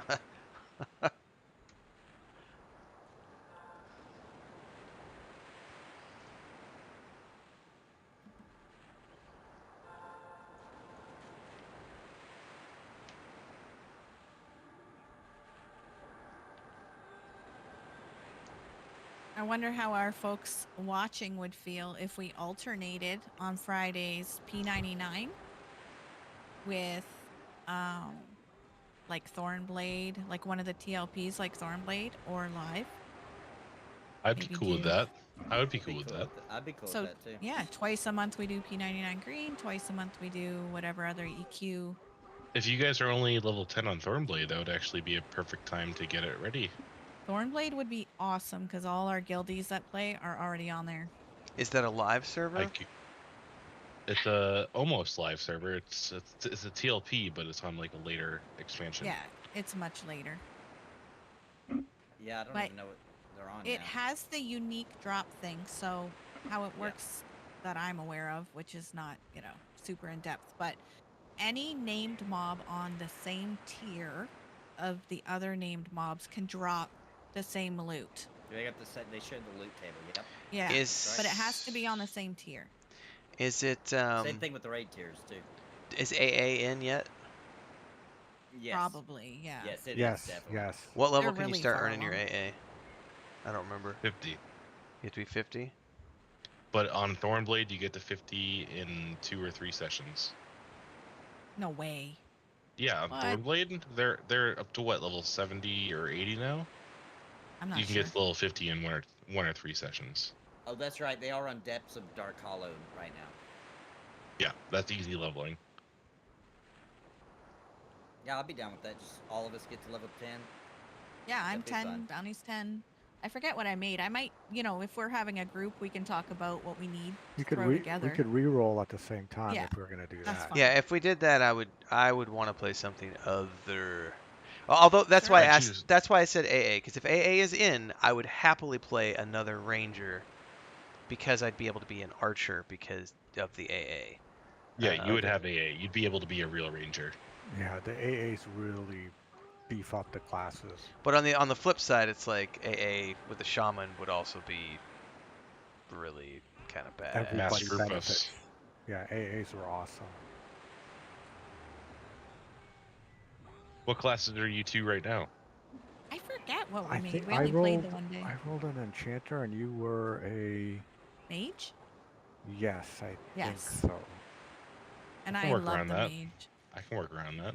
I wonder how our folks watching would feel if we alternated on Fridays P99 with like Thornblade, like one of the TLPs like Thornblade or live. I'd be Maybe cool with do that. I would be I'd cool with that. I'd be cool so with that too. yeah, twice a month we do P99 green, twice a month we do whatever other EQ. If you guys are only level 10 on Thornblade, that would actually be a perfect time to get it ready. Thornblade would be awesome because all our guildies that play are already on there. Is that a live server? It's a almost live server. It's a TLP, but it's on like a later expansion. Yeah, it's much later. Yeah, I don't But even know what they're on it now. has the unique drop thing. So how it works that I'm aware of, which is not, super in depth, but any named mob on the same tier of the other named mobs can drop the same loot. They got they showed the loot table. Yep. Yeah, Is but it has to be on the same tier. Is it Same thing with the raid tiers too. is AA in yet? Yes. Probably, yeah. Yes, it is Yes, definitely. yes. What level They're can you really start far earning your along. AA? I don't remember. 50. You have to be 50? But on Thornblade, you get to 50 in 2 or 3 sessions. No way. Yeah, on What? Thornblade, they're up to what, level 70 or 80 now? I'm not You can sure. get to level 50 in one or 3 sessions. Oh, that's right. They are on Depths of Dark Hollow right now. Yeah, that's easy leveling. Yeah, I'll be down with that. Just all of us get to level 10. Yeah, I'm That'd be 10, fun. Bounty's 10. I forget what I made. I might, if we're having a group, we can talk about what we need We to could throw together. we could re-roll at the same time Yeah, if we were gonna do that's that. fine. Yeah, if we did that, I would want to play something other. Although that's Sure. why I I asked. choose- That's why I said AA, because if AA is in, I would happily play another ranger, because I'd be able to be an archer because of the AA. Yeah, you would the- have AA. You'd be able to be a real ranger. Yeah, the AAs really beef up the classes. But on the flip side, it's like AA with the shaman would also be really kind of bad. Everybody Master group benefits. buffs. Yeah, AAs are awesome. What classes are you 2 right now? I forget what we I made. think We I only played rolled the one day. I rolled an enchanter and you were a Mage? yes, I think Yes. so. And I can I work love around the that. mage. I can work around that.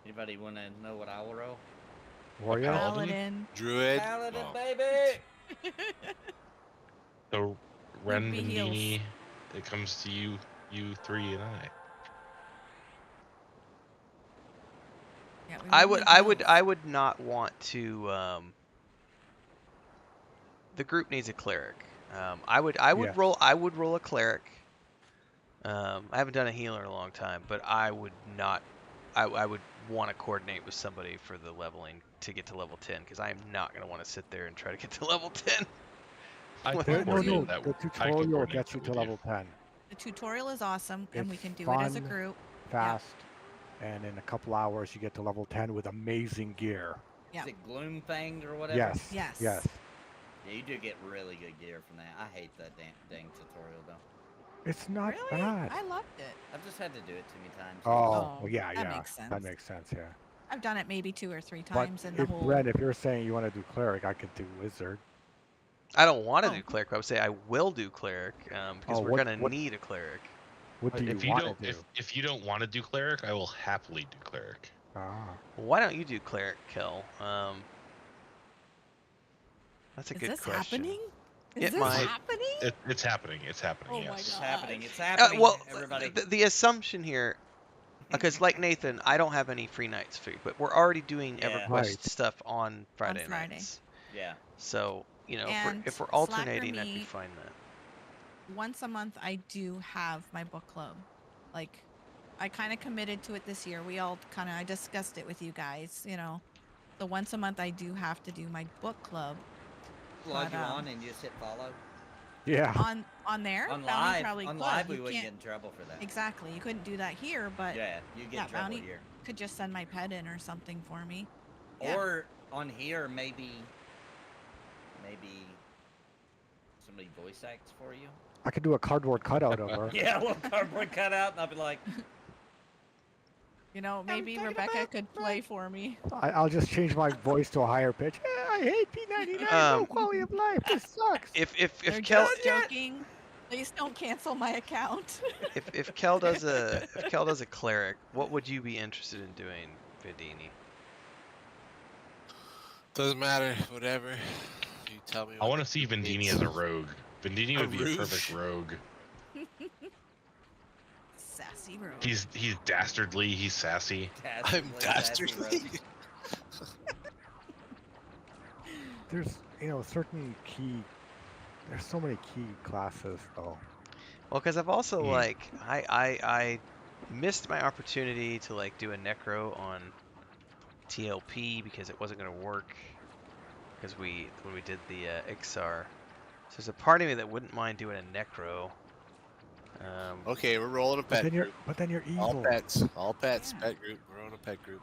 Anybody want to know what I will roll? Warrior? Paladin. Druid. Paladin, Oh. baby! So Ren be heals. Vendini, it comes to you, you three, and I. Yeah, we I will would, need I would, heals. I would not want to. The group needs a cleric. I would Yeah. roll. I would roll a cleric. I haven't done a healer in a long time, but I would not. I would want to coordinate with somebody for the leveling to get to level 10 because I am not going to want to sit there and try to get to level 10. I With can No, coordinate no, that. the I can tutorial coordinate gets you that to with you. level 10. The tutorial is awesome, and we It's can do it as a fun, group. fast, and in a couple hours you get to level 10 with amazing gear. Yeah. Is it Gloom Fanged or whatever? Yes. Yes. Yes. Yeah, you do get really good gear from that. I hate that dang tutorial, though. It's not Really? bad. I loved it. I've just had to do it too many times. Oh, Oh, well, yeah, that yeah. makes sense. That makes sense, yeah. I've done it maybe 2 or 3 But times in the if, whole. Brent, if you're saying you want to do cleric, I could do wizard. I don't want to Oh. do cleric. But I would say I will do cleric because Oh, we're what- going to what- need a cleric. What do If you you want don't, to do? if you don't want to do cleric, I will happily do cleric. Ah. Well, why don't you do cleric, Kel? That's a Is good this question. happening? It Is this might. happening? It's happening. It's happening. Oh my yes. It's God. happening. It's happening, Well, everybody. the assumption here, because like Nathan, I don't have any free nights free, but we're already doing Yeah. EverQuest Right. stuff on Friday Friday. nights. Yeah. So And if we're Slacker alternating, I'd be Me- fine that. Once a month, I do have my book club. Like, I kind of committed to it this year. I discussed it with you guys, So once a month, I do have to do my book club. Log But, you on and you just hit follow. Yeah. On there, On Bounty live, probably on could. live, we You wouldn't can't- get in trouble for that. Exactly. You couldn't do that here, but Yeah, you get yeah, in trouble Bounty here. could just send my pet in or something for me. Yeah. Or on here, maybe somebody voice acts for you. I could do a cardboard cutout of her. Yeah, a little cardboard cutout, and I'll be like, Maybe talking Rebecca about could play for me. I'll just change my voice to a higher pitch. I hate P99. No quality of life. This sucks. If They're Kel just joking. Please don't cancel my account. if Kel does a cleric, what would you be interested in doing, Vidini? Doesn't matter. Whatever. You tell me. I want to see Vendini as a rogue. Vendini A would be a rouge? perfect rogue. Sassy rogue. He's dastardly. He's sassy. I'm Dastardly, dastardly. There's, certain key. There's so many key classes, though. Well, because I've also Hmm. I missed my opportunity to do a necro on TLP because it wasn't going to work because when we did the XR. So there's a part of me that wouldn't mind doing a necro. Okay, we're rolling a pet group. But then you're evil. All pets. All pets. Yeah. Pet group. We're on a pet group.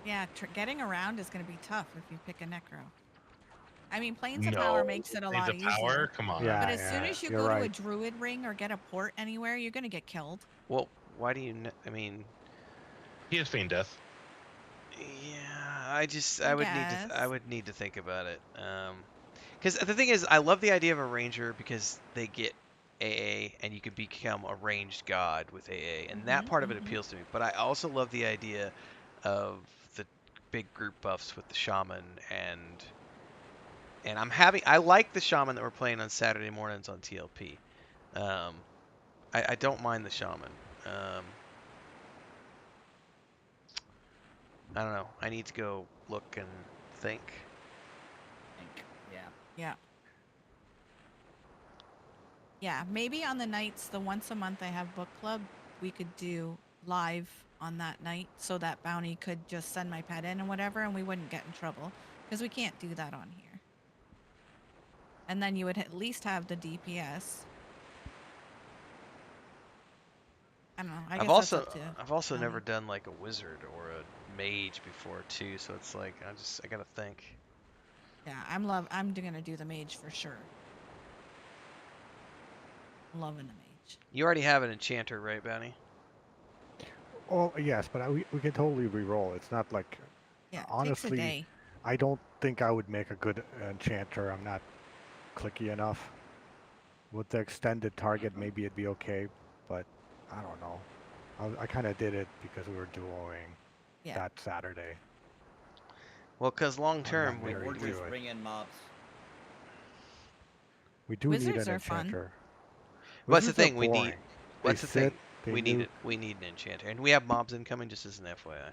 Yeah, getting around is going to be tough if you pick a necro. I mean, Planes of Power makes it a lot Planes of Power? easier. Come on. Yeah. But as soon as you you're go to a right. druid ring or get a port anywhere, you're going to get killed. Well, why do you? I mean, He has feigned death. yeah, I would need to think about it. Because the thing is, I love the idea of a ranger because they get AA and you can become a ranged god with AA, and that part of it appeals to me. But I also love the idea of the big group buffs with the shaman and I like the shaman that we're playing on Saturday mornings on TLP. I don't mind the shaman. I don't know. I need to go look and think. Yeah. Yeah, maybe on the nights, the once a month I have book club, we could do live on that night so that Bounty could just send my pet in and whatever, and we wouldn't get in trouble because we can't do that on here. And then you would at least have the DPS. I don't know. I guess that's up to I've also Bounty. never done like a wizard or a mage before too, so it's like I gotta think. Yeah, I'm gonna do the mage for sure. I'm loving the mage. You already have an enchanter, right, Bounty? Oh, yes, but we can totally re-roll. It's not like... Yeah, it honestly, takes a day. I don't think I would make a good enchanter. I'm not clicky enough. With the extended target, maybe it'd be okay, but I don't know. I kind of did it because we were duoing Yeah. that Saturday. Well, because long I'm term, not we, married Or to just it. bring in mobs. We do need Wizards an are fun. enchanter. What's the Wizards are thing we need? boring. They what's the sit, thing they we nuke. need? We need an enchanter, and we have mobs incoming. Just as an FYI,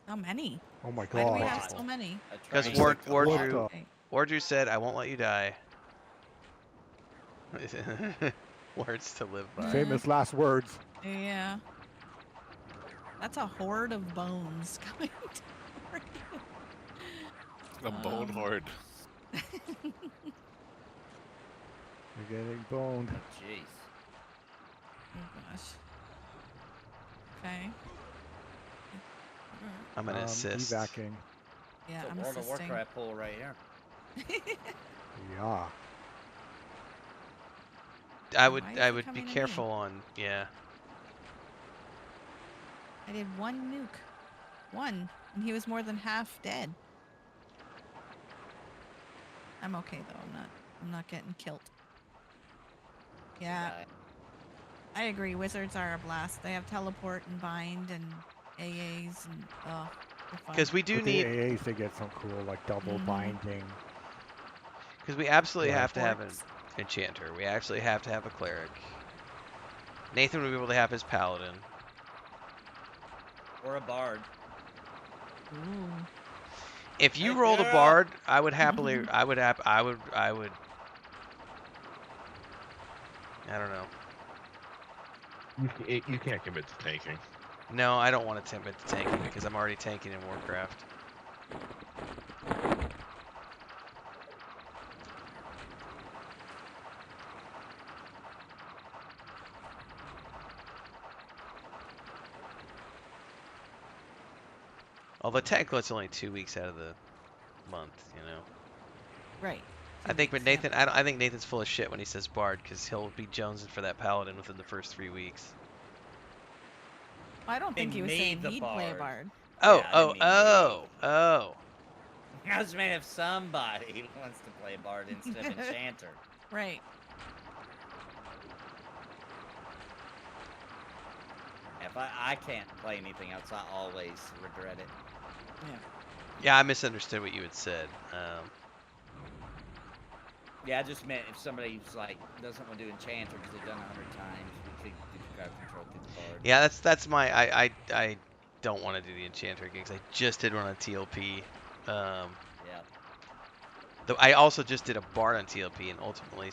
How many? Oh my Why do we god. have so many? A because train. What Wardrew the? Wardrew said, "I won't let you die." Words to live by. Famous last words. Yeah. That's a horde of bones coming for you. A bone Um, horde. You're getting boned. Jeez. Oh gosh. Okay. I'm gonna assist. Evacing. Yeah, It's a I'm World of assisting. Warcraft pool right here. Yeah. I Why would is I it would be coming to me? careful on I did one nuke. One. And he was more than half dead. I'm okay though. I'm not getting killed. Yeah, Guy. I agree. Wizards are a blast. They have teleport and bind and AAs and they're fun. because we do With the need AAs, they get some cool, like, double Mhm. binding. because we absolutely Right. have to have an Forks. enchanter. We actually have to have a cleric. Nathan would be able to have his paladin. Or a bard. Ooh. If you Heck rolled a yeah. bard, I would happily. I would. I would. I don't know. You can't commit to tanking. No, I don't want to commit to tanking because I'm already tanking in Warcraft. Although technically it's only 2 weeks out of the month, you know. Right. I think, but 2 weeks, Nathan, I think Nathan's full of shit when he says bard because he'll be jonesing for that paladin within the first 3 weeks. I don't think They he was made saying the he'd play a bard. bard. Oh, Yeah, I oh, didn't mean oh, oh. I was meant if somebody wants to play bard instead of enchanter. Right. If I can't play anything else, I always regret it. Yeah. Yeah, I misunderstood what you had said. Yeah, I just meant if somebody's like doesn't want to do enchanter because they've done it 100 times, we could do crowd control through the bard. Yeah, that's my. I don't want to do the enchanter gigs. I just did one on TLP. Yeah. Though I also just did a bard on TLP and ultimately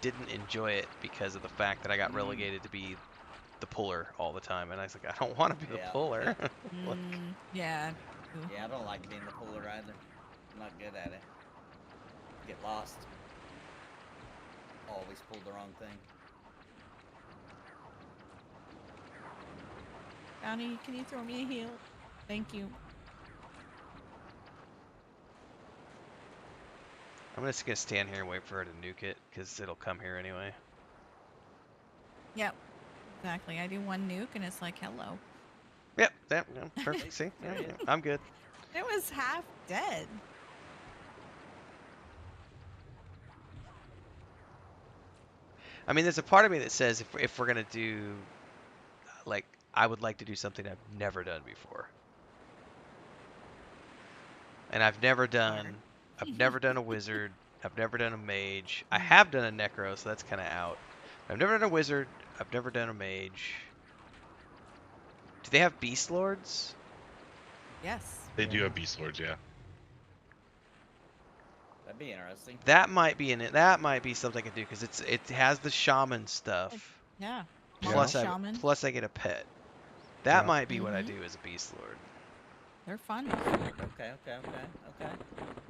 didn't enjoy it because of the fact that I got relegated to be the puller all the time, and I was like, I don't want to be the Yeah. puller. Yeah. Ooh. Yeah, I don't like being the puller either. I'm not good at it. Get lost. Always pull the wrong thing. Bounty, can you throw me a heal? Thank you. I'm just gonna stand here and wait for her to nuke it because it'll come here anyway. Yep. Exactly. I do one nuke and it's like, hello. Yep, perfect. See, yeah, I'm good. It was half dead. I mean, there's a part of me that says if we're gonna do, like, I would like to do something I've never done before. And I've never done a wizard. I've never done a mage. I have done a necro, so that's kind of out. I've never done a wizard. I've never done a mage. Do they have beast lords? Yes. They do have beast lords, yeah. That'd be interesting. That might be that might be something I could do because it has the shaman stuff. Yeah. Plus Shaman. I get a pet. That Yeah. might be what I do as a beast lord. They're fun. Okay.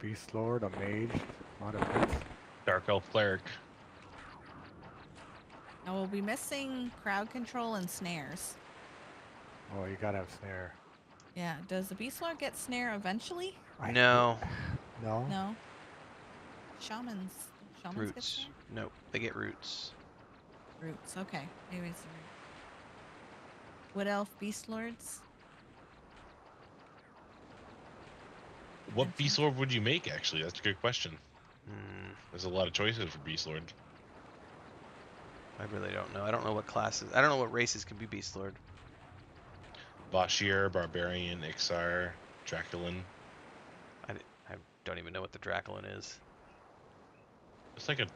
Beast Lord, a mage, not a pet. Dark elf cleric. Now we'll be missing crowd control and snares. Oh, you gotta have snare. Yeah. Does the Beast Lord get snare eventually? No. No? No. Shamans. Shamans get Roots. snare? Nope. They get roots. Roots. Okay. Maybe it's the root. Wood Elf Beast Lords? What beast lord would you make, actually? That's a good question. Hmm. There's a lot of choices for beast lord. I really don't know. I don't know what classes. I don't know what races can be Beast Lord. Bashir, Barbarian, Ixar, Draculan. I don't even know what the Draculin is. It's like a.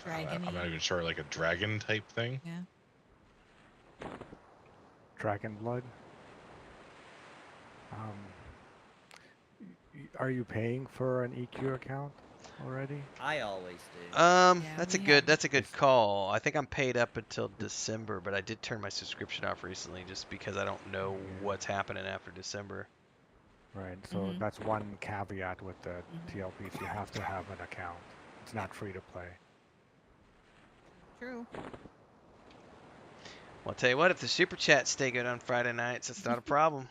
I'm not Dragony. even sure, like a dragon type thing. Yeah. Dragon Blood. Are you paying for an EQ account already? I always do. Yeah, That's a we good have- that's a good It's- call. I think I'm paid up until December, but I did turn my subscription off recently just because I don't know Yeah. what's happening after December. Right, so Mhm. that's one caveat with the Mhm. TLPs. You have to have an account. It's not free to play. True. Well, I'll tell you what, if the super chats stay good on Friday nights, it's not a problem.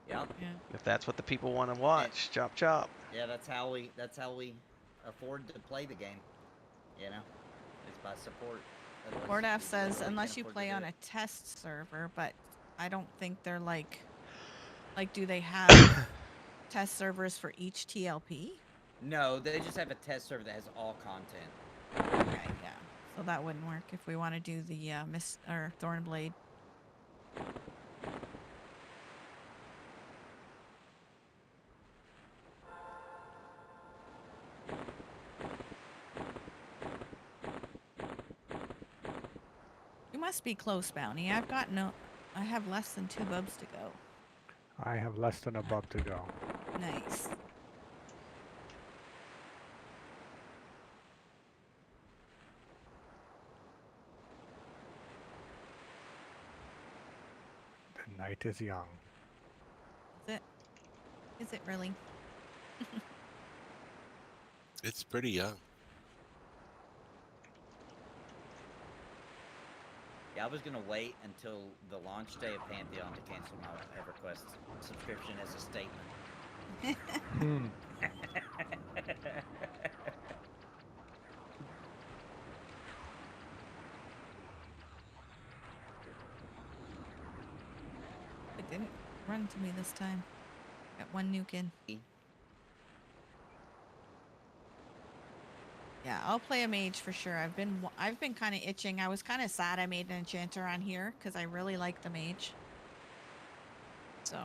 Yep. Yeah. If that's what the people want to watch, chop chop. Yeah, that's how we afford to play the game. You know, it's by support. Otherwise, Cordaf we says really unless can't you afford to play do on it. a test server, but I don't think they're like do they have test servers for each TLP? No, they just have a test server that has all content. Okay, yeah. So that wouldn't work if we want to do the Mist or Thornblade. You must be close, Bounty. I have less than 2 bubs to go. I have less than a bub to go. Nice. The night is young. Is it? Is it really? It's pretty young. Yeah, I was gonna wait until the launch day of Pantheon to cancel my EverQuest subscription as a statement. Hmm. It didn't run to me this time. Got 1 nuke in. Yeah, I'll play a mage for sure. I've been kind of itching. I was kind of sad I made an enchanter on here because I really like the mage. So,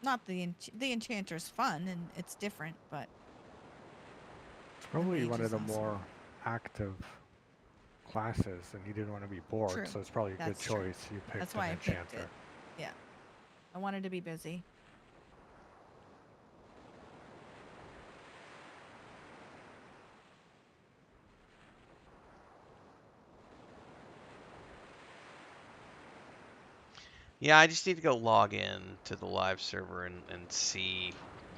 not the enchanter's fun and it's different, but It's probably mage one of is the awesome. more active classes, and you didn't want to be bored, True. so it's probably a good That's true. choice. You picked That's an why I picked enchanter. it. Yeah, I wanted to be busy. Yeah, I just need to go log in to the live server and see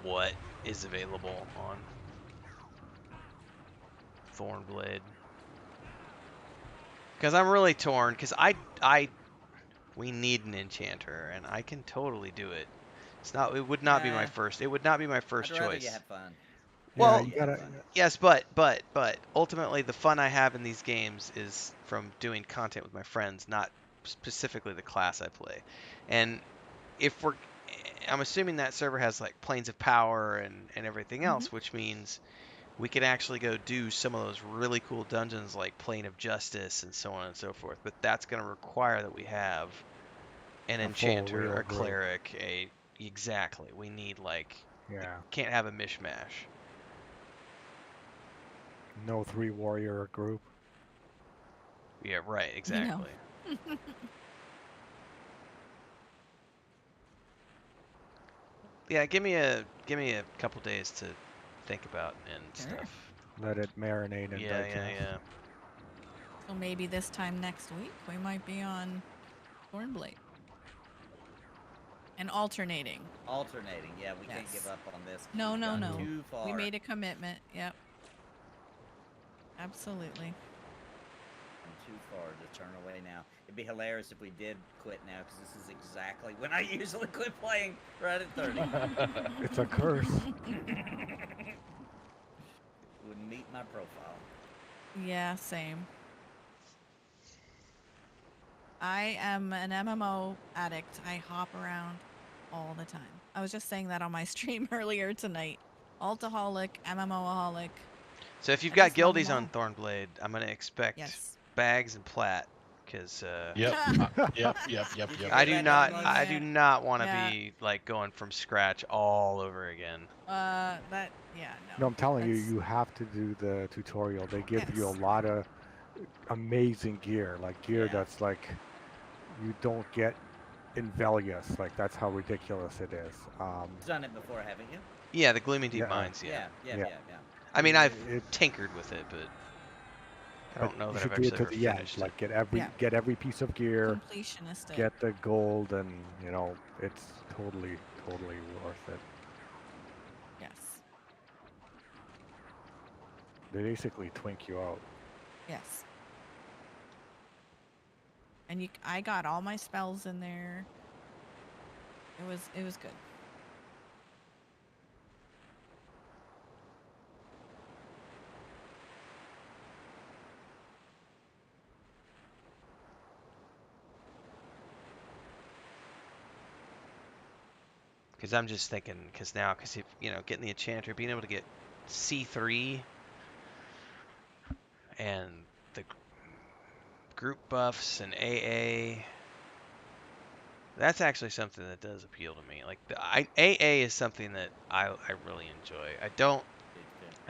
what is available on Thornblade. Because I'm really torn, because we need an enchanter, and I can totally do it. It would not be my first. It would not be my first I'd rather choice. you have fun. Well, you gotta. yes, but ultimately the fun I have in these games is from doing content with my friends, not specifically the class I play. And if I'm assuming that server has like planes of power and everything else, which means we could actually go do some of those really cool dungeons like Plane of Justice and so on and so forth. But that's going to require that we have an A full enchanter, real a group. cleric, exactly. We need Yeah. can't have a mishmash. No 3 warrior group. Yeah, right, exactly. Yeah, give me a couple days to think about and stuff. Let it marinate and Yeah, digest. yeah. So maybe this time next week we might be on Thornblade. And alternating. Alternating, yeah, we can't give Yes. up on this. 'Cause No, we've no, gone no. Too far. We made a commitment. Yep. Absolutely. I'm too far to turn away now. It'd be hilarious if we did quit now, because this is exactly when I usually quit playing, right at 30. It's a curse. Wouldn't meet my profile. Yeah, same. I am an MMO addict. I hop around all the time. I was just saying that on my stream earlier tonight. Altaholic, MMOaholic. So if you've I got just love 'em guildies on all. Thornblade, I'm gonna expect Yes. bags and plat, because Yep. Yep. Yep. Yep. Did you Yep. I hear do that, not Douglas? I do not want to Yeah. be like going from scratch all over again. That yeah, no. No, I'm telling you, That's- you have to do the tutorial. They give you a Yes. lot of amazing gear, like gear Yeah. that's like you don't get in Velious. Like that's how ridiculous it is. You've done it before, haven't you? Yeah, the Gloomy Deep Yeah, Mines. Yeah, Yeah. yeah, Yeah. yeah, yeah. I mean, I've it, tinkered with it, but I but don't know you that should I've do it actually to ever the end. finished it. Like Yeah. get every piece of gear, Completionist. get the gold, and you know it's totally worth it. Yes. They basically twink you out. Yes. And I got all my spells in there. It was good. Because I'm just thinking, because if you know, getting the enchanter, being able to get C3 and the group buffs and AA, that's actually something that does appeal to me. Like AA is something that I really enjoy. I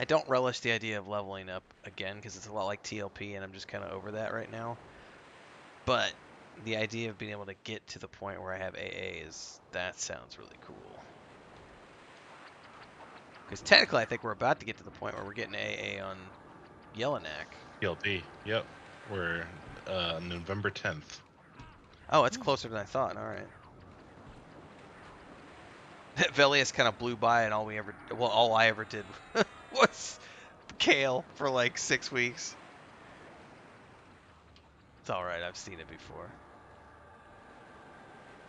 don't relish the idea of leveling up again because it's a lot like TLP, and I'm just kind of over that right now. But the idea of being able to get to the point where I have AA that sounds really cool. Because technically, I think we're about to get to the point where we're getting AA on Yellowknack. PLP. Yep. We're November 10th. Oh, it's closer than I thought. All right. Velious kind of blew by, and all I ever did was Kale for like 6 weeks. It's all right. I've seen it before.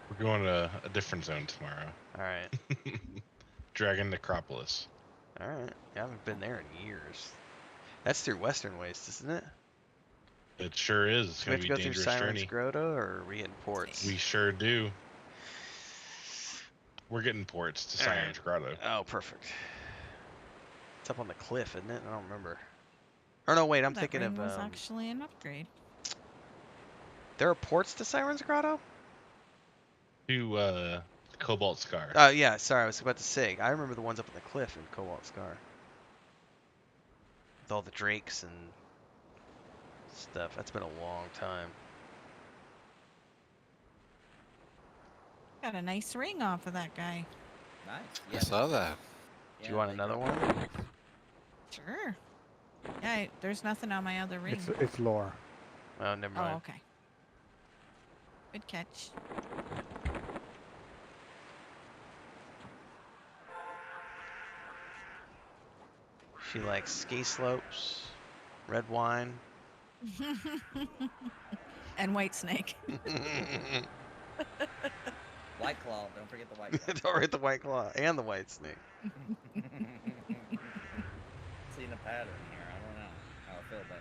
We're going to a different zone tomorrow. All right. Dragon Necropolis. All right. I haven't been there in years. That's through Western Waste, isn't it? It sure is. It's Do we going have to to be go a through dangerous Siren's journey. Grotto, or are we getting ports? We sure do. We're getting ports to All right. Siren's Grotto. Oh, perfect. It's up on the cliff, isn't it? I don't remember. Or no, wait. I'm That thinking ring of. was actually an upgrade. There are ports to Siren's Grotto? To Cobalt Scar. Oh, yeah. Sorry, I was about to say. I remember the ones up on the cliff in Cobalt Scar. With all the drakes and stuff. That's been a long time. Got a nice ring off of that guy. Nice. I Yeah. saw that. Do you want they another dropped one? it. Sure. Yeah, there's nothing on my other ring. It's lore. Oh, never Oh, mind. okay. Good catch. She likes ski slopes, red wine. And white snake. White Claw. Don't forget the White Claw. Don't forget the white claw and the white snake. Seeing a pattern here. I don't know how I feel about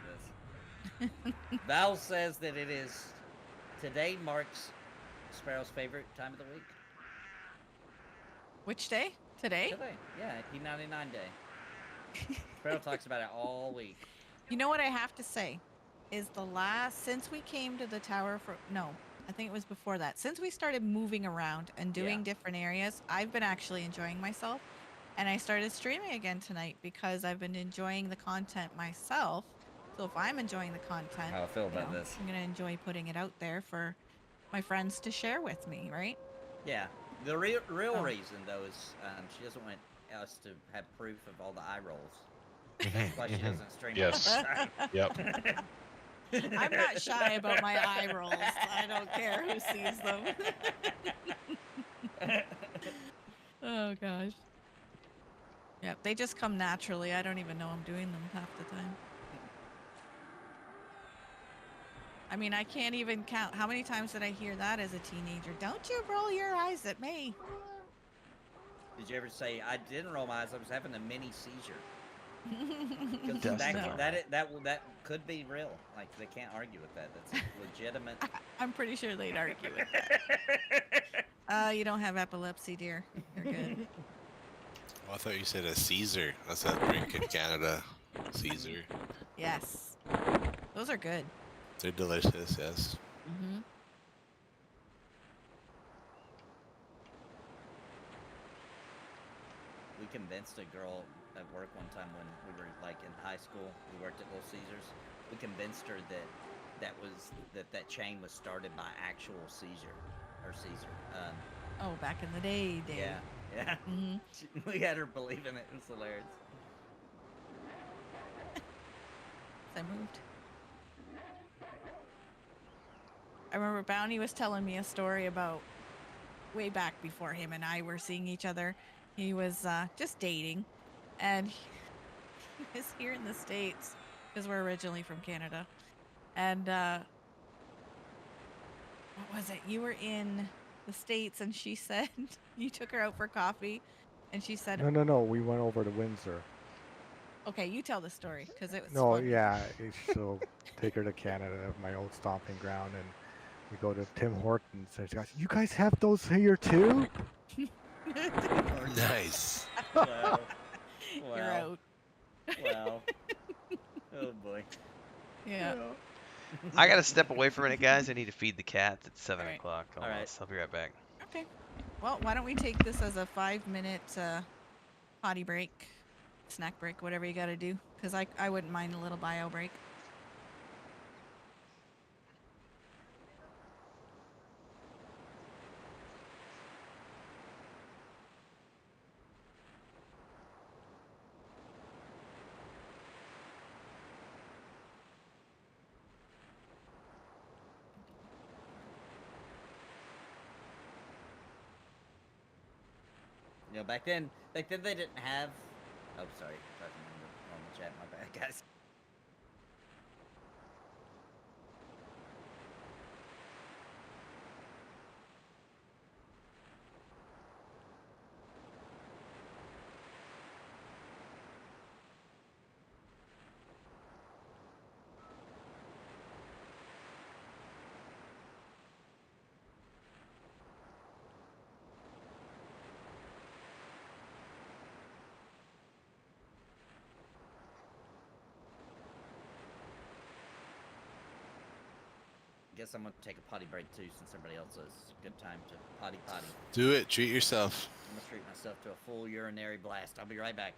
this. Val says that it is today marks Sparrow's favorite time of the week. Which day? Today? Today, yeah, P99 day. Sparrow talks about it all week. You know what I have to say is since we came to the tower I think it was before that. Since we started moving around and doing different areas, I've been actually enjoying myself. And I started streaming again tonight because I've been enjoying the content myself. So if I'm enjoying the content, How I feel about this. I'm going to enjoy putting it out there for my friends to share with me, right? Yeah. The real Oh. reason, though, is she doesn't want us to have proof of all the eye rolls. That's why she doesn't stream. Yes. all the time. Yep. I'm not shy about my eye rolls. I don't care who sees them. Oh, gosh. Yeah, they just come naturally. I don't even know I'm doing them half the time. I mean, I can't even count. How many times did I hear that as a teenager? Don't you roll your eyes at me. Did you ever say, I didn't roll my eyes, I was having a mini seizure? 'Cause Definitely. that could be real. Like, they can't argue with that. That's legitimate. I'm pretty sure they'd argue with that. You don't have epilepsy, dear. You're good. Oh, I thought you said a Caesar. That's a drink in Canada. Caesar. Yes. Those are good. They're delicious, yes. Mm-hmm. We convinced a girl at work one time when we were like in high school. We worked at Little Caesars. We convinced her that chain was started by actual Caesar or Caesar. Oh, back in the day. Yeah, yeah. Mm-hmm. We had her believe in it. It was hilarious. I moved. I remember Bounty was telling me a story about way back before him and I were seeing each other. He was just dating, and he was here in the States because we're originally from Canada. And what was it? You were in the States, and she said you took her out for coffee, and she said, No. We went over to Windsor. "Okay, you tell the story because it was No, funny." yeah. So take her to Canada, my old stomping ground, and we go to Tim Hortons. And she goes, "You guys have those here too?" Nice. Wow. You're Wow. out. Wow. Oh boy. Yeah. I gotta step away for a minute, guys. I need to feed the cats. It's 7 All right. o'clock All right. almost. I'll be right back. Okay. Well, why don't we take this as a 5-minute potty break, snack break, whatever you got to do? Because I wouldn't mind a little bio break. You know, back then they didn't have. Oh, sorry, I'm talking in the normal chat. My bad, guys. Guess I'm gonna take a potty break too, since everybody else is. Good time to potty. Do it. Treat yourself. I'm gonna treat myself to a full urinary blast. I'll be right back.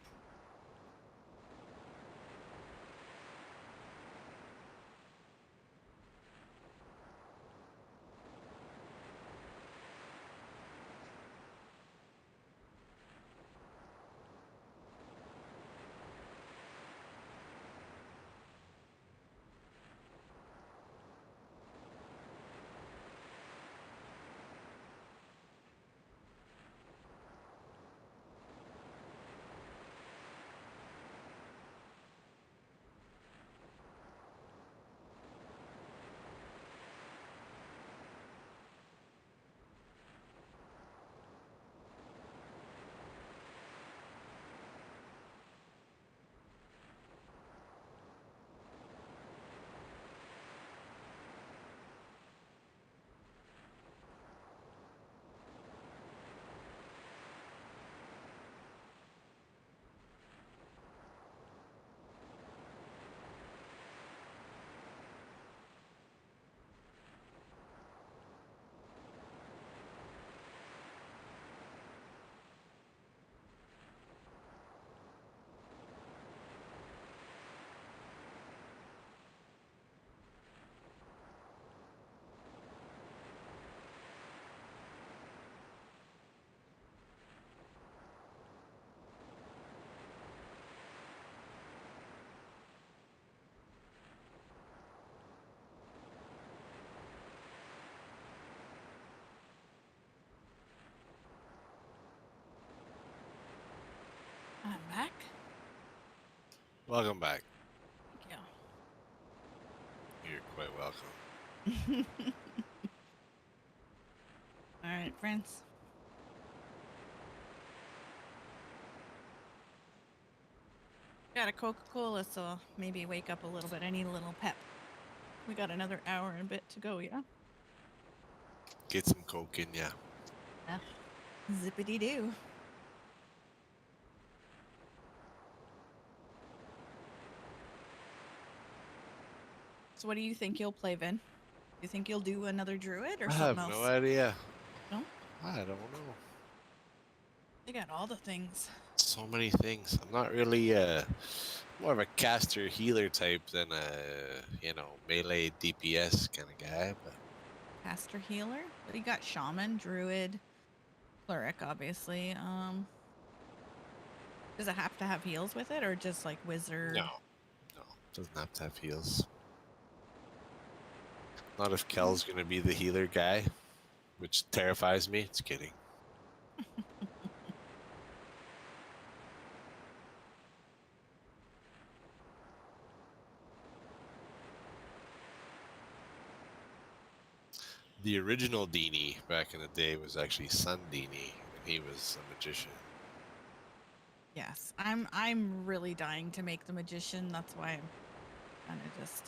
I'm back. Welcome back. Thank You're quite welcome. you. All right, friends. Got a Coca-Cola, so maybe wake up a little bit. I need a little pep. We got another hour and a bit to go, yeah? Get some coke in ya. Zippity-doo. So what do you think you'll play, Vin? You think you'll do another druid or I something have else? no idea. No? I don't know. They got all the things. So many things. I'm not really more of a caster healer type than a melee DPS kind of guy, but Caster healer. But you got shaman, druid, cleric, obviously. Does it have to have heals with it, or just like wizard? no, doesn't have to have heals. Not if Kel's gonna be the healer guy, which terrifies me. Just kidding. The original Dini back in the day was actually Sun Dini, and he was a magician. Yes, I'm really dying to make the magician. That's why I'm kind of just.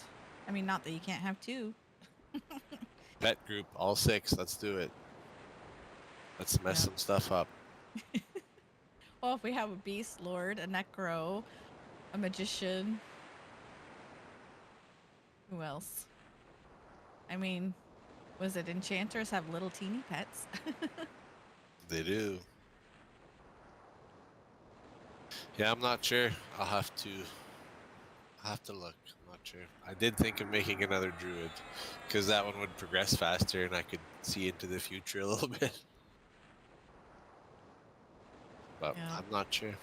I mean, not that you can't have two. Pet group, all 6. Let's do it. Let's mess Yeah. some stuff up. Well, if we have a beast lord, a necro, a magician, who else? I mean, was it enchanters have little teeny pets? They do. Yeah, I'm not sure. I'll have to look. I'm not sure. I did think of making another druid because that one would progress faster and I could see into the future a little bit. But Yeah. I'm not sure.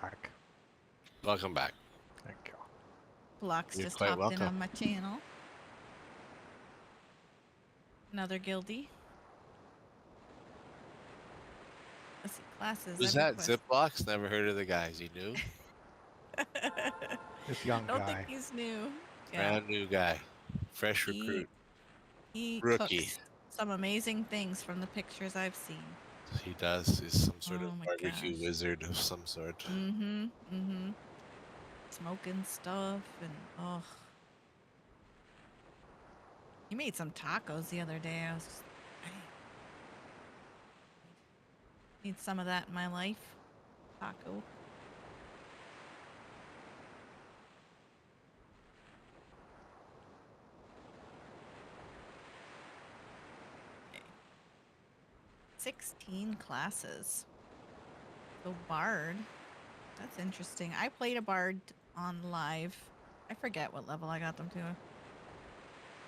Back. Welcome back. Thank you. Block's You're just quite hopped in welcome. on my channel. Another guildie. Let's see, classes. Who's that? EverQuest. Ziplocs? Never heard of the guys. You knew? This young Don't guy. think he's new. Yeah. Brand new guy. Fresh recruit. He Rookie. cooks some amazing things from the pictures I've seen. He does. He's some sort Oh of my barbecue gosh. wizard of some sort. Mm-hmm. Smoking stuff and oh. He made some tacos the other day. I was just, I need some of that in my life. Taco. Okay. 16 classes. So Bard. That's interesting. I played a Bard on live. I forget what level I got them to.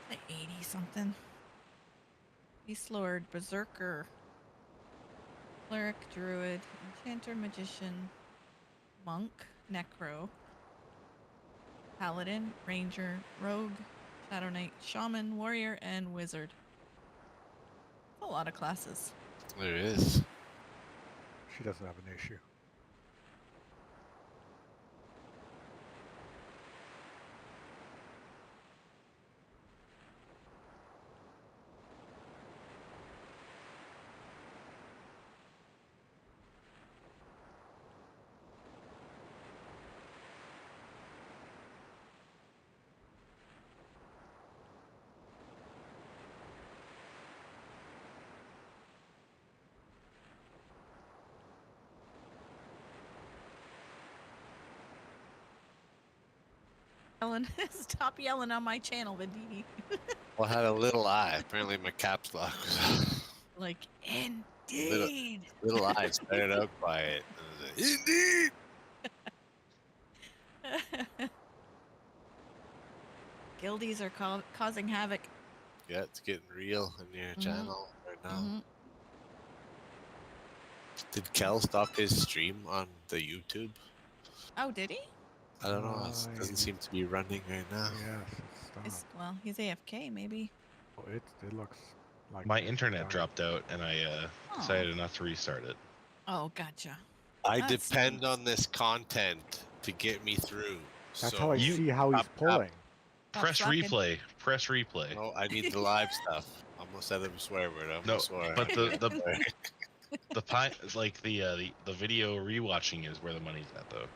Like 80 something. Beast Lord, Berserker, Cleric, Druid, Enchanter, Magician, Monk, Necro, Paladin, Ranger, Rogue, Shadow Knight, Shaman, Warrior, and Wizard. That's a lot of classes. There is. She doesn't have an issue. Stop yelling on my channel, Vendini. Well, I had a little eye. Apparently, my caps lock was Like, indeed. little eye started out quiet. And it was like, indeed. Guildies are causing havoc. Yeah, it's getting real in your channel right now. Mm-hmm. Did Kel stop his stream on the YouTube? Oh, did he? I don't know. It doesn't seem to be running right now. Yes, it stopped. Well, he's AFK, maybe. Oh, it looks like My it's internet done. dropped out, and I decided not to restart it. Oh, gotcha. I That depend stinks. on this content to get me through. That's so how I You- see how he's Up, up. pulling. Stop Press slacking. replay. Press replay. No, I need the live stuff. Almost said a swear word. I No, almost swore. but the video rewatching is where the money's at, though.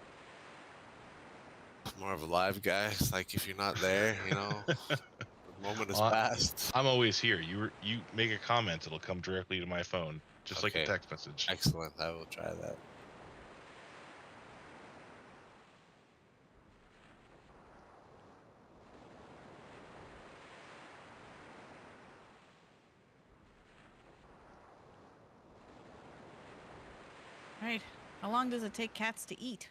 More of a live guy. It's like if you're not there, the moment has Uh, passed. I'm always here. You make a comment, it'll come directly to my phone, just like a Okay. text message. Excellent. I will try that. Right. How long does it take cats to eat?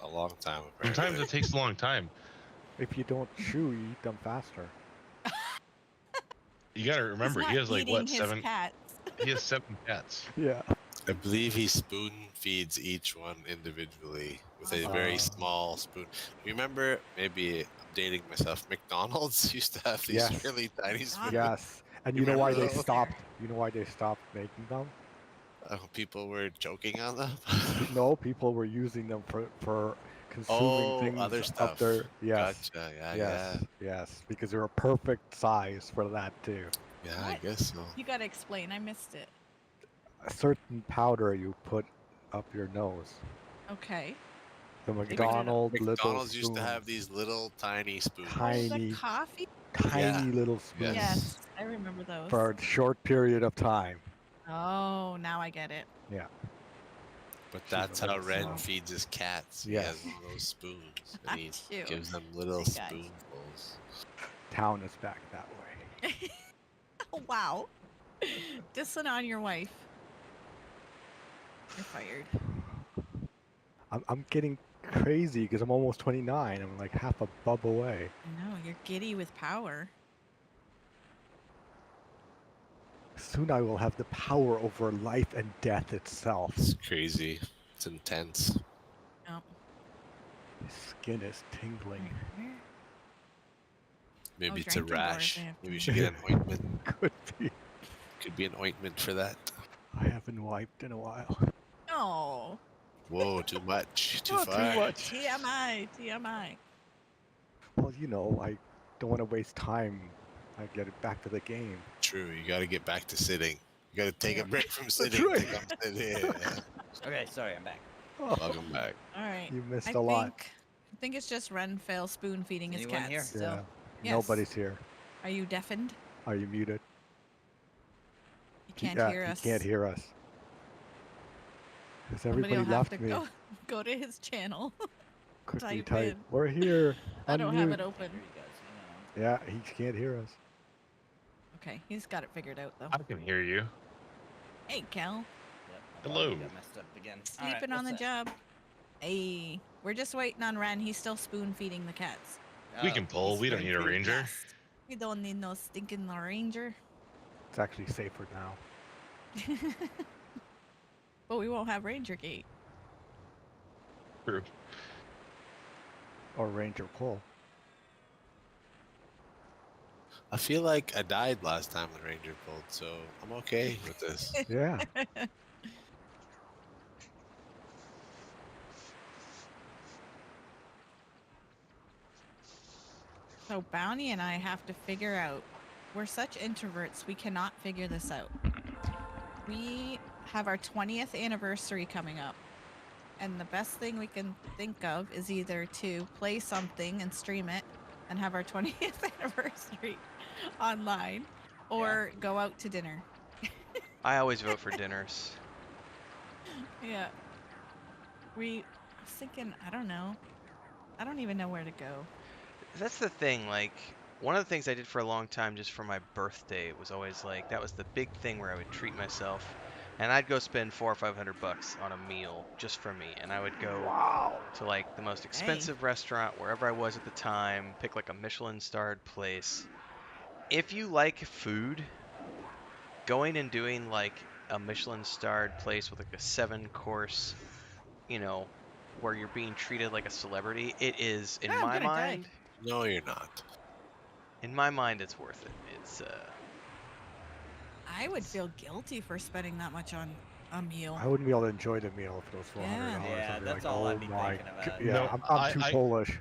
A long time, Sometimes apparently. it takes a long time. If you don't chew, you eat them faster. You gotta He's remember, he not has like eating what, his 7? cats. He has 7 cats. Yeah. I believe he spoon feeds each one individually with a very small spoon. Remember, maybe I'm dating myself. McDonald's used to have these Yes. really tiny spoons. Yes. And You you know why remember they those? stopped? You know why they stopped making them? People were joking on them. No, people were using them for consuming Oh, things other up stuff. their. Yes. Gotcha. Yeah, Yes. yeah, Yes. Because they're a perfect size for that too. yeah. I What? guess so. You gotta explain. I missed it. A certain powder you put up your nose. Okay. The Figured it out. McDonald's little McDonald's used to have spoons. these little tiny spoons. Oh, Tiny, the coffee? tiny little spoons Yes, I remember those. for a short period of time. Oh, now I get it. Yeah. But She's a that's how little Ren slow. feeds his cats. He Yes. has one of those spoons, and he Achoo. gives them little Big guy. spoonfuls. Town is back that way. Oh, wow. Dissing on your wife. You're fired. I'm getting crazy because I'm almost 29. I'm like half a bub away. I know, you're giddy with power. Soon I will have the power over life and death itself. It's crazy. It's intense. Oh. My skin is tingling. Maybe Oh, it's a drinking doors, rash. they have Maybe you to- should get an ointment. Could be. Could be an ointment for that. I haven't wiped in a while. Oh. Whoa, too much. Too Oh, too far. much. TMI. TMI. Well, you know, I don't want to waste time. I get it back to the game. True, you gotta get back to sitting. You gotta take a break from That's sitting right. to come sit here. Okay, sorry, I'm back. Oh, Welcome back. All right. you missed I a lot. think it's just Ren fail spoon feeding his Anyone cats. here? Still. Yeah. Yes. Nobody's here. Are you deafened? Are you muted? You can't Yeah, hear he us. can't hear us. Has Somebody everybody will have left to me? go to his channel. Quickly type type. in. We're here. I don't have Unmute. it open. Here you guys. Hang on. Yeah, he can't hear us. Okay, he's got it figured out though. I can hear you. Hey, Cal. Yep, my Hello. volume got messed up again. All right, Sleeping on the what's that? job. Hey, we're just waiting on Ren. He's still spoon feeding the cats. We Oh, can pull. he's We don't need a spoon-feeding. ranger. Yes. We don't need no stinking ranger. It's actually safer now. But we won't have Ranger Gate. True. Or Ranger pull. I feel like I died last time the ranger pulled, so I'm okay with this. Yeah. So Bounty and I have to figure out. We're such introverts, we cannot figure this out. We have our 20th anniversary coming up. And the best thing we can think of is either to play something and stream it and have our 20th anniversary online or go out to dinner. I always vote for dinners. Yeah. I was thinking, I don't know. I don't even know where to go. That's the thing, like, one of the things I did for a long time just for my birthday was always like, that was the big thing where I would treat myself. And I'd go spend $400 or $500 on a meal just for me. And I would go to like the most expensive restaurant wherever I was at the time, pick like a Michelin-starred place. If you like food, going and doing like a Michelin-starred place with like a 7-course, you know, where you're being treated like a celebrity, it is, in Ah, I'm my gonna die. mind, No, you're not. in my mind, it's worth it. It's I would feel guilty for spending that much on a meal. I wouldn't be able to enjoy the meal if it was $400. Yeah, I'd be that's like, all oh I'd be my thinking about. g- Yeah, No, I'm too I- Polish.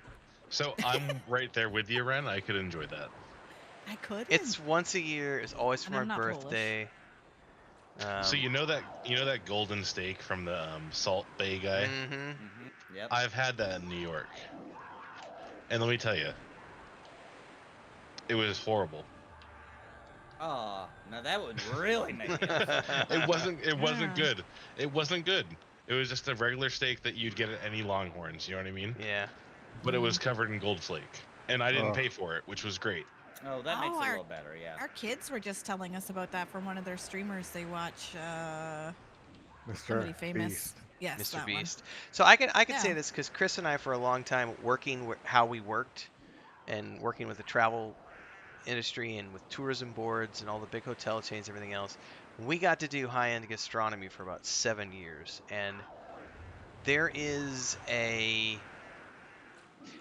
So I'm right there with you, Ren. I could enjoy that. I could. it's once a year. It's always for And I'm my not Polish. birthday. So you know that golden steak from the Salt Bay guy? Mm-hmm. Mm-hmm. Yep. I've had that in New York, and let me tell you, it was horrible. Oh, now that would really make me upset. It wasn't Yeah. good. It wasn't good. It was just a regular steak that you'd get at any Longhorns. You know what I mean? Yeah. But it was covered in gold flake, and I didn't Oh. pay for it, which was great. Oh, that makes it a our- little better, yeah. Our kids were just telling us about that from one of their streamers they watch. Mr. Somebody famous. Beast. Yes, Mr. that one. Beast. So I can say Yeah. this because Chris and I, for a long time, working how we worked and working with the travel industry and with tourism boards and all the big hotel chains, everything else, we got to do high-end gastronomy for about 7 years. And there is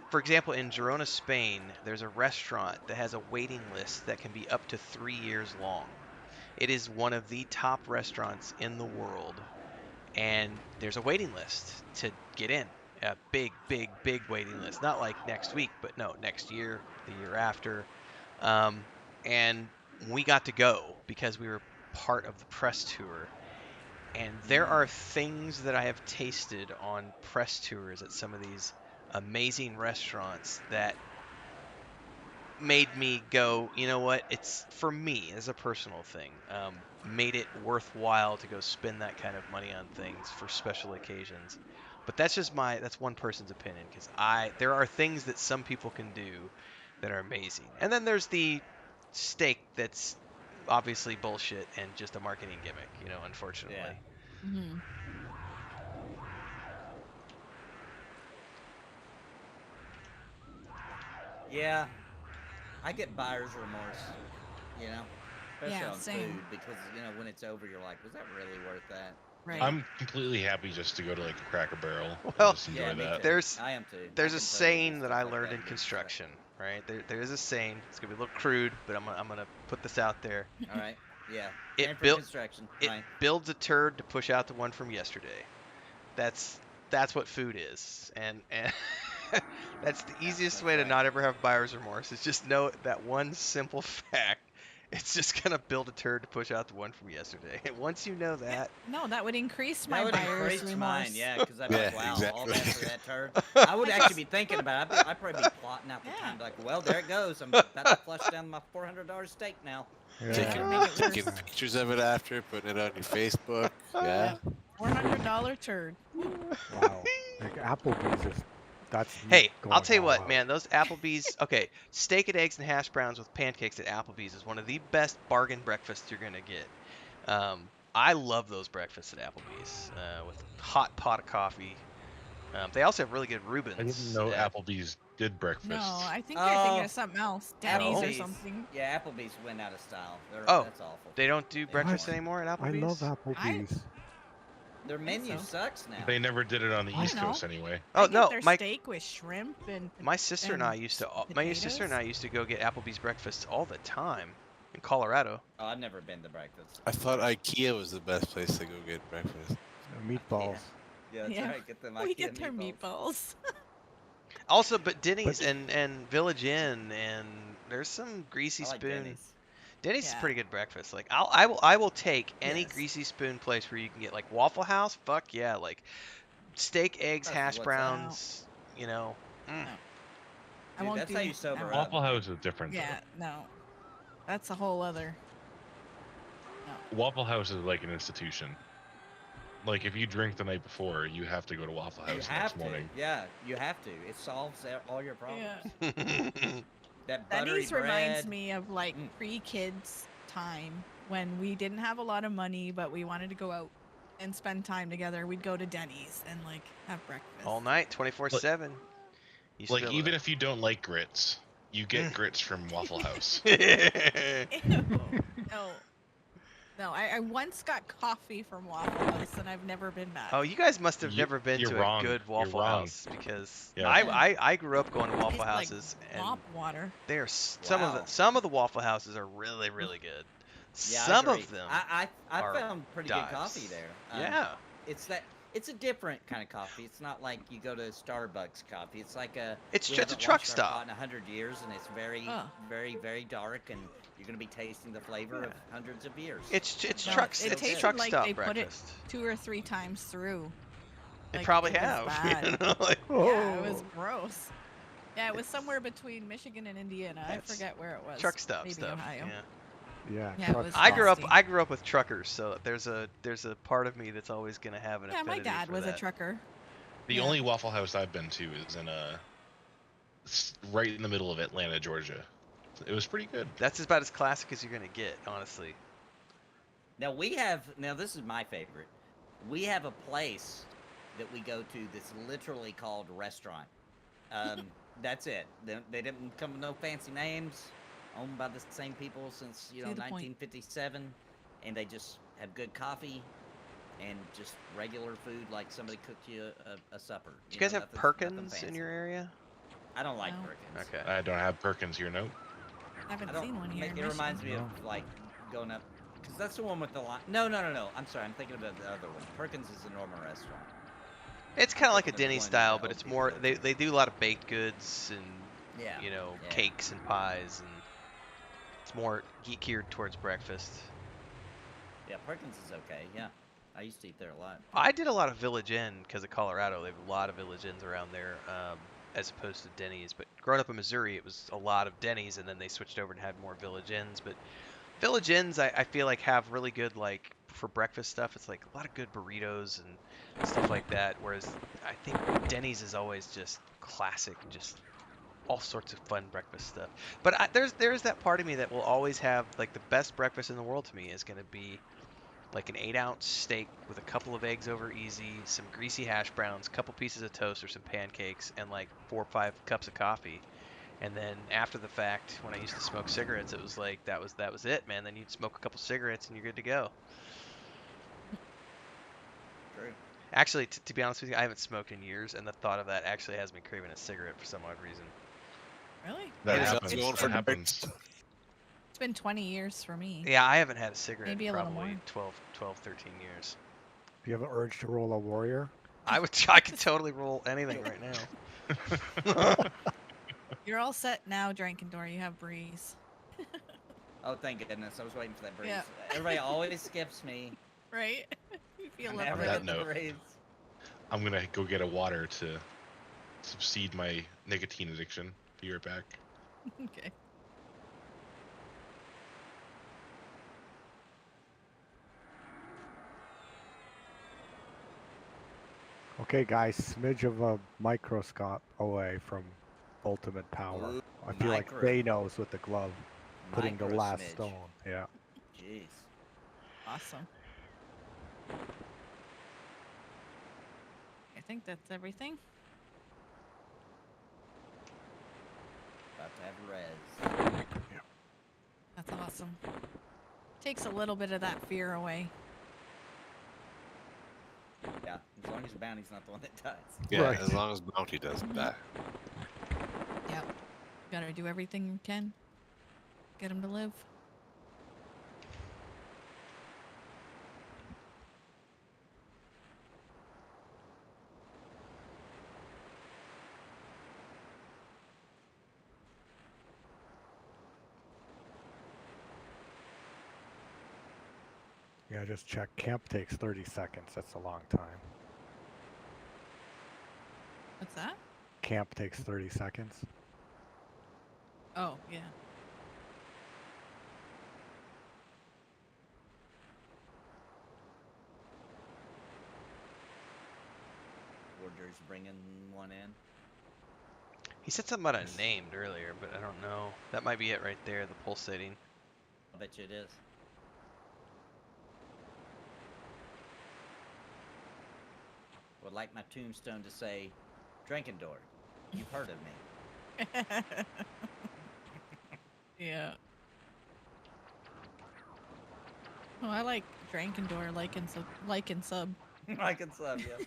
for example, in Girona, Spain, there's a restaurant that has a waiting list that can be up to 3 years long. It is one of the top restaurants in the world, and there's a waiting list to get in. A big, big, big waiting list. Not like next week, but no, next year, the year after. And we got to go because we were part of the press tour. And there are things that I have tasted on press tours at some of these amazing restaurants that made me go, you know what? It's for me as a personal thing. Made it worthwhile to go spend that kind of money on things for special occasions. But that's one person's opinion because there are things that some people can do that are amazing. And then there's the steak that's obviously bullshit and just a marketing gimmick, unfortunately. Mm-hmm. Yeah, I get buyer's remorse, you know, especially Yeah, on same. food because when it's over, you're like, was that really worth that? Right. I'm completely happy just to go to like a Cracker Barrel Well, and just enjoy Yeah, me that. too. I am too. There's I a can totally do saying that stuff I like learned that in and be upset. construction, right? There is a saying. It's gonna be a little crude, but I'm gonna put this out there. All right. Yeah. It And for built construction. it Fine. builds a turd to push out the one from yesterday. That's what food is, and that's the easiest That's way to right. not ever have buyer's remorse. Is just know that one simple fact. It's just gonna build a turd to push out the one from yesterday. And once you know that, No, that would increase That my would buyer's increase remorse. mine, yeah, because I'd be like, Yeah, wow, all that exactly. for that turd. I would actually be thinking about it. I'd probably be plotting out the Yeah. time, like, well, there it goes. I'm about to flush down my $400 steak now. Yeah. That would make it Taking worse. pictures of it after, putting it on your Facebook. Yeah. $400 turd. Wow. Like Applebee's that's me Hey, going I'll tell you all what, out. man, those Applebee's, okay, steak and eggs and hash browns with pancakes at Applebee's is one of the best bargain breakfasts you're gonna get. I love those breakfasts at Applebee's with hot pot of coffee. They also have really good Reubens. I didn't know at- Applebee's did breakfast. No, I think you're thinking Oh, of something else. Denny's or something. Yeah, Applebee's went out of style. Oh, That's awful. They don't do They breakfast don't. anymore at I Applebee's? love Applebee's. Their menu so. sucks now. They never did it on the I East know. Coast anyway. Oh I get no, their my steak with shrimp and my sister and I and used to potatoes. go get Applebee's breakfast all the time in Colorado. Oh, I've never been to breakfast. I thought IKEA was the best place to go get breakfast. Meatballs. Yeah, that's Yeah. right. Get them we IKEA get their meatballs. Also, but Denny's and Village Inn and there's some greasy I like spoon. Denny's. Denny's is Yeah. pretty good breakfast. Like I will take any Yes. greasy spoon place where you can get like Waffle House. Fuck yeah, like steak, eggs, That's hash what's up. browns. You know. I Dude, won't that's do how you sober I up. won't- Waffle House is different. Yeah, no. That's a whole other. Though. Waffle House is like an institution. Like if you drink the night before, you have to go to Waffle You House have next to. morning. Yeah, you have to. It solves all your problems. Yeah. That buttery Denny's reminds bread. me of like pre-kids time when we didn't have a lot of money, but we wanted to go out and spend time together. We'd go to Denny's and like have breakfast. All night, 24/7. Like even if you don't like grits, you get grits from Waffle House. Ew. No. No, I once got coffee from Waffle House and I've never been back. Oh, you guys must have never been you're to wrong. a good You're Waffle wrong. House because Yeah. I grew up going to Waffle Tastes like Houses and mop water. they are Wow. some of the Waffle Houses are really really good. Yeah, I Some agree. of them, I are found pretty dives. good coffee there. yeah. It's a different kind of coffee. It's not like you go to Starbucks coffee. It's like It's we just a haven't truck washed our stop. pot in 100 years, and it's very, Oh. very, very dark, and you're gonna be tasting the flavor of hundreds of years. It's No, trucks. it It's tasted truck like stop they put it breakfast. 2 or 3 times through. They Like, probably it was have. bad. You know, like, Yeah, it was Oh. gross. Yeah, it was somewhere between Michigan and Indiana. I That's forget where it was. truck stop Maybe stuff. Ohio. Yeah. Yeah. Yeah, it truck was stop. I grew up with truckers, so there's a part of me that's always gonna have an Yeah, my affinity dad for was a that. trucker. The Yeah. only Waffle House I've been to is in right in the middle of Atlanta, Georgia. It was pretty good. That's about as classic as you're gonna get, honestly. Now this is my favorite. We have a place that we go to that's literally called restaurant. That's it. They didn't come with no fancy names. Owned by the same people since To the point. 1957, and they just have good coffee and just regular food, like somebody cooked you a supper. Do you guys have nothing Perkins in fancy. your area? I don't like No. Perkins. Okay. I don't have Perkins here, nope. I haven't I don't. seen one here. It reminds me of like going up, because that's the one with the line. No. I'm sorry. I'm thinking about the other one. Perkins is a normal restaurant. It's kind of like a Thinking of the Denny one style, that but old it's people more. go They to. they do a lot of baked goods and Yeah. Yeah. cakes and pies, and it's more geared towards breakfast. Yeah, Perkins is okay. Yeah, I used to eat there a lot. I did a lot of Village Inn because of Colorado. They have a lot of Village Inns around there, as opposed to Denny's. But growing up in Missouri, it was a lot of Denny's, and then they switched over and had more Village Inns. But Village Inns, I feel like have really good, like, for breakfast stuff. It's like a lot of good burritos and stuff like that. Whereas I think Denny's is always just classic, just all sorts of fun breakfast stuff. But there's that part of me that will always have, like, the best breakfast in the world to me is going to be like an 8-ounce steak with a couple of eggs over easy, some greasy hash browns, a couple pieces of toast or some pancakes, and like 4 or 5 cups of coffee. And then after the fact, when I used to smoke cigarettes, it was like that was it, man. Then you'd smoke a couple cigarettes and you're good to go. True. Actually, to be honest with you, I haven't smoked in years, and the thought of that actually has me craving a cigarette for some odd reason. Really? That Yeah, happens. going That for happens. It's been 20 years for me. Yeah, I haven't had a cigarette Maybe in a little probably more. 12, 13 years. Do you have an urge to roll a warrior? I could totally roll anything right now. You're all set now, Drankendor. You have Breeze. Oh, thank goodness! I was waiting for that breeze. Yeah. Everybody always skips me. Right? You feel I'm left never On out. that get the note. breeze. I'm gonna go get a water to subside my nicotine addiction. Be right back. Okay. Okay, guys, smidge of a microscope away from ultimate power. Ooh, I feel like micro. Thanos with the glove, putting the Micro last smidge. stone. Yeah. Jeez. Awesome. I think that's everything. About to have res. That's awesome. Takes a little bit of that fear away. Yeah, as long as Bounty's not the one that dies. Yeah, Right. as long as Bounty doesn't die. Yep. Gotta do everything you can. Get him to live. Yeah, just check. Camp takes 30 seconds. That's a long time. What's that? Camp takes 30 seconds. Oh, yeah. Forger's bringing one in. He said something about unnamed earlier, but I don't know. That might be it right there, the pulsating. I bet you it is. Would like my tombstone to say, Drankendor, you've heard of me. Yeah. Oh, I like Drankendor, like and sub. Like and sub, yeah.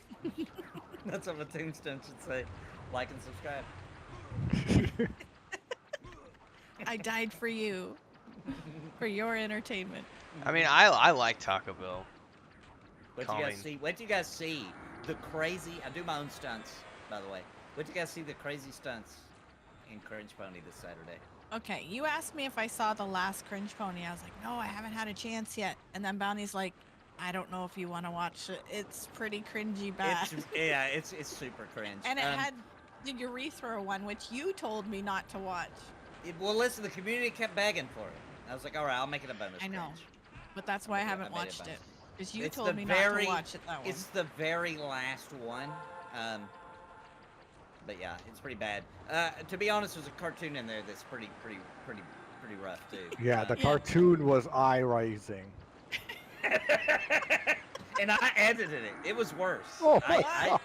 That's what my tombstone should say. Like and subscribe. I died for you. For your entertainment. I mean, I like Taco Bell. What you guys Calming. see? What you guys see? The crazy. I do my own stunts, by the way. What you guys see? The crazy stunts in Cringe Pony this Saturday. Okay, you asked me if I saw the last Cringe Pony. I was like, no, I haven't had a chance yet. And then Bounty's like, I don't know if you want to watch it. It's pretty cringy bad. It's super cringe. And it had the urethra one, which you told me not to watch. Well, listen, the community kept begging for it. I was like, all right, I'll make it a bonus. I know. cringe. But that's why I I haven't made it watched it. bonus. Because you It's told the me not very- to watch it that one. It's the very last one. But yeah, it's pretty bad. To be honest, there's a cartoon in there that's pretty rough too. Yeah, the cartoon was eye-raising. and I edited it. It was worse. Oh my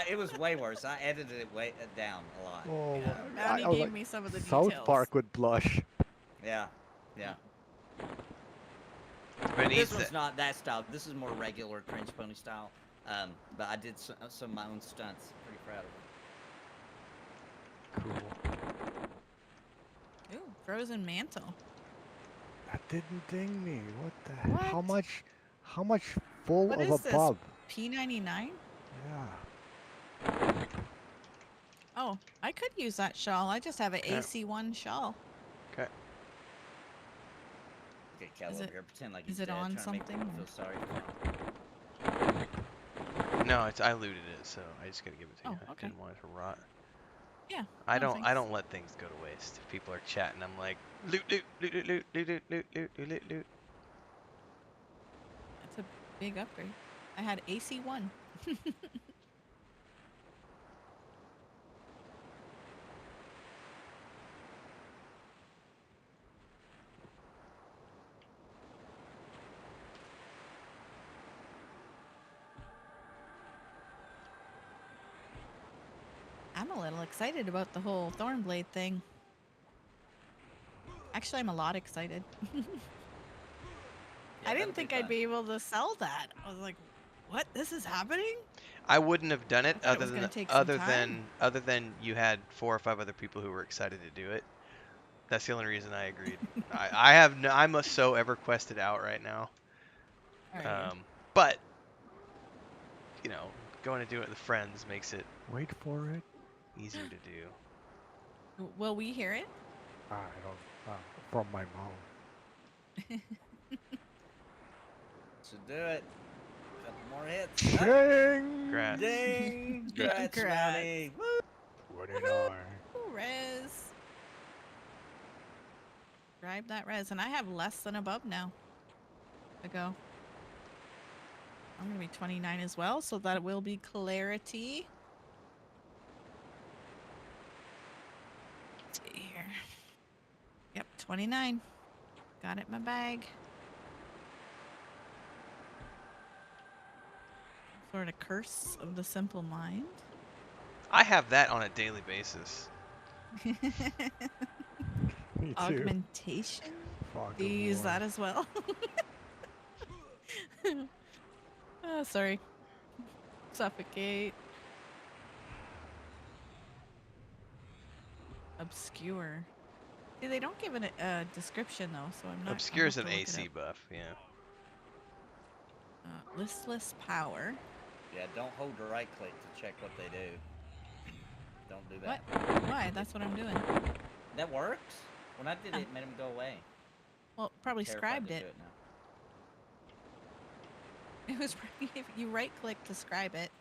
It was way worse. I edited it way down a lot. Oh, Yeah, my- Downey I was gave like, me some of the South details. Park would blush. Yeah, yeah. But it This needs one's that. not that style. This is more regular Cringe Pony style. But I did some of my own stunts. Pretty proud of them. Cool. Ooh, frozen mantle. That didn't ding me. What the? How What? much? How much full What of is a this? bub? P99? Yeah. Oh, I could use that shawl. I just have an Okay. AC1 shawl. Okay. Get Cal Is over it- here, pretend like is he's it dead, on trying to make something, me or- feel sorry for him. No, I looted it, so I just gotta give it to Oh, you. I okay. didn't want it to rot. Yeah. I no, don't thanks. let things go to waste. If people are chatting, I'm like loot loot loot loot loot loot loot loot loot loot loot loot. That's a big upgrade. I had AC1. I'm a little excited about the whole Thornblade thing. Actually, I'm a lot excited. I didn't think I'd be able to sell that. I was like, what? This is happening? I wouldn't have done it I thought it was gonna take some other than you had 4 or 5 other people who were excited to do it. That's the only reason I agreed. I'm so EverQuested out right now. All right. But you know, going to do it with friends makes it Wait for it. easier to do. Will we hear it? I don't. From my mouth. Should do it. Couple more hits. Ching! Congrats. Ding! Congrats, Congrats. Rowdy. Woo! 29. Ooh, res. Drive that res. And I have less than above now to go. I'm going to be 29 as well, so that will be clarity. Let's see here. Yep, 29. Got it in my bag. Sort of curse of the simple mind. I have that on a daily basis. Me too. Augmentation? Fog Do of you use war. that as well? Oh, sorry. Suffocate. Obscure. See, they don't give it a description though, so I'm not. Obscure is I'll an have to look it AC up. buff, yeah. Listless power. Yeah, don't hold the right click to check what they do. Don't do What? that. Why? That's what I'm doing. That works? When I did it, it made him go away. Well, probably Terrified scribed to it. do it now. It was if you right click to scribe it.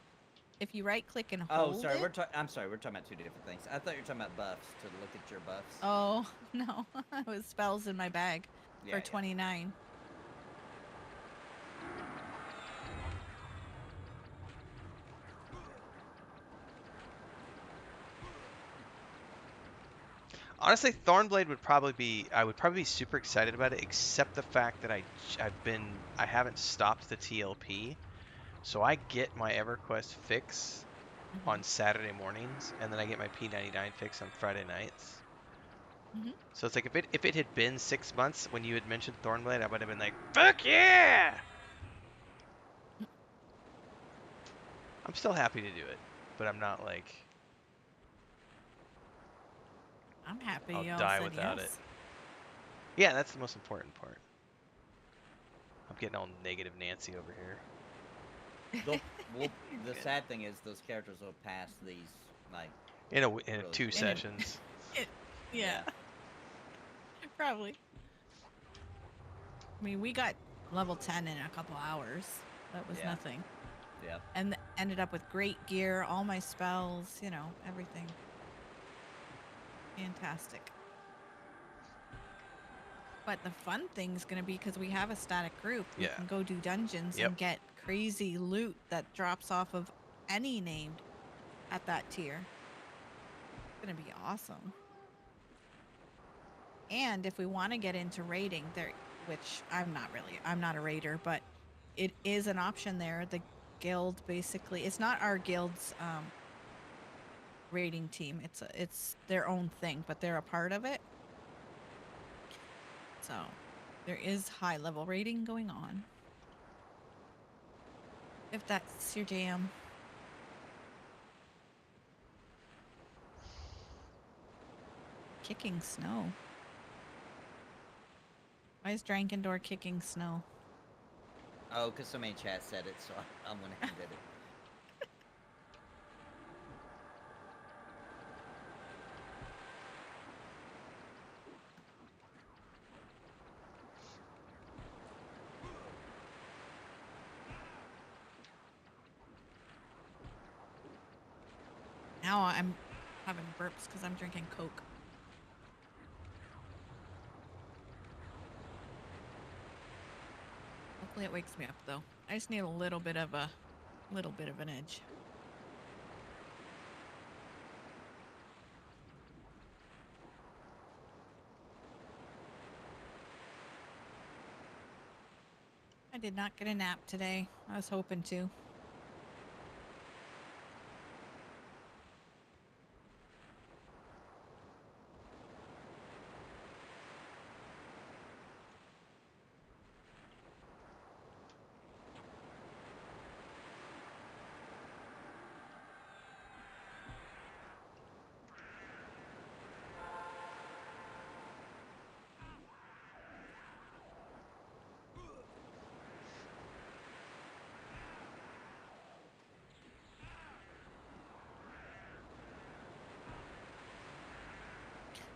If you right click and Oh, hold sorry. it. I'm sorry. We're talking about two different things. I thought you were talking about buffs to look at your buffs. Oh no, it was spells in my bag Yeah, for yeah. 29. Honestly, Thornblade would probably be. I would probably be super excited about it, except the fact that I haven't stopped the TLP, so I get my EverQuest fix on Saturday mornings, and then I get my P99 fix on Friday nights. Mhm. So it's like if it had been 6 months when you had mentioned Thornblade, I would have been like, fuck yeah! I'm still happy to do it, but I'm not like I'm happy I'll y'all die said without yes. it. Yeah, that's the most important part. I'm getting all negative Nancy over here. The sad thing is those characters will pass these, like, In Really 2 good. sessions. Yeah. Probably. I mean, we got level 10 in a couple hours. That was Yeah. nothing. Yeah. And ended up with great gear, all my spells, you know, everything. Fantastic. But the fun thing's going to be because we have a static group, we Yeah. can go do dungeons Yep. and get crazy loot that drops off of any named at that tier. It's going to be awesome. And if we want to get into raiding, there, which I'm not a raider, but it is an option there. The guild basically, it's not our guild's rating team. It's their own thing, but they're a part of it. So there is high level rating going on. If that's your jam. Kicking snow. Why is Drankendor kicking snow? Oh, because somebody in chat said it, so I went ahead and did it. Now I'm having burps because I'm drinking Coke. Hopefully it wakes me up though. I just need a little bit of an edge. I did not get a nap today. I was hoping to.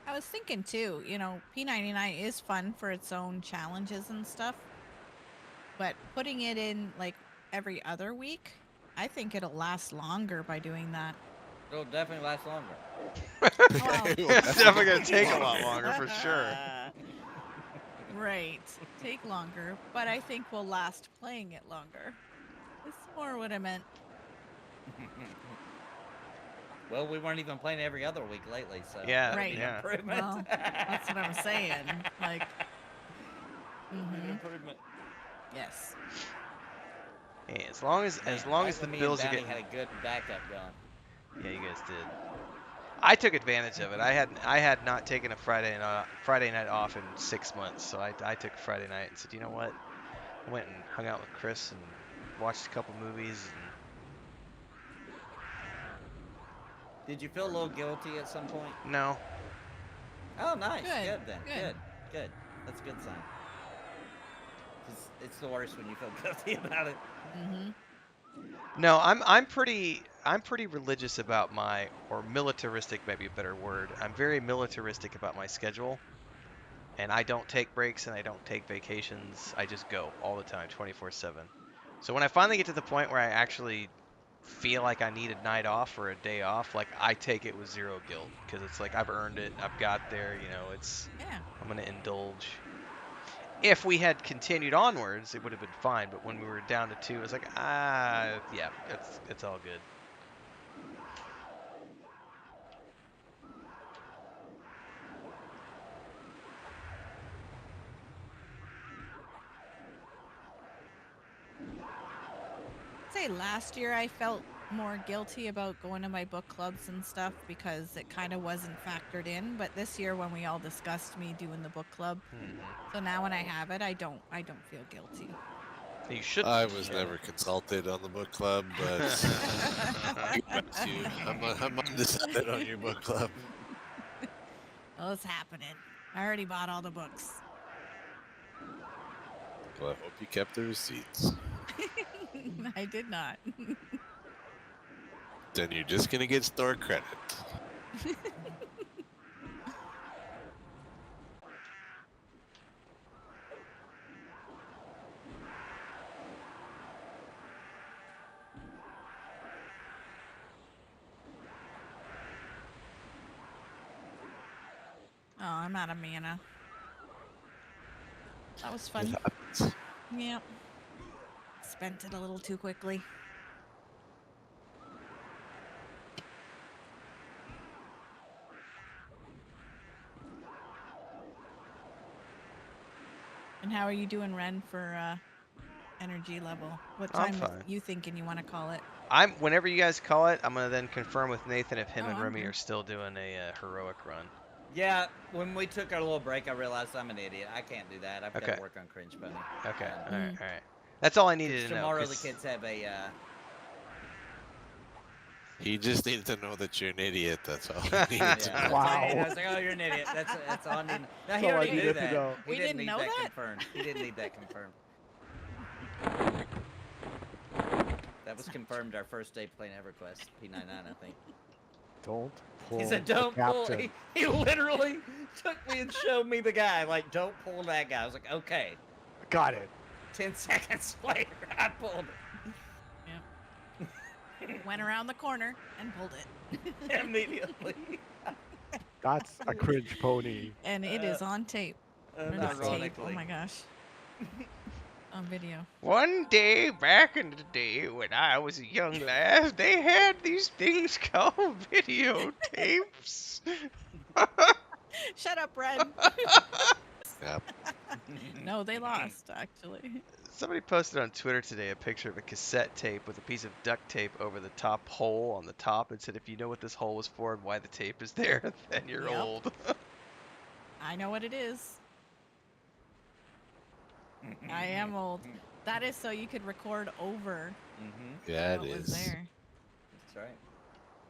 I was thinking too, you know, P99 is fun for its own challenges and stuff. But putting it in like every other week, I think it'll last longer by doing that. It'll definitely last longer. Well, It's definitely gonna take a lot longer for sure. Right. Take longer, but I think we'll last playing it longer. That's more what I meant. Well, we weren't even playing every other week lately, so Yeah, that'll Right. be an yeah. improvement. Well, that's what I'm saying. Like, An improvement. yes. Hey, as long as Man, the me and Bills are Bounty getting, had a good backup going. yeah, you guys did. I took advantage of it. I had not taken a Friday night off in 6 months, so I took Friday night and said, you know what? I went and hung out with Chris and watched a couple movies. Did you feel a little guilty at some point? And no, Oh, nice. Good, Good then. good. Good. That's a good sign. 'Cause it's the worst when you feel guilty about it. Mm-hmm. no, I'm pretty religious about my, or militaristic, maybe a better word. I'm very militaristic about my schedule, and I don't take breaks and I don't take vacations. I just go all the time, 24/7. So when I finally get to the point where I actually feel like I need a night off or a day off, like I take it with zero guilt because it's like I've earned it. I've got there, Yeah. I'm gonna indulge. If we had continued onwards, it would have been fine. But when we were down to 2, it was like, yeah, it's all good. I'd say last year I felt more guilty about going to my book clubs and stuff because it kind of wasn't factored in. But this year, when we all discussed me doing the book club, so now when I have it, I don't feel guilty. You should. I was never consulted on the book club, but I'm undecided on your book club. Well, it's happening. I already bought all the books. Well, I hope you kept the receipts. I did not. Then you're just gonna get store credit. Oh, I'm out of mana. That was fun. Yep. Spent it a little too quickly. And how are you doing, Ren, for energy level. What I'm time fine. you thinking you want to call it? Whenever you guys call it, I'm gonna then confirm with Nathan if him Oh, and I'm Remy good. are still doing a heroic run. Yeah, when we took our little break, I realized I'm an idiot. I can't do that. I've got Okay. to work on Cringe Pony. Okay. Uh, All right. All right. That's all I needed 'cause to know. tomorrow the 'Cause kids have a. He just needed to know that you're an idiot. That's all he Yeah, needed that's to all know. I needed. Wow. I was like, "Oh, you're an idiot." That's all I needed. Now he all I already knew needed to that. know. He We didn't didn't need know that that? confirmed. He didn't need that confirmed. That was confirmed our first day playing EverQuest P99, I think. Don't pull. He said, the "Don't pull." captain. He literally took me and showed me the guy. Like, don't pull that guy. I was like, okay. Got it. 10 seconds later, I pulled Went around the corner and pulled it. it immediately. That's a cringe pony. And it is on tape. Or And not tape. Oh ironically, my gosh. On video. one day back in the day when I was a young lad, they had these things called videotapes. Shut up, Red. Yep. No, they lost, actually. Somebody posted on Twitter today a picture of a cassette tape with a piece of duct tape over the top hole on the top and said, if you know what this hole was for and why the tape is there, then you're Yep. old. I know what it is. I am old. That is so you could record over Yeah, it what was is. there. That's right.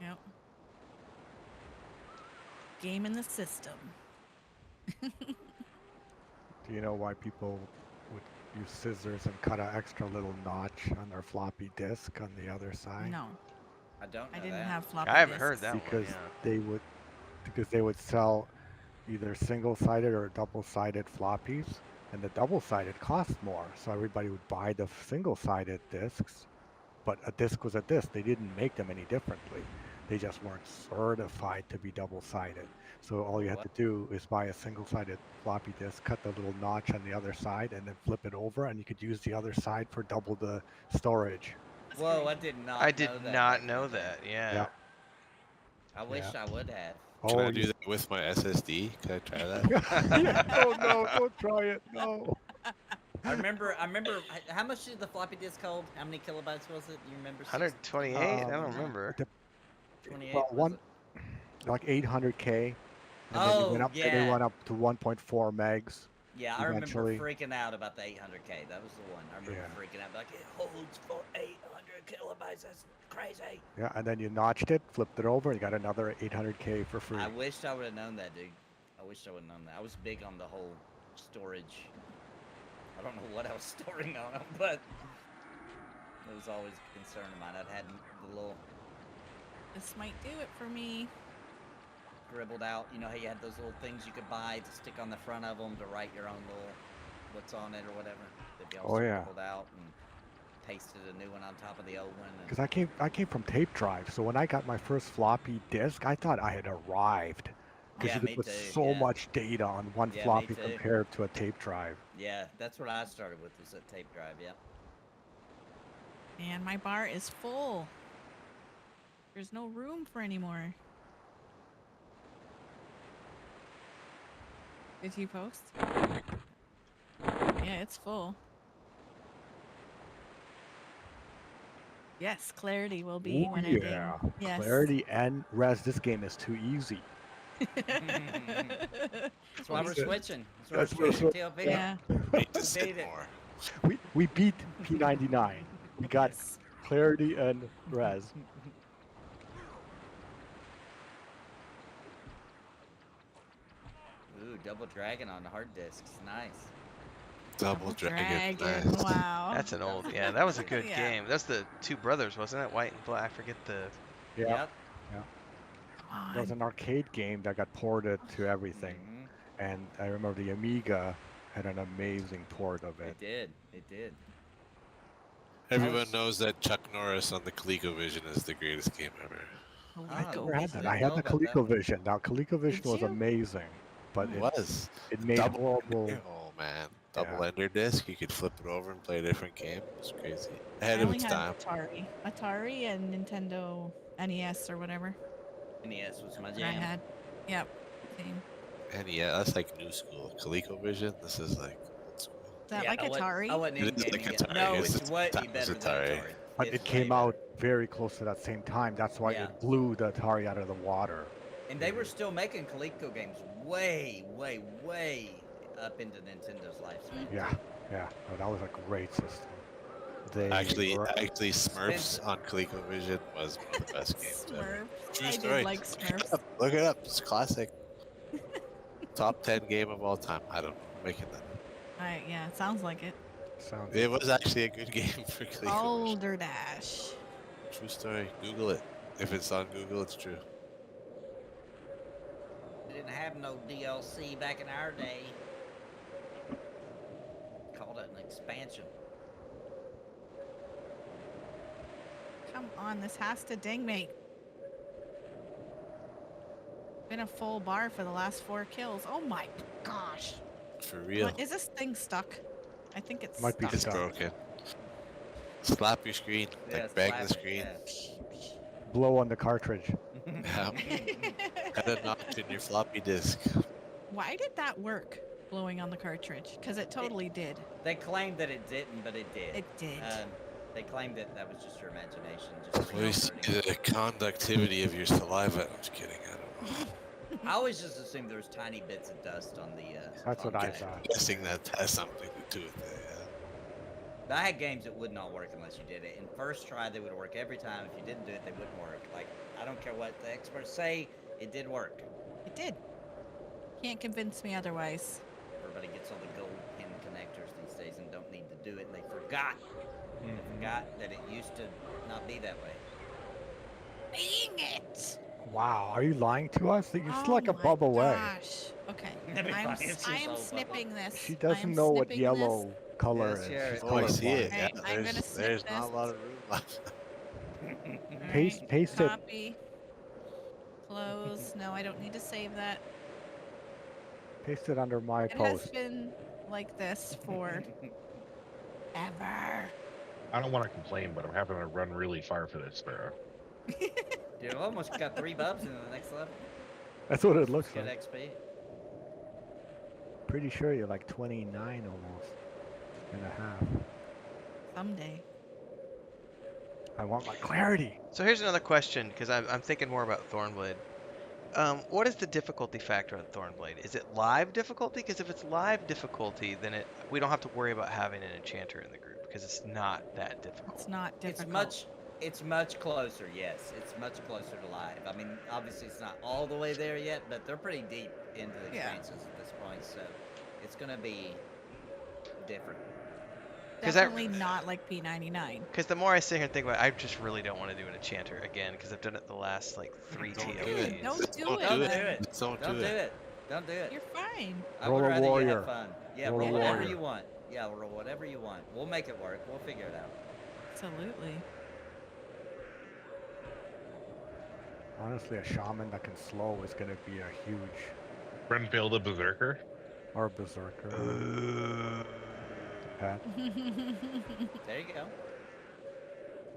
Yep. Game in the system. Do you know why people would use scissors and cut an extra little notch on their floppy disk on the other side? No, I don't know I didn't that. have floppy I haven't heard disks. that Because one. they would sell either single-sided or double-sided floppies, and the double-sided cost more, so everybody would buy the single-sided discs. But a disc was a disc; they didn't make them any differently. They just weren't certified to be double-sided. So all you had to do is buy a single-sided floppy disk, cut the little notch on the other side, and then flip it over, and you could use the other side for double the storage. Whoa, I did not. I did know that not back know in the day. that. Yeah. Yeah. I wish Yeah. I would have. Can Oh, I do that with my SSD? Can I try that? yeah, no, don't try it. No. I remember. How much did the floppy disk hold? How many kilobytes was it? You remember? 128? I don't Um, remember. 28. Well, was it? like 800K, and then Oh, it went up. yeah. Then it went up to 1.4 megs. Yeah, I remember eventually. freaking out about the 800K. That was the one. I remember Yeah. freaking out. Like, it holds for 800 kilobytes. That's crazy. Yeah, and then you notched it, flipped it over, and you got another 800K for free. I wished I would have known that, dude. I wish I would have known that. I was big on the whole storage. I don't know what I was storing on them, but it was always a concern of mine. I'd had the little This might do it for me. scribbled out. You know how you had those little things you could buy to stick on the front of them to write your own little what's on it or whatever. They'd be all Oh, yeah. scribbled out and pasted a new one on top of the old one. Because I came from tape drive, so when I got my first floppy disk, I thought I had arrived. Because Yeah, you me could put too, so yeah. much data on one Yeah, me floppy too. compared to a tape drive. Yeah, that's what I started with, was a tape drive, yeah. And my bar is full. There's no room for any more. Did you post? Yeah, it's full. Yes, clarity will be Ooh, when yeah. ending. Yes. Clarity and res. This game is too easy. That's why we're That's it. switching. That's That's why we're what- switching TLP. Yeah. Need to Made sit it. more. We beat P99. We got Yes. clarity and res. Ooh, double dragon on the hard discs. Nice. Double dragon. Nice. Wow. That's an old. Yeah, that was a good Yeah. game. That's the two brothers, wasn't it? White and black. I forget the. Yeah. Yep. There was an arcade game that got ported to everything. Mhm. And I remember the Amiga had an amazing port of It it. did. It did. Everyone knows that Chuck Norris on the ColecoVision is the greatest game ever. Ah, I never had that. didn't I had know the about that. ColecoVision. Now ColecoVision was you? amazing, but It it, was. it made horrible. Oh man, double ender disc. You could flip it over and play a different game. It was crazy. Ahead I of only its had time. Atari and Nintendo NES or whatever. NES was my that I jam. had. Yep. Same. And yeah, that's like new school. ColecoVision. This is like old school. that Yeah, like I Atari? wasn't It in is like gaming yet. Atari, No, it's it's the way time as better than Atari. Atari. But It's it way came out better. very close to that same time. That's why Yeah. it blew the Atari out of the water. And they were still making Coleco games way, way, way up into Nintendo's lifespan. Yeah, too. yeah. Oh, that was a great system. They Actually, were Smurfs Expensive. on ColecoVision was one of the best games ever. Smurfs. True I story. did like Smurfs. Look it up. It's classic. Top 10 game of all time. I don't know. I'm making that up. Yeah, it sounds like it. sounds. It was actually a good game for ColecoVision. Boulder Dash. True story. Google it. If it's on Google, it's true. They didn't have no DLC back in our day. Called it an expansion. Come on, this has to ding me. Been a full bar for the last 4 kills. Oh my gosh. For real. Is this thing stuck? I think it's Might be stuck. It's stuck. broken. Slap your screen. Yeah, Like bang the slap screen. it, Blow on the cartridge. Yeah. Had a notch in your floppy disk. Why did that work? Blowing on the cartridge? Because it totally did. They claimed that it didn't, but it did. It did. They claimed that that was just your imagination. Just We see the conductivity of your saliva. I'm just kidding. I don't know. I always just assumed there was tiny bits of dust on the. That's what I contact. thought. Guessing that has something to do with it. But I had games that would not work unless you did it. In first try, they would work every time. If you didn't do it, they wouldn't work. Like, I don't care what the experts say, it did work. It did. Can't convince me otherwise. Everybody gets all the gold pin connectors these days and don't need to do it, and they forgot. They forgot that it used to not be that way. Dang it! Wow, are you lying to us? It's Oh like a my bubble away. gosh. Okay. That'd be I'm, funny if she I am sold snipping this. She I doesn't am know what snipping yellow color Yes, is. yeah, She's Oh, I see colorblind. it. Yeah, Alright, I'm gonna snip there's not a this. lot of room left. Paste- Alright, paste it. Copy. Close. No, I don't need to save that. Paste it under my It has post. been like this for ever. I don't want to complain, but I'm having to run really far for this sparrow. You almost got 3 bubs in the next level. That's what it looks Good like. XP. Pretty sure you're like 29 almost and a half. Someday. I want my clarity. So here's another question, because I'm thinking more about Thornblade. What is the difficulty factor on Thornblade? Is it live difficulty? Because if it's live difficulty, then we don't have to worry about having an enchanter in the group, because it's not that difficult. It's not difficult. It's much closer, yes. It's much closer to live. I mean, obviously it's not all the way there yet, but they're pretty deep into the Yeah. experiences at this point, so it's gonna be different. 'Cause that- Definitely not like P99. Because the more I sit here and think about it, I just really don't want to do an enchanter again, because I've done it the last like 3 Don't do TLPs. it. Don't do Don't it. do Don't it. do it. Don't Don't do do it. it. Don't do it. You're fine. I Roll would a rather you warrior. have fun. Yeah, Roll roll a whatever warrior. you want. Yeah, roll whatever you want. We'll make it work. We'll figure it out. Absolutely. Honestly, a shaman that can slow is going to be a huge, Renfield the Berserker. or berserker. Pet. There you go.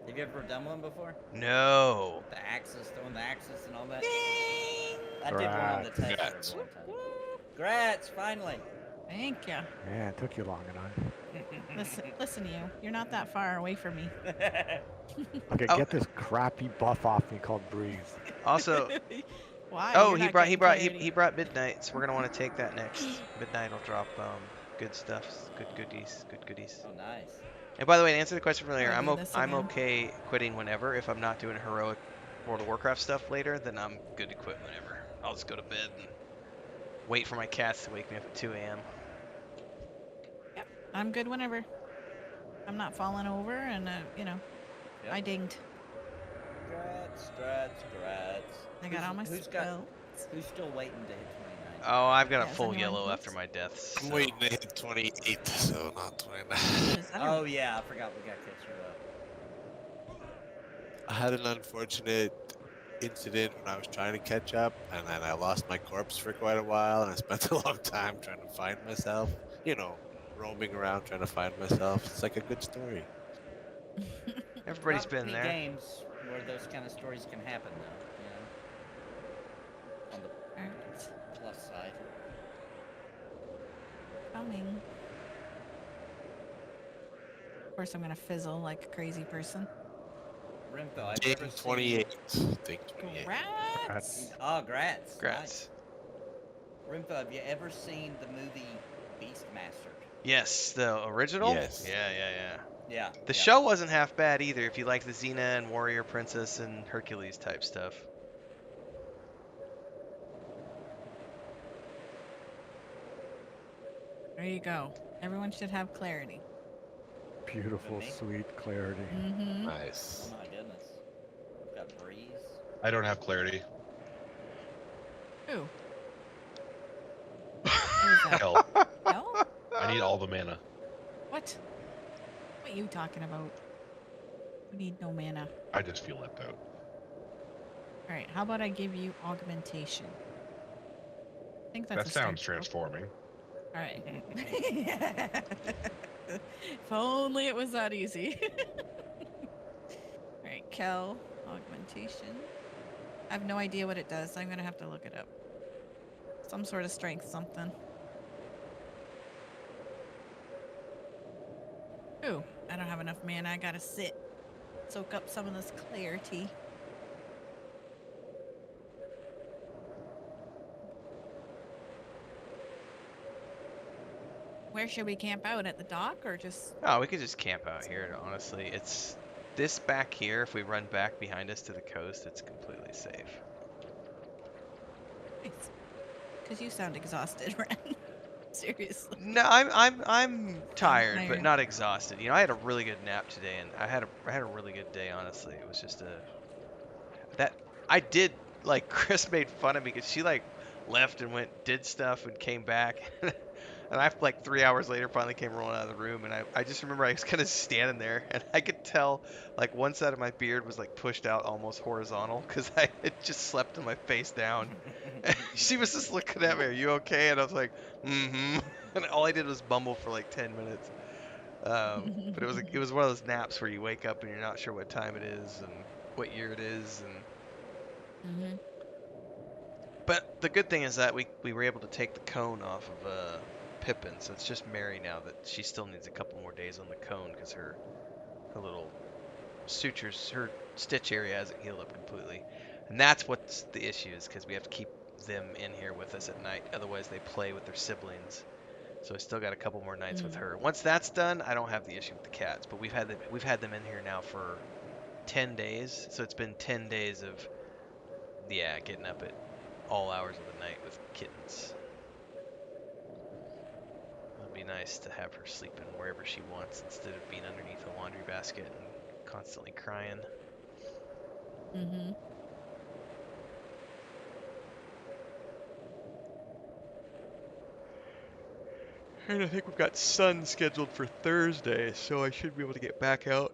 Have you ever done one before? No. The axis, throwing the axis and all that? Ding! I did one on the Grats. test Grats. server one time. Grats, finally. Thank you. Yeah, it took you long enough. Listen, you're not that far away from me. Okay, Oh. get this crappy buff off me called Breeze. Also, Why? oh, You're he not brought getting he clarity. brought Midnight, so we're gonna want to take that next. Midnight will drop good stuff, good goodies. Oh, nice. And by the way, to answer the question from earlier, I'll I'm do this I'm again. okay quitting whenever. If I'm not doing heroic World of Warcraft stuff later, then I'm good to quit whenever. I'll just go to bed and wait for my cats to wake me up at 2 a.m. Yep, I'm good whenever. I'm not falling over, and Yep. I dinged. Grats. I got all my Who's spells. Who's still waiting to hit 29? Oh, I've got Yeah, a is full anyone yellow close? after my death. I'm so- waiting to hit 28, so not 29. Is that a- Oh, yeah, I forgot we got to catch you up. I had an unfortunate incident when I was trying to catch up, and then I lost my corpse for quite a while, and I spent a long time trying to find myself. You know, roaming around trying to find myself. It's like a good story. Everybody's Not been many there. games where those kind of stories can happen, though. On the Alright, plus side. coming. Of course, I'm gonna fizzle like a crazy person. Renfo, have you Ding ever seen? 28. Ding 28. Grats. Oh, grats. Grats. Nice. Renfo, have you ever seen the movie Beastmaster? Yes, the original. Yes. Yeah. Yeah. The yeah. show wasn't half bad either. If you like the Xena and Warrior Princess and Hercules type stuff. There you go. Everyone should have clarity. Beautiful, me? sweet clarity. Mm-hmm. Nice. Oh my goodness. I've got breeze. I don't have clarity. Who? Who is that? Hell, Hell? I need all the mana. What? What are you talking about? We need no mana. I just feel left out. Alright, how about I give you augmentation? I think that's That a sounds strength spell. transforming. Alright. If only it was that easy. Alright, Kel, augmentation. I have no idea what it does. I'm gonna have to look it up. Some sort of strength something. Ooh, I don't have enough mana. I gotta sit. Soak up some of this clarity. Where should we camp out? At the dock or just... Oh, we could just camp out here, honestly. It's this back here, if we run back behind us to the coast, it's completely safe. Because you sound exhausted, Ren. Seriously. No, I'm tired, but tired. not exhausted. You know, I had a really good nap today, and I had a really good day. Honestly, it was just I did like Chris made fun of me because she like left and did stuff and came back, and I like 3 hours later finally came rolling out of the room, and I just remember I was kind of standing there, and I could tell like one side of my beard was like pushed out almost horizontal because I had just slept with my face down. She was just looking at me, "Are you okay?" And I was like, "Mm-hmm." And all I did was mumble for like 10 minutes. But it was one of those naps where you wake up and you're not sure what time it is and what year it is. And but the good thing is that we were able to take the cone off of Pippin, so it's just Mary now that she still needs a couple more days on the cone because her little sutures, her stitch area hasn't healed up completely. And that's what's the issue is because we have to keep them in here with us at night. Otherwise, they play with their siblings. So I still got a couple more nights with her. Once that's done, I don't have the issue with the cats. But we've had them in here now for 10 days. So it's been 10 days of getting up at all hours of the night with kittens. It'd be nice to have her sleeping wherever she wants instead of being underneath a laundry basket and constantly crying. And I think we've got sun scheduled for Thursday, so I should be able to get back out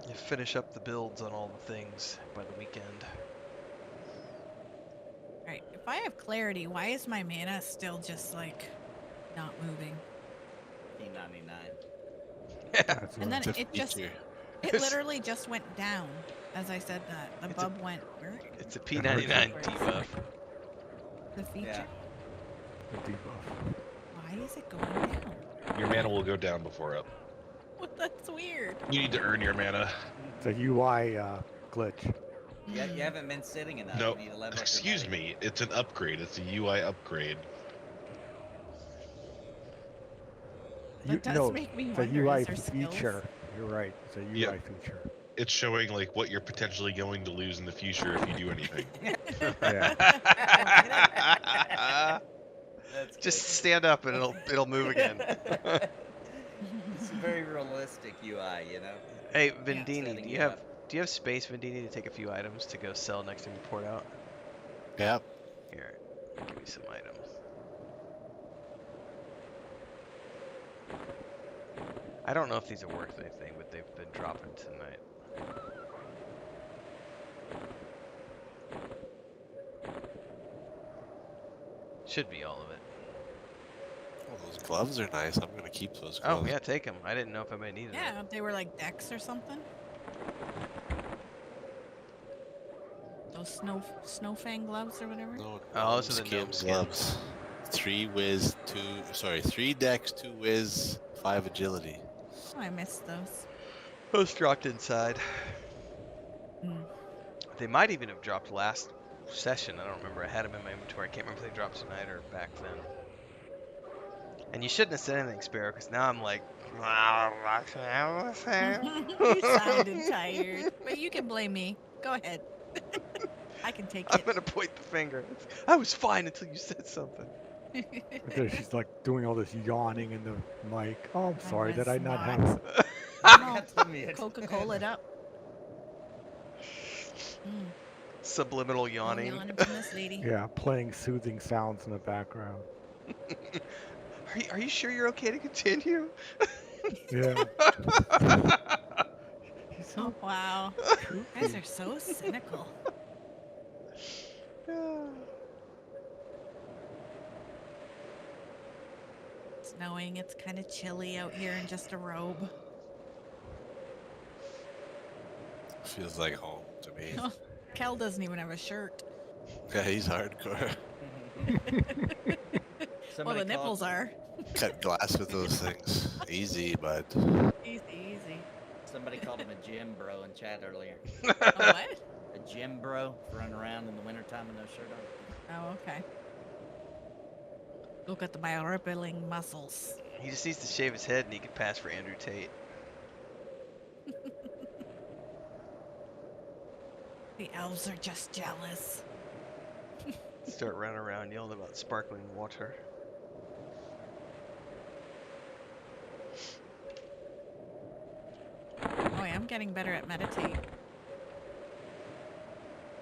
and finish up the builds on all the things by the weekend. Alright, if I have clarity, why is my mana still just like not moving? P99. And then Just it just feature. it literally just went down as I said that. The bub went where? It's a P99 debuff. The feature? Yeah. The debuff. Why is it going down? Your mana will go down before up. What? That's weird. You need to earn your mana. It's a UI glitch. Yeah, you haven't been sitting enough. No, You need to level up your excuse mana. me. It's an upgrade. It's a UI upgrade. That does make me it's a wonder, UI is there skills? feature. You're right. It's a UI Yeah. feature. It's showing like what you're potentially going to lose in the future if you do anything. Yeah. That's Just good. stand up and it'll move again. It's a very realistic UI, you know. Hey, Setting Vendini, you up. do you have space, Vendini, to take a few items to go sell next time you port out? Yep. Here, I'll give you some items. I don't know if these are worth anything, but they've been dropping tonight. Should be all of it. Oh, those gloves are nice. I'm gonna keep those Oh, gloves. yeah, take them. I didn't know if anybody needed them. Yeah, they were like decks or something. Those snowfang gloves or whatever. No, Oh, those are the skin gnome skins. gloves. 3 whiz, 3 dex, 2 whiz, 5 agility. those. Oh, I missed those. Those dropped inside. Mm. They might even have dropped last session. I don't remember. I had them in my inventory. I can't remember if they dropped tonight or back then. And you shouldn't have said anything, Sparrow, because now I'm like, You sounded tired, but you can blame me. Go ahead. I can take I'm it. gonna point the finger. I was fine until you said something. But there she's like doing all this yawning in the mic. Oh, I'm sorry. Did was I not not. have? No, To mute. Coca-Cola it up. Mm, Subliminal no yawning. yawning from this lady. Yeah, playing soothing sounds in the background. Are you sure you're okay to continue? Yeah. He's so Oh, wow. You guys goofy. are so cynical. It's snowing. It's kind of chilly out here in just a robe. Feels like home to me. Kel doesn't even have a shirt. Yeah, he's hardcore. Well, the nipples are. Cut glass with those things. Easy, bud. Easy, easy. Somebody called him a gym bro in chat earlier. Oh, what? A gym bro for running around in the wintertime with no shirt on. Oh, okay. Look at my rippling muscles. He just needs to shave his head and he could pass for Andrew Tate. The elves are just jealous. Start running around yelling about sparkling water. Oh, yeah, I'm getting better at meditate.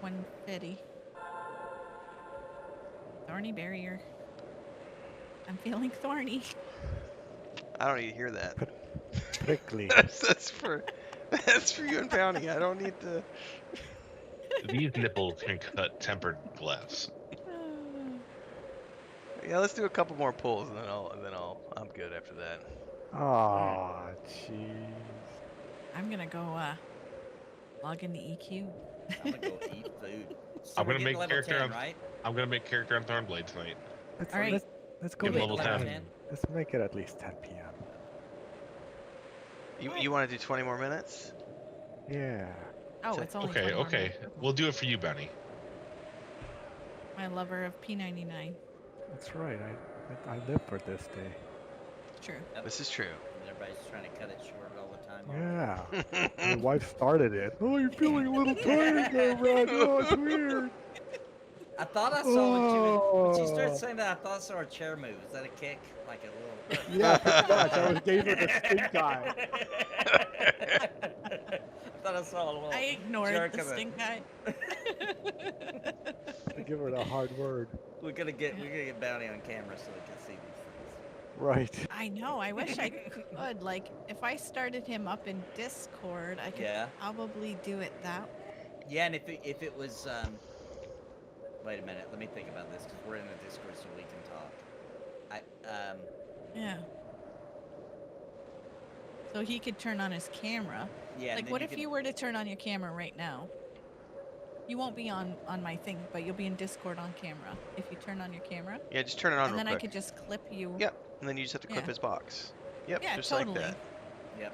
150. Thorny barrier. I'm feeling thorny. I don't need to hear that. Prickly. that's for you and Bounty. I don't need to. These nipples can cut tempered glass. Yeah, let's do a couple more pulls and then I'm good after that. Aw, jeez. I'm gonna go log into EQ. I'm gonna go eat food. So I'm we're gonna getting make level character 10, on- right? I'm gonna make character on Thornblade tonight. Let's, All right. let's go Give to level 10. 10. Let's make it at least 10 p.m. You want to do 20 more minutes? Yeah. Oh, it's only Okay, 21 okay. minutes. We'll do it for you, Bounty. My lover of P99. That's right. I live for this day. True. This is true. And everybody's trying to cut it short all the time. Yeah. My wife started it. Oh, you're feeling a little tired there, Brad. Oh, it's weird. I thought I saw when she started Oh. saying that. I thought I saw her chair move. Is that a kick? Like a little. Yeah, pretty much. I was gave her the stink eye. I thought I saw a little. I ignored jerk the of it. stink eye. I give her the hard word. We're gonna get Bounty on camera so we can see these things. Right. I know. I wish I could. Like, if I started him up in Discord, I could Yeah. probably do it that way. Yeah, and if it was wait a minute, let me think about this because we're in a Discord so we can talk. Yeah. So he could turn on his camera. Yeah. Like, what if you were to turn on your camera right now? You won't be on my thing, but you'll be in Discord on camera if you turn on your camera. Yeah, just turn it on And real then I quick. could just clip you. Yep. And then you just have to clip Yeah. his box. Yep, Yeah, just totally. like that. Yep.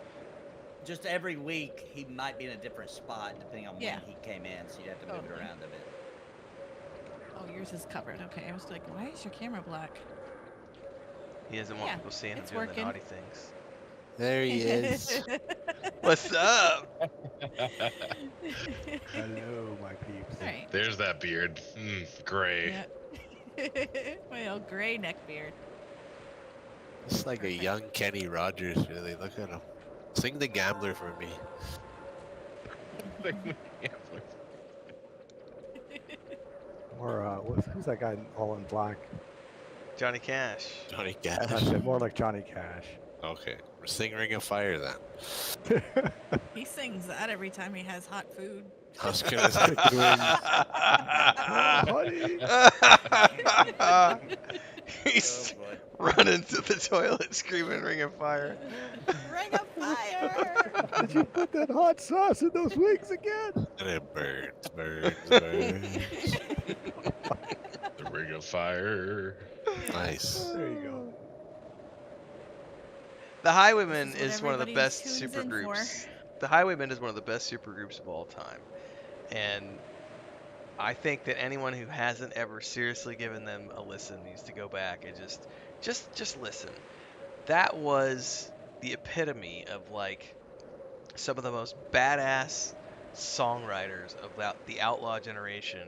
Just every week he might be in a different spot depending on Yeah. when he came in, so you have to move it Totally. around a bit. Oh, yours is covered. Okay, I was like, why is your camera black? He doesn't want Yeah, people seeing him it's doing working. the naughty things. There he is. What's up? Hello, my peeps. All right. There's that beard. Gray. Yeah. My old gray neck beard. It's like a young Kenny Rogers, really. Look at him. Sing the gambler for me. Or who's that guy all in black? Johnny Cash. Johnny That's Cash. it. More like Johnny Cash. Okay. Sing Ring of Fire then. He sings that every time he has hot food. I was gonna say, Honey. He's Oh boy. running to the toilet screaming Ring of Fire. Ring of fire! Did you put that hot sauce in those wings again? and it burns, burns, burns. The Ring of Fire. Nice. There you go. The Highwaymen This is what is one of the everybody best tunes super in for. groups. The Highwaymen is one of the best super groups of all time, and I think that anyone who hasn't ever seriously given them a listen needs to go back and just listen. That was the epitome of like some of the most badass songwriters of the outlaw generation.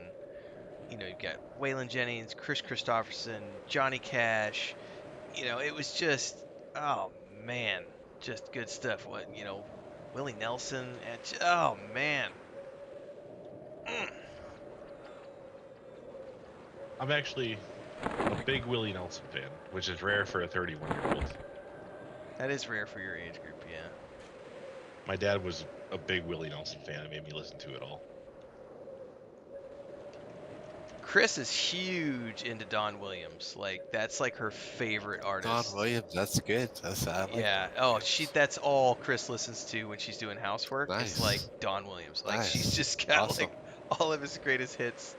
You know, you've got Waylon Jennings, Chris Christopherson, Johnny Cash. You know, it was just, oh man, just good stuff. What, you know, Willie Nelson, oh man. Mm. I'm actually a big Willie Nelson fan, which is rare for a 31-year-old. That is rare for your age group, yeah. My dad was a big Willie Nelson fan and made me listen to it all. Chris is huge into Dawn Williams. Like that's like her favorite Don artist. Williams, that's good. I like Yeah. Don Oh, Williams. that's all Chris listens to when she's doing housework. It's like Nice. Dawn Williams. Like she's Nice. just got Awesome. like all of his greatest hits.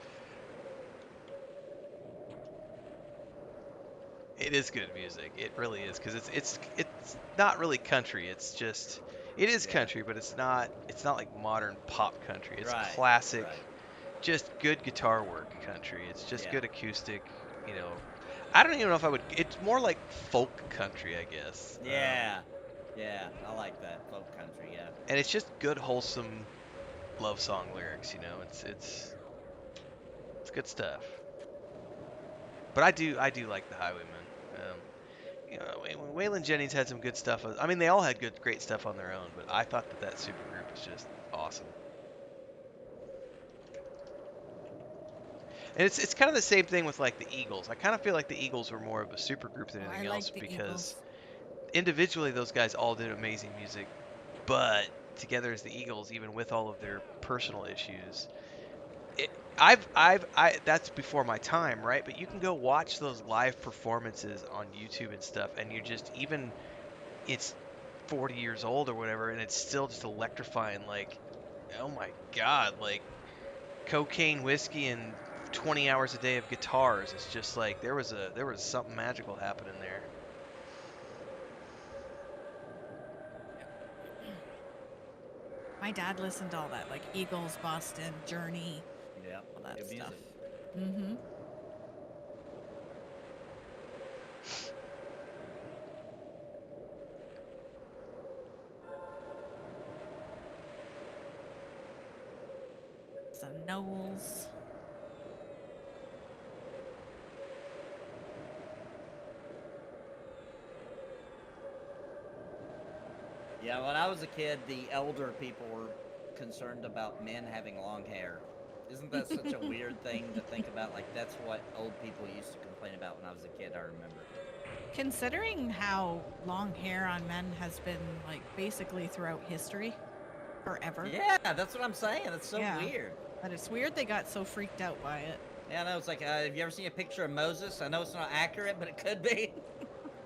It is good music. It really is because it's not really country. It's just it is Yeah. country, but it's not like modern pop country. It's Right, classic, right. just good guitar work country. It's just Yeah. good acoustic. You know, I don't even know if I would. It's more like folk country, I guess. Yeah. Yeah, I like that. Folk country, yeah. And it's just good, wholesome love song lyrics. You know, it's good stuff. But I do like the Highwaymen. You know, Waylon Jennings had some good stuff. I mean, they all had great stuff on their own. But I thought that super group was just awesome. And it's kind of the same thing with like the Eagles. I kind of feel like the Eagles were more of a super group than Oh, anything I else like the because Eagles. individually those guys all did amazing music, but together as the Eagles, even with all of their personal issues, that's before my time, right? But you can go watch those live performances on YouTube and stuff, and you just even it's 40 years old or whatever, and it's still just electrifying. Like, oh my god, like cocaine, whiskey, and 20 hours a day of guitars. It's just like there was something magical happening there. My dad listened to all that, like Eagles, Boston, Journey, Yeah. all that Good stuff. music. Mm-hmm. Some Knowles. Yeah, when I was a kid, the elder people were concerned about men having long hair. Isn't that such a weird thing to think about? Like, that's what old people used to complain about when I was a kid, I remember. Considering how long hair on men has been, like, basically throughout history, forever. Yeah, that's what I'm saying. It's so Yeah. weird. But it's weird they got so freaked out by it. Yeah, I know. It's like, have you ever seen a picture of Moses? I know it's not accurate, but it could be.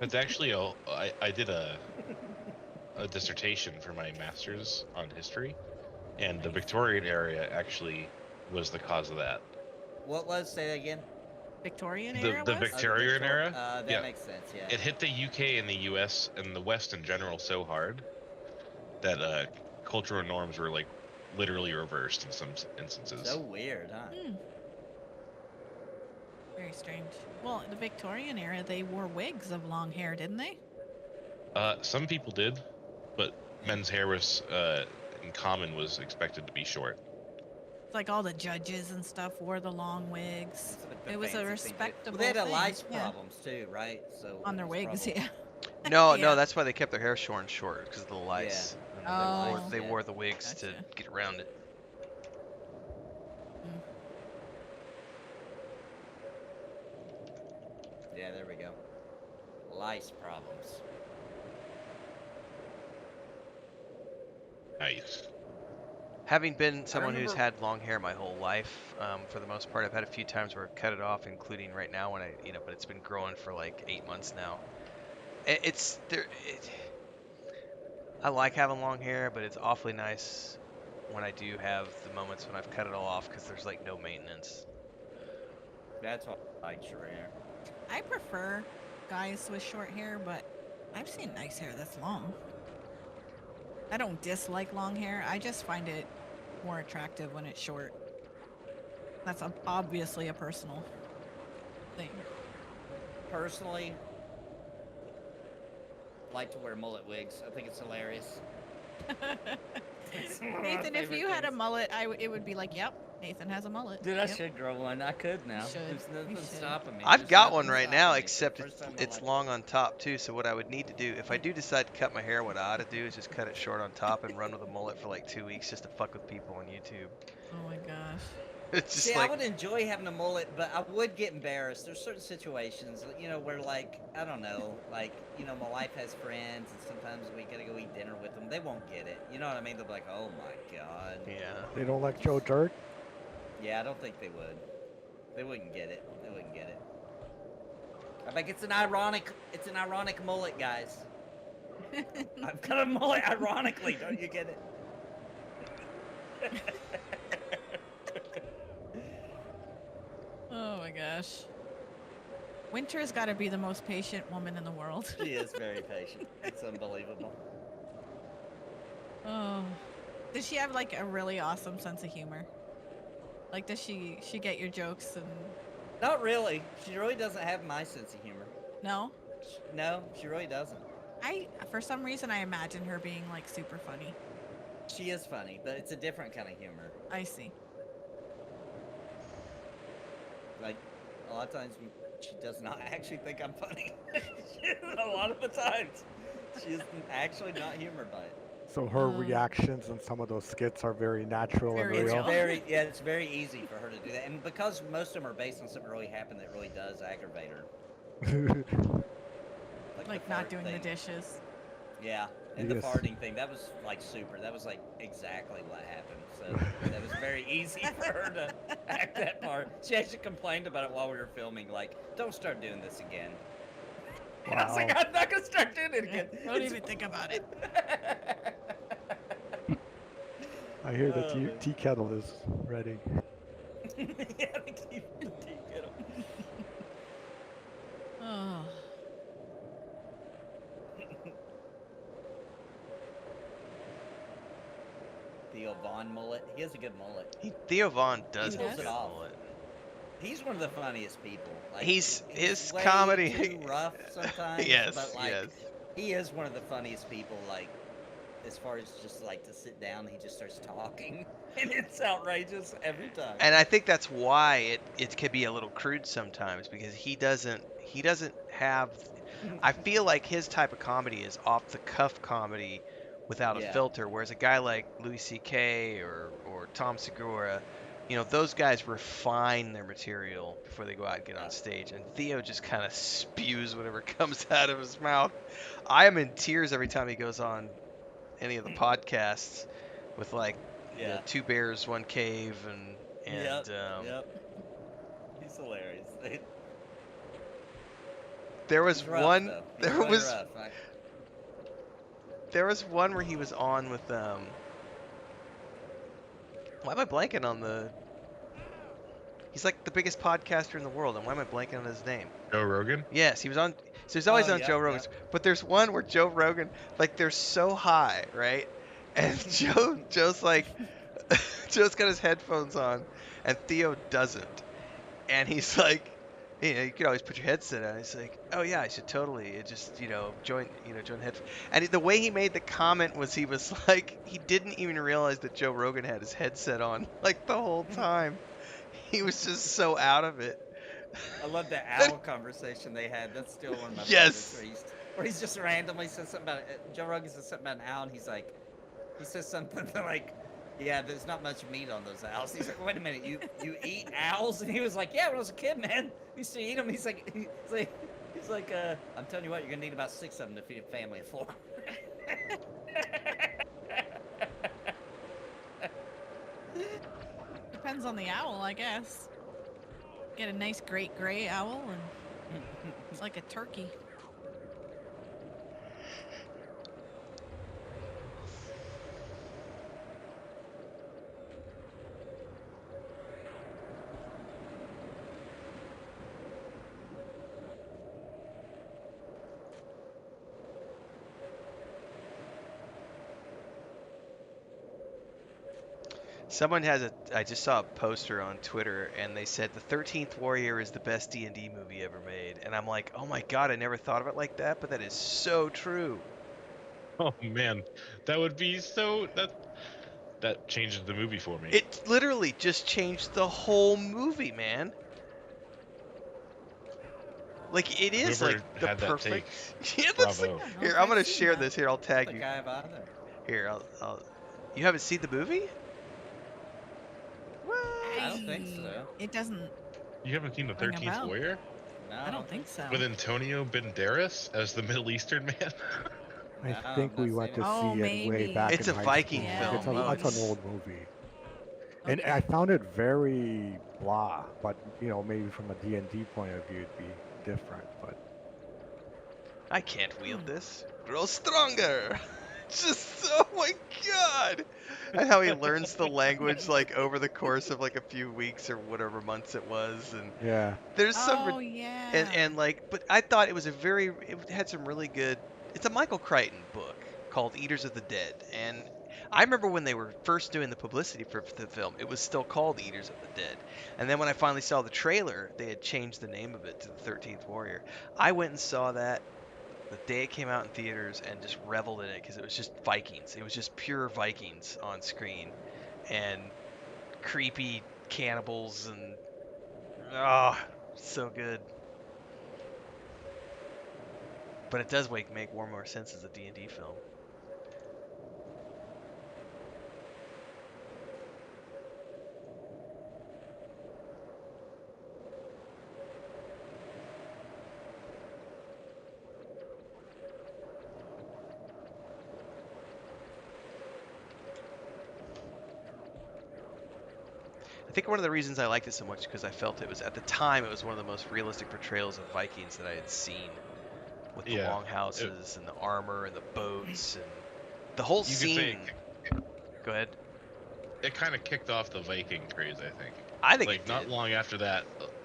It's actually I did a dissertation for my master's on history, and the Victorian era actually was the cause of that. What was? Say that again. Victorian The era was? Victorian era? That Yeah. makes sense, yeah. It hit the UK and the US and the West in general so hard that cultural norms were like literally reversed in some instances. So weird, huh? Very strange. Well, the Victorian era, they wore wigs of long hair, didn't they? Some people did, but men's hair was in common was expected to be short. It's like all the judges and stuff wore the long wigs. It's bit It was a fancy thing, too. respectable Well, they had thing, lice yeah. problems too, right? So On their it was wigs, probably- yeah. No, Yeah. that's why they kept their hair short because of the lice. And Oh. they Yeah. wore the wigs Gotcha. to get around it. Yeah, there we go. Lice problems. Nice. Having been someone who's remember- had long hair my whole life, for the most part, I've had a few times where I've cut it off, including right now when but it's been growing for like 8 months now. I like having long hair, but it's awfully nice when I do have the moments when I've cut it all off because there's like no maintenance. That's what I like short hair. I prefer guys with short hair, but I've seen nice hair that's long. I don't dislike long hair. I just find it more attractive when it's short. That's obviously a personal thing. Personally, like to wear mullet wigs. I think it's hilarious. It's one of my Nathan, if favorite you had a things. mullet, it would be like, yep, Nathan has a mullet. Dude, I Yep. should grow one. I could now. should. There's You nothing should. stopping me. I've There's got one nothing right now, stopping me. except First time in my it's life. long on top too. So what I would need to do, if I do decide to cut my hair, what I ought to do is just cut it short on top and run with a mullet for like 2 weeks just to fuck with people on YouTube. Oh my gosh. It's just See, like I would enjoy having a mullet, but I would get embarrassed. There's certain situations, you know, where like, I don't know, like, you know, my wife has friends and sometimes we gotta go eat dinner with them. They won't get it. You know what I mean? They'll be like, oh my God. yeah. They don't like Joe Dirt. Yeah, I don't think they would. They wouldn't get it. They wouldn't get it. I think it's an ironic mullet, guys. I've got a mullet ironically, don't you get it? Oh my gosh. Winter's got to be the most patient woman in the world. She is very patient. It's unbelievable. Oh. Does she have like a really awesome sense of humor? Like, does she get your jokes and Not really. She really doesn't have my sense of humor. no? No, she really doesn't. For some reason I imagine her being like super funny. She is funny, but it's a different kind of humor. I see. Like, a lot of times she does not actually think I'm funny. A lot of the times. She is actually not humored by it. So her reactions in some of those skits are very natural Very and It's real. real. it's very easy for her to do that. And because most of them are based on something really happened that really does aggravate her. Like the not fart doing thing. the dishes. Yeah, and the Yes. farting thing, that was like super. That was like exactly what happened. So that was very easy for her to act that part. She actually complained about it while we were filming, like, don't start doing this again. And I was like, Wow. I'm not gonna start doing it again. Don't even think about it. I hear the Oh, man. tea kettle is ready. Yeah, the tea kettle. Oh. Theo Vaughn mullet. He has a good mullet. Theo Vaughn does He have does? a good Off. mullet. He's one of the funniest people. Like, His way comedy- too rough sometimes. Yes, but like, yes. he is one of the funniest people. Like, as far as just like to sit down, he just starts talking, and it's outrageous every time. And I think that's why it can be a little crude sometimes because he doesn't have. I feel like his type of comedy is off the cuff comedy without a Yeah. filter, whereas a guy like Louis C.K. or Tom Segura, you know, those guys refine their material before they go out and get on stage. And Theo just kind of spews whatever comes out of his mouth. I am in tears every time he goes on any of the podcasts with like you know, Yeah. 2 bears, 1 cave, and Yep. He's hilarious. there was He's rough, one though. He's there really was rough. there was one where he was on with why am I blanking on the he's like the biggest podcaster in the world, and why am I blanking on his name? Joe Rogan. Yes, he was on. So he's always Oh, on yeah, Joe yeah. Rogan's, but there's one where Joe Rogan, like, they're so high, right? And Joe's like, Joe's got his headphones on, and Theo doesn't, and he's like, you know, you could always put your headset on. He's like, oh yeah, I should totally just join the headphones. And the way he made the comment was he was like, he didn't even realize that Joe Rogan had his headset on like the whole time. He was just so out of it. I love that owl conversation they had. That's still one of my Yes. favorites. Where he's just randomly says something about Joe Rogan says something about an owl, and he says something like, "Yeah, there's not much meat on those owls." He's like, "Wait a minute, you eat owls?" And he was like, "Yeah, when I was a kid, man, we used to eat them." He's like, "I'm telling you what, you're gonna need about 6 of them to feed a family of 4." Depends on the owl, I guess. Get a nice great gray owl and it's like a turkey. Someone has a. I just saw a poster on Twitter, and they said the 13th Warrior is the best D&D movie ever made, and I'm like, oh my god, I never thought of it like that, but that is so true. Oh man, that would be so. That changes the movie for me. It literally just changed the whole movie, man. Like it is Whoever like the had that take, perfect. Yeah, that's bravo. I don't know here, if I'm I've gonna seen share that. this. Here, I'll I tag don't you. think I have either. Here, I'll. You haven't seen the movie? What? I don't think so. It doesn't You haven't seen the ring a 13th bell. Warrior No, I don't think so. with Antonio Banderas as the Middle Eastern man? I No, think I've we not went seen to it. Oh, see it way maybe. back It's in a high Viking school. Yeah, film. It's an maybe. old movie. And Okay. I found it very blah, but maybe from a D&D point of view it'd be different, but I can't wield this. Grow stronger. Just oh my god. And how he learns the language like over the course of like a few weeks or whatever months it was, and yeah. there's some Oh yeah. and like, but I thought it was it had some really good. It's a Michael Crichton book called Eaters of the Dead, and I remember when they were first doing the publicity for the film, it was still called Eaters of the Dead, and then when I finally saw the trailer, they had changed the name of it to the 13th Warrior. I went and saw that the day it came out in theaters and just reveled in it because it was just Vikings. It was just pure Vikings on screen, and creepy cannibals and so good. But it does make more sense as a D&D film. I think one of the reasons I liked it so much because I felt it was at the time it was one of the most realistic portrayals of Vikings that I had seen, with the Yeah, long houses and the armor and the boats and the whole You could say scene. Go ahead. it kind of kicked off the Viking craze, I think. I think Like it not did. long after that,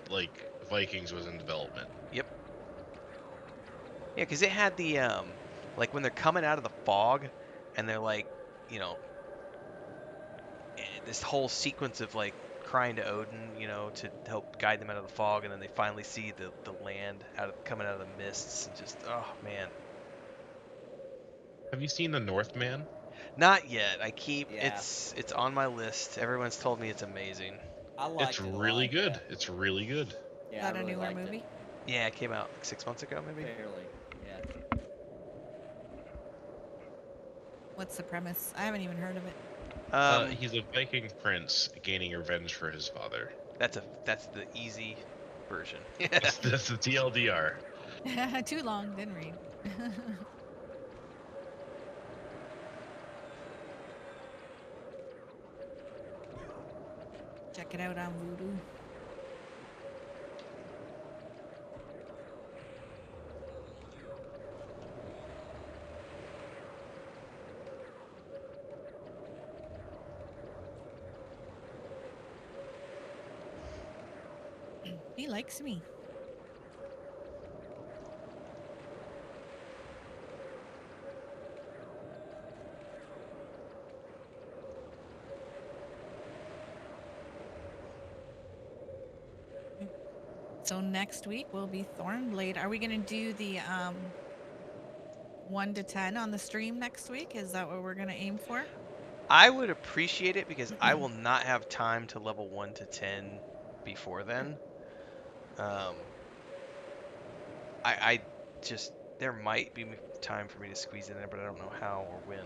like Vikings was in development. Yep. Yeah, because it had the like when they're coming out of the fog, and they're like, this whole sequence of like crying to Odin, to help guide them out of the fog, and then they finally see the land coming out of the mists, and just oh man. Have you seen the Northman? Not yet. Yeah. It's on my list. Everyone's told me it's amazing. I liked It's it a really lot, good. yeah. It's really good. Is Yeah, that I a really newer liked movie? Yeah, it came out like 6 months ago, maybe. Fairly, yeah. What's the premise? I haven't even heard of it. He's a Viking prince gaining revenge for his father. That's the easy version. That's the TLDR. Too long, didn't read. Check it out on Voodoo. He likes me. So next week will be Thornblade. Are we going to do the 1 to 10 on the stream next week? Is that what we're going to aim for? I would appreciate it because I will not have time to level 1 to 10 before then. I just there might be time for me to squeeze it in, but I don't know how or when.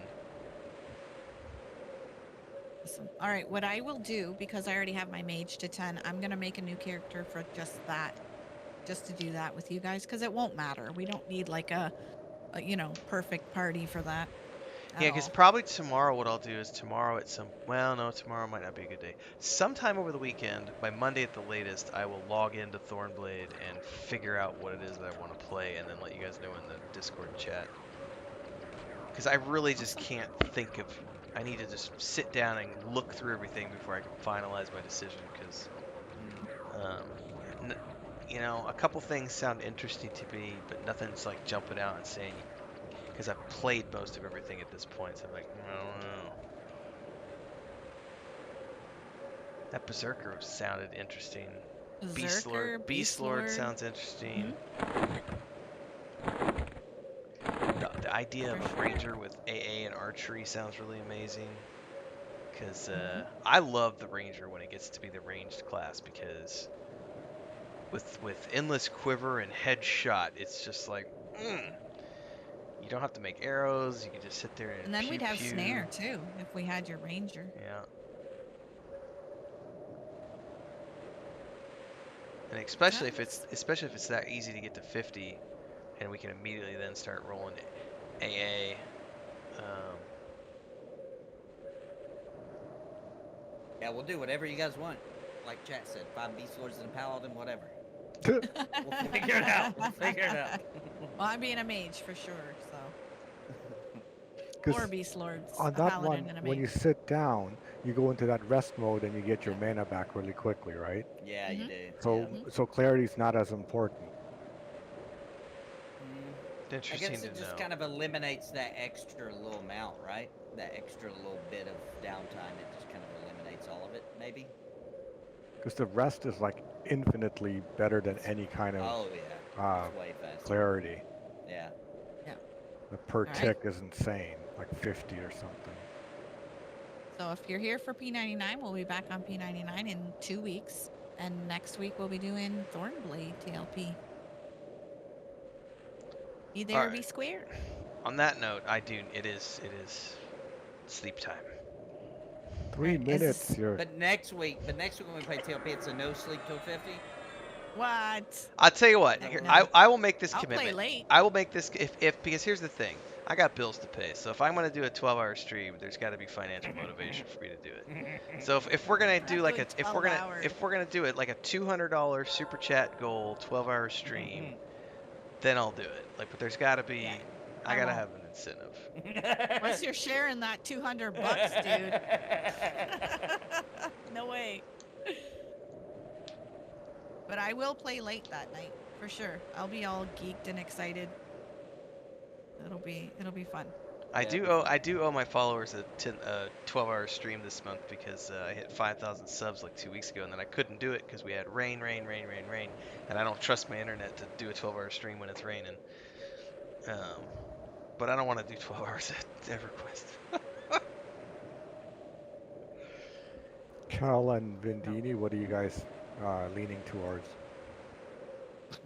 Awesome. All right, what I will do, because I already have my mage to 10, I'm going to make a new character for just that, just to do that with you guys, because it won't matter. We don't need like a perfect party for that. Yeah, because probably tomorrow what I'll do is tomorrow tomorrow might not be a good day. Sometime over the weekend, by Monday at the latest, I will log into Thornblade and figure out what it is that I want to play, and then let you guys know in the Discord chat. Because I really just can't think of... I need to just sit down and look through everything before I can finalize my decision, because... a couple things sound interesting to me, but nothing's like jumping out and saying... Because I've played most of everything at this point, so I'm like, I don't know. That Berserker sounded interesting. Berserker, Beast Lord sounds interesting. The idea of For a sure. ranger with AA and archery sounds really amazing. Because I love the ranger when it gets to be the ranged class, because with endless quiver and headshot, it's just like, you don't have to make arrows. You can just sit there and And then pew we'd have pew. snare too if we had your ranger. Yeah. And especially if it's that easy to get to 50, and we can immediately then start rolling AA. Yeah, we'll do whatever you guys want. Like chat said, 5 beast lords and a paladin, whatever. We'll figure it out. We'll figure it out. Well, I'm being a mage for sure, so. 'Cause Or beast lords. on a that paladin one, and a when you mage. sit down, you go into that rest mode and you get your mana back really quickly, right? Yeah, you do. So yeah. so clarity's not as important. I Interesting guess to it just know. kind of eliminates that extra little amount, right? That extra little bit of downtime. It just kind of eliminates all of it, maybe. Because the rest is like infinitely better than any kind of Oh yeah, it's way faster. clarity. Yeah. The per All right. tick is insane, like 50 or something. So if you're here for P99, we'll be back on P99 in 2 weeks. And next week we'll be doing Thornblade TLP. Be there, be square. On that note, it is sleep time. 3 Right, minutes, you're But next week when we play TLP, it's a no sleep till 50. What? I'll tell you what. No. Here, No. I will make this I'll play commitment. late. I will make this if because here's the thing. I got bills to pay. So if I'm gonna do a 12-hour stream, there's got to be financial motivation for me to do it. So if we're gonna do like Not doing 12 hours. if we're gonna do it like a $200 super chat goal 12-hour stream, then I'll do it. Like, but there's got to be. Yeah, I I gotta won't. have an incentive. Unless you're sharing that $200, dude. No way. But I will play late that night for sure. I'll be all geeked and excited. It'll be fun. I do owe my followers a 12-hour stream this month because I hit 5,000 subs like 2 weeks ago, and then I couldn't do it because we had rain, and I don't trust my internet to do a 12-hour stream when it's raining. But I don't want to do 12 hours at EverQuest. Cal and Vindini, what are you guys leaning towards?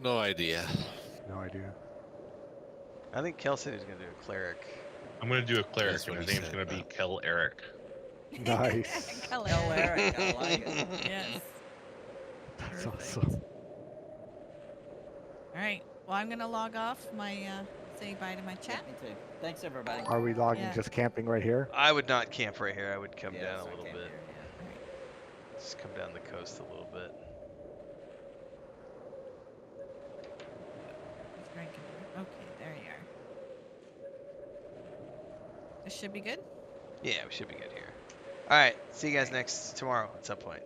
No idea. No idea. I think Kel said he was gonna do a cleric. I'm gonna do a cleric, That's and what his he name's said, gonna be but- Kel Eric. Nice. Tell Eric, I like it. Yes. That's Perfect. awesome. All right. Well, I'm gonna log off my say bye to my chat. Me too. Thanks everybody. Are we logging Yeah. just camping right here? I would not camp right here. I would come Yeah, down a start little camping bit. here, Just come down the coast a little bit. Who's drinking? Okay, there you are. This should be good. Yeah, we should be good here. All right, see you guys tomorrow at some point.